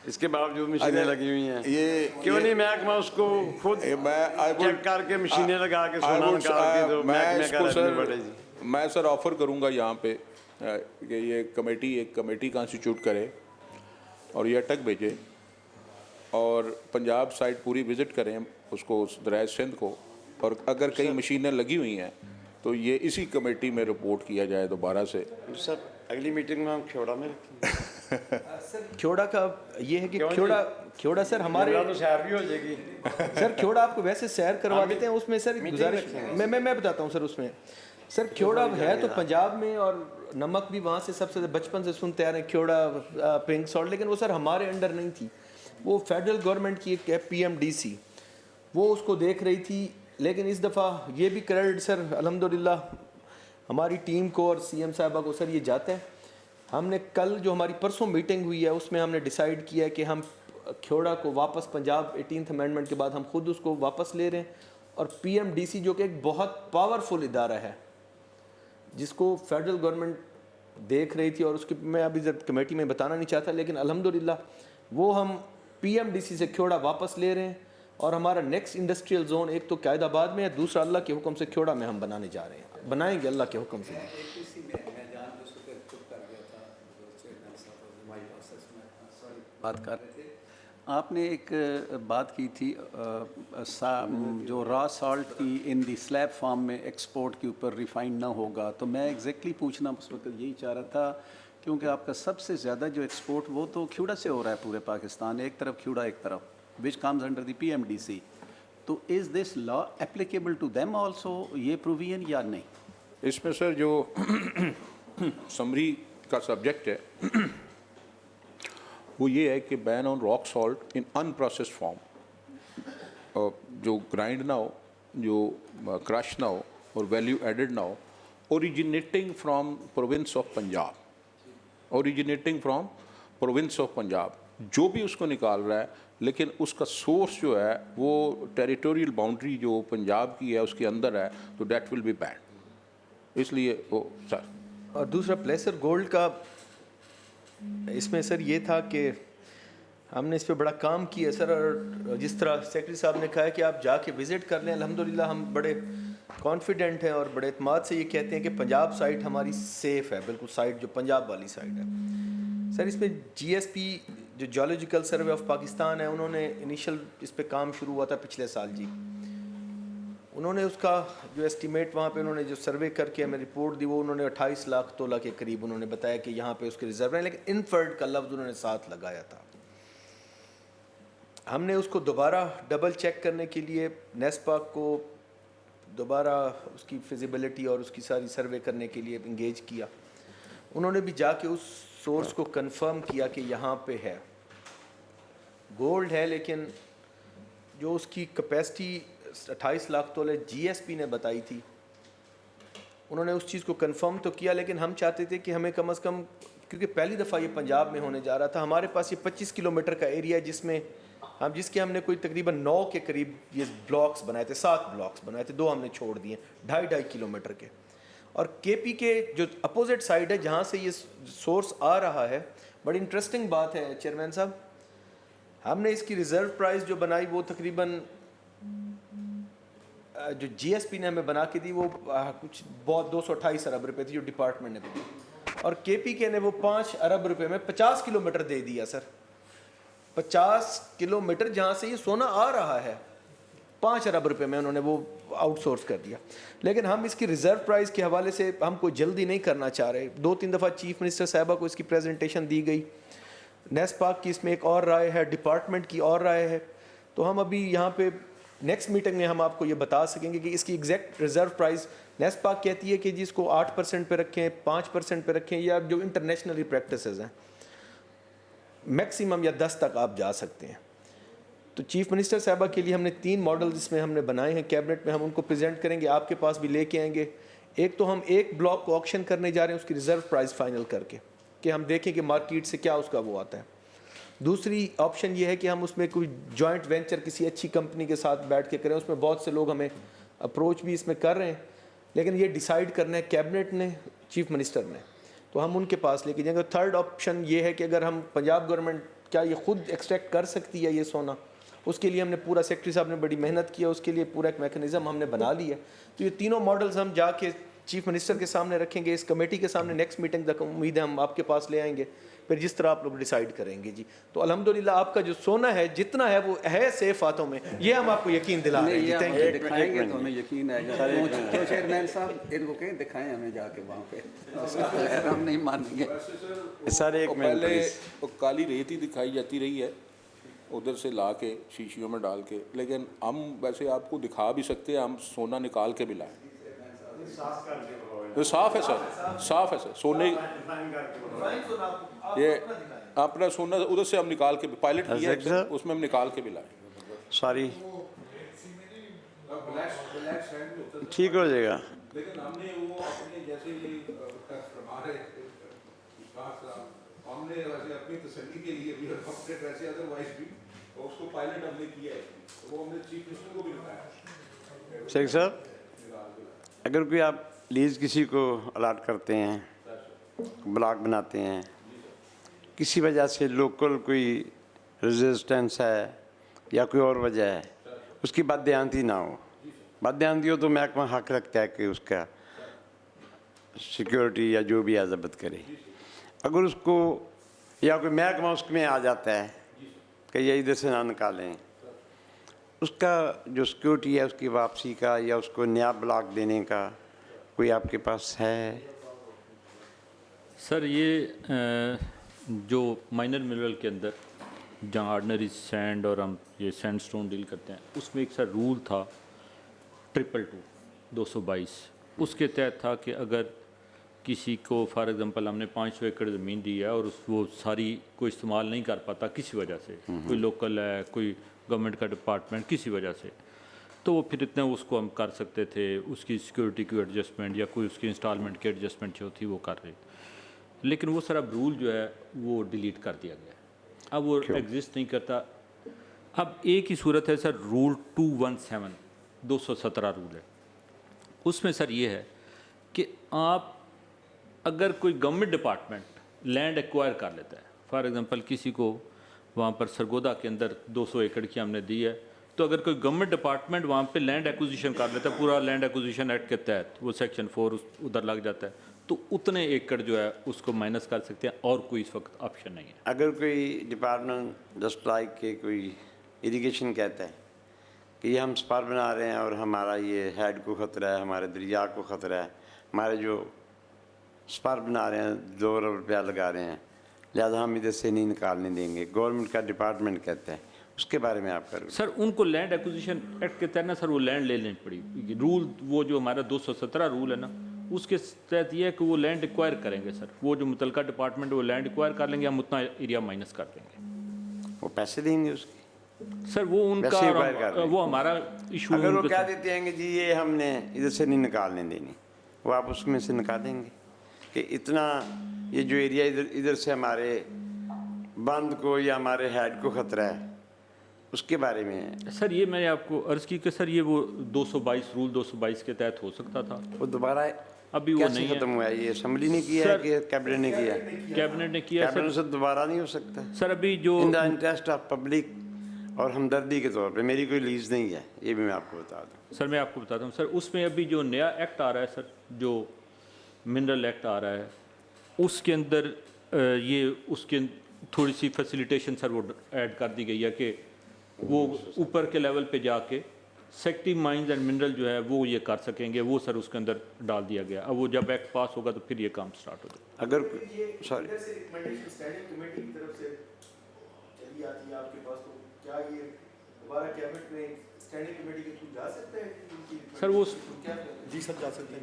इसके बावजूद मशीनें लगी हुई हैं, ये क्यों नहीं महकमा उसको खुद चेक करके मशीनें लगा के सोना निकाल के दो? मैं सर ऑफर करूंगा यहाँ पे कि ये एक कमेटी कॉन्स्टिट्यूट करे और ये अटक भेजे और पंजाब साइड पूरी विज़िट करें उसको, उस दरिया सिंध को, और अगर कई मशीनें लगी हुई हैं तो ये इसी कमेटी में रिपोर्ट किया जाए दोबारा से। सर अगली मीटिंग में हम खेड़ा में रखेंगे। खेड़ा का ये है कि खेड़ा सर हमारे तो सैर भी हो जाएगी। सर खेड़ा आपको वैसे सैर करवा देते हैं, उसमें सर गुजारिश मैं बताता हूँ सर। उसमें सर खेड़ा है तो पंजाब में, और नमक भी वहाँ से सबसे बचपन से सुनते आ रहे हैं, खेड़ा पिंक सॉल्ट, लेकिन वो सर हमारे अंडर नहीं थी, वो फेडरल गवर्नमेंट की एक है PMDC, वो उसको देख रही थी। लेकिन इस दफ़ा ये भी क्रेडिट सर अल्हम्दुलिल्लाह हमारी टीम को और CM साहबा को सर ये जाता है। हमने कल जो हमारी परसों मीटिंग हुई है उसमें हमने डिसाइड किया है कि हम खेड़ा को वापस पंजाब 18th अमेंडमेंट के बाद हम खुद उसको वापस ले रहे हैं, और PMDC जो कि एक बहुत पावरफुल इदारा है जिसको फेडरल गवर्नमेंट देख रही थी, और उसकी मैं अभी कमेटी में बताना नहीं चाहता, लेकिन अल्हम्दुलिल्लाह वो हम PMDC से खेड़ा वापस ले रहे हैं। और हमारा नेक्स्ट इंडस्ट्रियल जोन एक तो कायदाबाद में है, दूसरा अल्लाह के हुक्म से खेड़ा में हम बनाने जा रहे हैं, बनाएंगे अल्लाह के हुक्म से। बात कर रहे थे, आपने एक बात की थी जो रॉ सॉल्ट की इन दी स्लैब फॉर्म में एक्सपोर्ट के ऊपर रिफाइंड ना होगा, तो मैं एग्जैक्टली पूछना उस वक्त यही चाह रहा था, क्योंकि आपका सबसे ज़्यादा जो एक्सपोर्ट वो तो खेड़ा से हो रहा है पूरे पाकिस्तान, एक तरफ खेड़ा एक तरफ, which comes under the PMDC। तो is this law applicable to them also, ये प्रोविजन या नहीं? इसमें सर जो समरी का सब्जेक्ट है वो ये है कि ban on rock salt in unprocessed form, जो ग्राइंड ना हो, जो क्रश ना हो और वैल्यू एडेड ना हो, originating from province of Punjab, originating from province of Punjab, जो भी उसको निकाल रहा है, लेकिन उसका सोर्स जो है वो टेरिटोरियल बाउंड्री जो पंजाब की है उसके अंदर है, तो दैट विल बी बैन। इसलिए वो सर। और दूसरा प्लेसर गोल्ड का इसमें सर ये था कि हमने इस पे बड़ा काम किया सर, और जिस तरह सेक्रेटरी साहब ने कहा है कि आप जाके विज़िट कर लें, अल्हम्दुलिल्लाह हम बड़े कॉन्फिडेंट हैं और बड़े इत्मीनान से ये कहते हैं कि पंजाब साइट हमारी सेफ़ है, बिल्कुल साइट जो पंजाब वाली साइट है। सर इसमें GSP जो जियोलॉजिकल सर्वे ऑफ पाकिस्तान है, उन्होंने इनिशियल इस पे काम शुरू हुआ था पिछले साल जी। उन्होंने उसका जो एस्टीमेट वहाँ पे उन्होंने जो सर्वे करके हमें रिपोर्ट दी, वो उन्होंने 28 लाख तोला के करीब उन्होंने बताया कि यहाँ पे उसके रिजर्व हैं, लेकिन इनफर्ड का लफ्ज़ उन्होंने साथ लगाया था। हमने उसको दोबारा डबल चेक करने के लिए नेस्पाक को दोबारा उसकी फिजिबिलिटी और उसकी सारी सर्वे करने के लिए इंगेज किया। उन्होंने भी जाके उस सोर्स को कंफर्म किया कि यहाँ पे है, गोल्ड है, लेकिन जो उसकी कैपेसिटी 28 लाख तोले GSP ने बताई थी, उन्होंने उस चीज़ को कंफर्म तो किया, लेकिन हम चाहते थे कि हमें कम से कम, क्योंकि पहली दफ़ा ये पंजाब में होने जा रहा था, हमारे पास ये 25 किलोमीटर का एरिया है जिसमें जिसके हमने कोई तकरीबन 9 के करीब ये ब्लॉक्स बनाए थे, 7 ब्लॉक्स बनाए थे, 2 हमने छोड़ दिए 2.5 किलोमीटर के। और KP के जो अपोजिट साइड है जहाँ से ये सोर्स आ रहा है, बड़ी इंटरेस्टिंग बात है चेयरमैन साहब, हमने इसकी रिज़र्व प्राइस जो बनाई वो तकरीबन जो GSP ने हमें बना के दी वो कुछ बहुत 228 अरब रुपए थी जो डिपार्टमेंट ने दी, और KPK ने वो 5 अरब रुपए में 50 किलोमीटर दे दिया सर। 50 किलोमीटर जहाँ से ये सोना आ रहा है 5 अरब रुपए में उन्होंने वो आउटसोर्स कर दिया। लेकिन हम इसकी रिज़र्व प्राइस के हवाले से हम कोई जल्दी नहीं करना चाह रहे। 2-3 दफ़ा चीफ मिनिस्टर साहबा को इसकी प्रेजेंटेशन दी गई, नेस्पाक की इसमें एक और राय है, डिपार्टमेंट की और राय है, तो हम अभी यहाँ पे नेक्स्ट मीटिंग में हम आपको ये बता सकेंगे कि इसकी एग्जैक्ट रिज़र्व प्राइस नेस्पाक कहती है कि जिसको 8% पे रखें, 5% पे रखें, या जो इंटरनेशनली प्रैक्टिसेस हैं मैक्सिमम या 10 तक आप जा सकते हैं। तो चीफ मिनिस्टर साहबा के लिए हमने 3 मॉडल जिसमें हमने बनाए हैं, कैबिनेट में हम उनको प्रेजेंट करेंगे, आपके पास भी लेके आएंगे। एक तो हम एक ब्लॉक को ऑक्शन करने जा रहे हैं उसकी रिज़र्व प्राइस फाइनल करके, कि हम देखें कि मार्केट से क्या उसका वो आता है। दूसरी ऑप्शन ये है कि हम उसमें कोई जॉइंट वेंचर किसी अच्छी कंपनी के साथ बैठ के करें, उसमें बहुत से लोग हमें अप्रोच भी इसमें कर रहे हैं, लेकिन ये डिसाइड करना है कैबिनेट ने, चीफ मिनिस्टर ने, तो हम उनके पास लेके जाएंगे। थर्ड ऑप्शन ये है कि अगर हम पंजाब गवर्नमेंट क्या ये खुद एक्सट्रैक्ट कर सकती है ये सोना, उसके लिए हमने पूरा, सेक्रेटरी साहब ने बड़ी मेहनत की है, उसके लिए पूरा एक मैकेनिज़्म हमने बना लिया। तो ये तीनों मॉडल्स हम जाके चीफ मिनिस्टर के सामने रखेंगे, इस कमेटी के सामने नेक्स्ट मीटिंग तक उम्मीद है हम आपके पास ले आएंगे, फिर जिस तरह आप लोग डिसाइड करेंगे जी। तो अल्हम्दुलिल्लाह आपका जो सोना है जितना है वो है सेफ हाथों में, ये हम आपको यकीन दिला रहे हैं जी। Thank you. दिखाएंगे तो हमें यकीन आएगा। तो चेयरमैन साहब इनको कहें दिखाएं हमें जाके वहाँ पे, हम नहीं मानेंगे सर। एक मिनट पहले तो काली रेत ही दिखाई जाती रही है उधर से ला के शीशियों में डाल के, लेकिन हम वैसे आपको दिखा भी सकते हैं, हम सोना निकाल के भी लाए। तो साफ है सर, साफ है सर, सोने ये अपना सोना उधर से हम निकाल के पायलट किया है, उसमें हम निकाल के भी लाए। सॉरी, ठीक हो जाएगा। लेकिन हमने वो अपने जैसे हमने वैसे अपनी तसल्ली के लिए भी अपने वैसे अदरवाइज भी उसको पायलट हमने किया है, वो हमने चीफ मिनिस्टर को भी बताया। शेख साहब, अगर कोई आप लीज किसी को अलाट करते हैं, ब्लॉक बनाते हैं, किसी वजह से लोकल कोई रेजिस्टेंस है या कोई और वजह है, उसकी बदयांती ना हो, बदयांती हो तो महकमा हक रखता है कि उसका सिक्योरिटी या जो भी है ज़ब्त करे। अगर उसको या कोई महकमा उसमें आ जाता है कि ये इधर से ना निकालें, उसका जो सिक्योरिटी है उसकी वापसी का या उसको नया ब्लॉक देने का कोई आपके पास है? सर ये जो माइनर मिनरल के अंदर जहाँ ऑर्डनरी सैंड और हम ये सैंडस्टोन डील करते हैं, उसमें एक सर रूल था 222, उसके तहत था कि अगर किसी को फॉर एग्जांपल हमने 500 एकड़ ज़मीन दी है और वो सारी कोई इस्तेमाल नहीं कर पाता किसी वजह से, कोई लोकल है, कोई गवर्नमेंट का डिपार्टमेंट किसी वजह से, तो वो फिर इतने उसको हम कर सकते थे, उसकी सिक्योरिटी की एडजस्टमेंट या कोई उसकी इंस्टॉलमेंट की एडजस्टमेंट जो थी वो कर रहे। लेकिन वो सर अब रूल जो है वो डिलीट कर दिया गया है, अब वो एग्जिस्ट नहीं करता। अब एक ही सूरत है सर, रूल 217 217 रूल है, उसमें सर ये है कि आप अगर कोई गवर्नमेंट डिपार्टमेंट लैंड एक्वायर कर लेता है, फॉर एग्जांपल किसी को वहाँ पर सरगोदा के अंदर 200 एकड़ की हमने दी है, तो अगर कोई गवर्नमेंट डिपार्टमेंट वहाँ पे लैंड एक्विजिशन कर लेता है, पूरा लैंड एक्विजिशन एक्ट के तहत वो सेक्शन 4 उधर लग जाता है, तो उतने एकड़ जो है उसको माइनस कर सकते हैं, और कोई इस वक्त ऑप्शन नहीं है। अगर कोई डिपार्टमेंट जस्ट लाइक के कोई इरिगेशन कहता है कि ये हम स्पार बना रहे हैं और हमारा ये हेड को ख़तरा है, हमारे दरिया को ख़तरा है, हमारे जो स्पार बना रहे हैं 2 अरब रुपया लगा रहे हैं, लिहाजा हम इधर से नहीं निकालने देंगे, गवर्नमेंट का डिपार्टमेंट कहता है, उसके बारे में आप कर सर उनको लैंड एक्विजिशन एक्ट के तहत ना सर वो लैंड ले लेनी पड़ी रूल, वो जो हमारा 217 रूल है ना, उसके तहत ये है कि वो लैंड एक्वायर करेंगे सर, वो जो मुतलका डिपार्टमेंट वो लैंड एक्वायर कर लेंगे, हम उतना एरिया माइनस कर देंगे। वो पैसे देंगे उसके सर वो उनका, वो हमारा इशू। अगर वो कह देते हैं कि जी ये हमने इधर से नहीं निकालने देनी, वो आप उसमें से निकालेंगे कि इतना ये जो एरिया इधर से हमारे बंद को या हमारे हेड को ख़तरा है, उसके बारे में। सर ये मैंने आपको अर्ज़ की कि सर ये वो 222 रूल 222 के तहत हो सकता था, वो दोबारा अभी वो नहीं खत्म हुआ है, ये असेंबली ने किया है कि कैबिनेट ने किया? कैबिनेट ने किया। कैबिनेट से दोबारा नहीं हो सकता सर, अभी जो in the interest of public और हमदर्दी के तौर पे, मेरी कोई लीज नहीं है, ये भी मैं आपको बता दूं। सर मैं आपको बताता हूँ सर, उसमें अभी जो नया एक्ट आ रहा है सर, जो मिनरल एक्ट आ रहा है, उसके अंदर ये उसके थोड़ी सी फैसिलिटेशन सर वो ऐड कर दी गई है कि वो ऊपर के लेवल पे जाके सेक्टिव माइंस एंड मिनरल जो है वो ये कर सकेंगे, वो सर उसके अंदर डाल दिया गया। अब वो जब एक्ट पास होगा तो फिर ये काम स्टार्ट हो जाएगा। अगर सॉरी स्टैंडिंग कमेटी की तरफ से चली आती है आपके पास, तो क्या ये दोबारा कैबिनेट में स्टैंडिंग कमेटी के थ्रू जा सकते हैं? सर वो जी सर जा सकते हैं।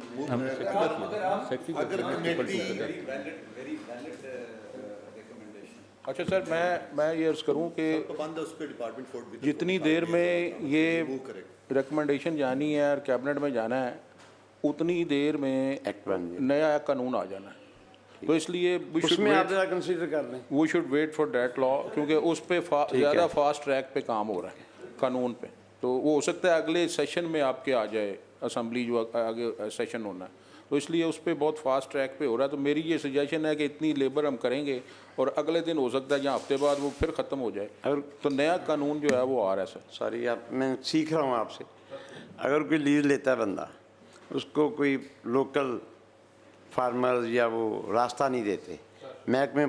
अगर अच्छा सर, मैं ये अर्ज़ करूँ कि जितनी देर में ये रिकमेंडेशन जानी है और कैबिनेट में जाना है, उतनी देर में नया कानून आ जाना है, तो इसलिए उसमें आप ज़रा कंसीडर कर लें, we should wait for that law, क्योंकि उस पर ज़्यादा फास्ट ट्रैक पे काम हो रहा है कानून पे, तो वो हो सकता है अगले सेशन में आपके आ जाए, असम्बली जो आगे सेशन होना है, तो इसलिए उस पर बहुत फास्ट ट्रैक पे हो रहा है। तो मेरी ये सजेशन है कि इतनी लेबर हम करेंगे और अगले दिन हो सकता है या हफ्ते बाद वो फिर ख़त्म हो जाए, और तो नया कानून जो है वो आ रहा है। सर सॉरी, आप मैं सीख रहा हूँ आपसे। अगर कोई लीज लेता है बंदा, उसको कोई लोकल फार्मर्स या वो रास्ता नहीं देते, महकमे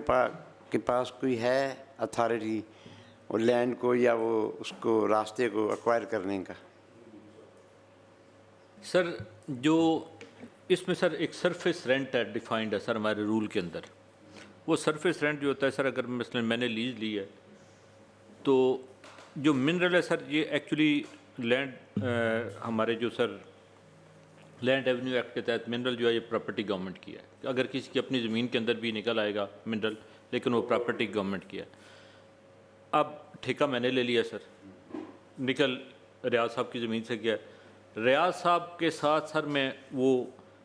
के पास कोई है अथॉरिटी वो लैंड को या वो उसको रास्ते को एक्वायर करने का? सर जो इसमें सर एक सरफेस रेंट है डिफाइंड है सर हमारे रूल के अंदर। वो सरफेस रेंट जो होता है सर, अगर मसलन मैंने लीज ली है तो जो मिनरल है सर, ये एक्चुअली लैंड हमारे जो सर लैंड रेवेन्यू एक्ट के तहत मिनरल जो है ये प्रॉपर्टी गवर्नमेंट की है। अगर किसी की अपनी ज़मीन के अंदर भी निकल आएगा मिनरल, लेकिन वो प्रॉपर्टी गवर्नमेंट की है। अब ठेका मैंने ले लिया सर, निकल रियाज साहब की ज़मीन से गया, रियाज साहब के साथ सर मैं वो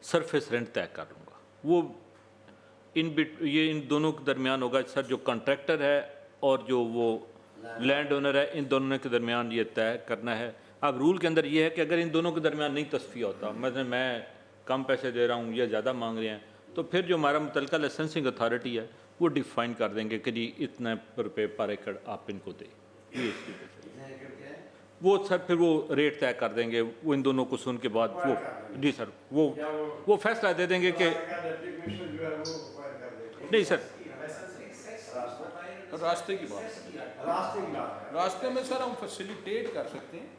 सरफेस रेंट तय कर लूँगा, वो ये इन दोनों के दरमियान होगा सर, जो कॉन्ट्रैक्टर है और जो वो लैंड ओनर है, इन दोनों के दरमियान ये तय करना है। अब रूल के अंदर ये है कि अगर इन दोनों के दरमियान नहीं तस्फिया होता, मतलब मैं कम पैसे दे रहा हूँ या ज़्यादा मांग रहे हैं, तो फिर जो हमारा मुतलका लाइसेंसिंग अथॉरिटी है वो डिफाइन कर देंगे कि जी इतने रुपये पर एकड़ आप इनको दें, ये वो सर फिर वो रेट तय कर देंगे। वो इन दोनों को सुन के बाद वो जी सर वो फैसला दे देंगे कि नहीं सर रास्ते की बात, रास्ते में सर हम फैसिलिटेट कर सकते हैं।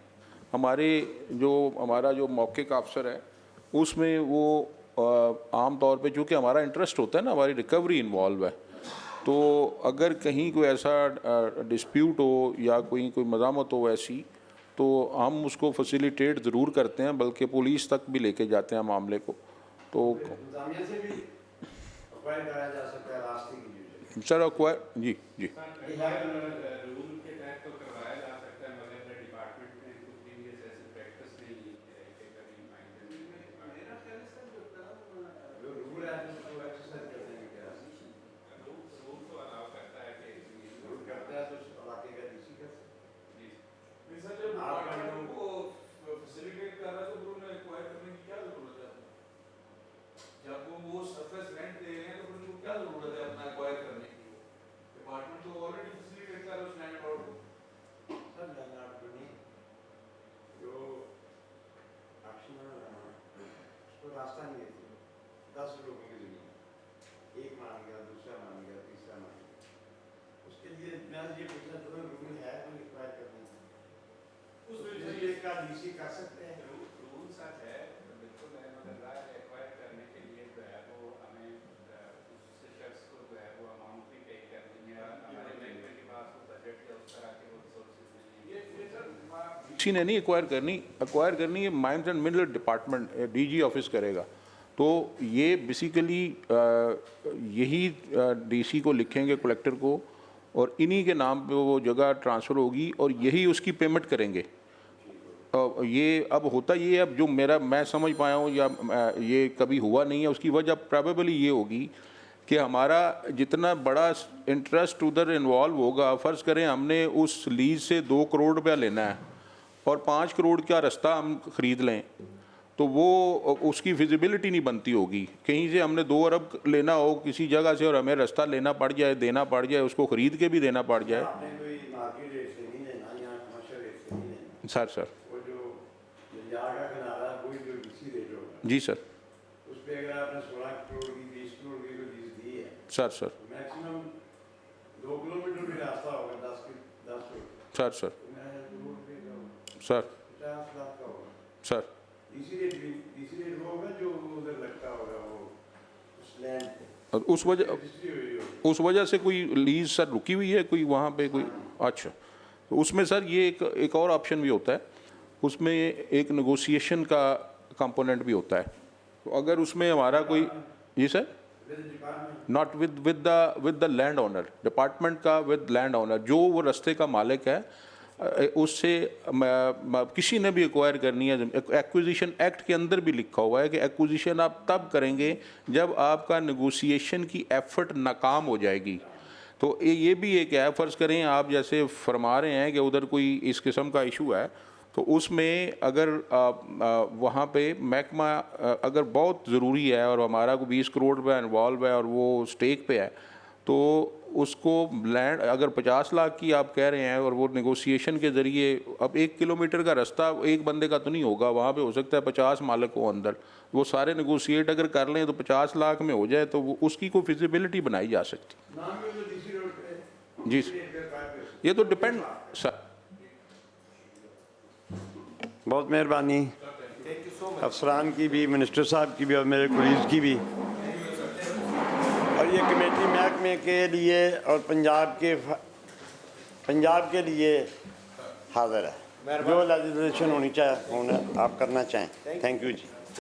हमारा जो मौके का अफसर है उसमें वो आम तौर पे चूँकि हमारा इंटरेस्ट होता है ना, हमारी रिकवरी इन्वॉल्व है, तो अगर कहीं कोई ऐसा डिस्प्यूट हो या कोई मज़ामत हो ऐसी, तो हम उसको फैसिलिटेट ज़रूर करते हैं, बल्कि पुलिस तक भी लेके जाते हैं मामले को। तो सर एक्वायर जी जी का डीसी कर सकते हैं। रूल सर है बिल्कुल है, मगर एक्वायर करने के लिए जो है वो हमें उस शख्स को जो है वो अमाउंट भी पे करनी है। हमारे महकमे के पास वो बजट या उस तरह के वो रिसोर्सेज नहीं है। किसी ने नहीं एक्वायर करनी है mines and mineral department DG office करेगा। तो ये बेसिकली यही डीसी को लिखेंगे, कलेक्टर को, और इन्हीं के नाम पे वो जगह ट्रांसफ़र होगी और यही उसकी पेमेंट करेंगे। ये अब होता ये अब जो मैं समझ पाया हूँ या ये कभी हुआ नहीं है, उसकी वजह प्रोबेबली ये होगी कि हमारा जितना बड़ा इंटरेस्ट उधर इन्वॉल्व होगा, फ़र्ज़ करें हमने उस लीज से 2 करोड़ रुपया लेना है और 5 करोड़ का रास्ता हम ख़रीद लें, तो वो उसकी फिजिबिलिटी नहीं बनती होगी। कहीं से हमने 2 अरब लेना हो किसी जगह से और हमें रास्ता लेना पड़ जाए, देना पड़ जाए, उसको ख़रीद के भी देना पड़ जाए। सर जी सर, उस पे अगर आपने 16 करोड़ की 20 करोड़ की लीज दी है सर मैक्सिमम 2 किलोमीटर भी रास्ता होगा 10 करोड़ सर 50 लाख का होगा सर डीसी रेट वो होगा जो उधर लगता होगा वो उस लैंड और उस वजह से कोई लीज सर रुकी हुई है कोई वहाँ पे कोई। अच्छा, तो उसमें सर ये एक और ऑप्शन भी होता है, उसमें एक नेगोशिएशन का कंपोनेंट भी होता है। तो अगर उसमें हमारा कोई जी sir not with the landowner, department का विद लैंड ओनर, जो वो रास्ते का मालिक है, उससे किसी ने भी एक्वायर करनी है। एक्विजिशन एक्ट के अंदर भी लिखा हुआ है कि एक्विजिशन आप तब करेंगे जब आपका नेगोशिएशन की एफर्ट नाकाम हो जाएगी। तो ये भी एक है, फ़र्ज़ करें आप जैसे फरमा रहे हैं कि उधर कोई इस किस्म का इशू है, तो उसमें अगर वहाँ पे महकमा अगर बहुत ज़रूरी है और हमारा को 20 करोड़ रुपया इन्वॉल्व है और वो स्टेक पे है, तो उसको लैंड अगर 50 लाख की आप कह रहे हैं और वो नेगोशिएशन के ज़रिए, अब 1 किलोमीटर का रास्ता एक बंदे का तो नहीं होगा, वहाँ पे हो सकता है 50 मालिक हो अंदर, वो सारे नेगोशिएट अगर कर लें तो 50 लाख में हो जाए, तो वो उसकी कोई फिजिबिलिटी बनाई जा सकती। जी ये तो डिपेंड सर। बहुत मेहरबानी अफसरान की भी, मिनिस्टर साहब की भी और मेरे कुलीग की भी। और ये कमेटी महकमे के लिए और पंजाब के लिए हाज़िर है, जो लेजिस्लेशन होनी चाहिए आप करना चाहें। Thank you ji.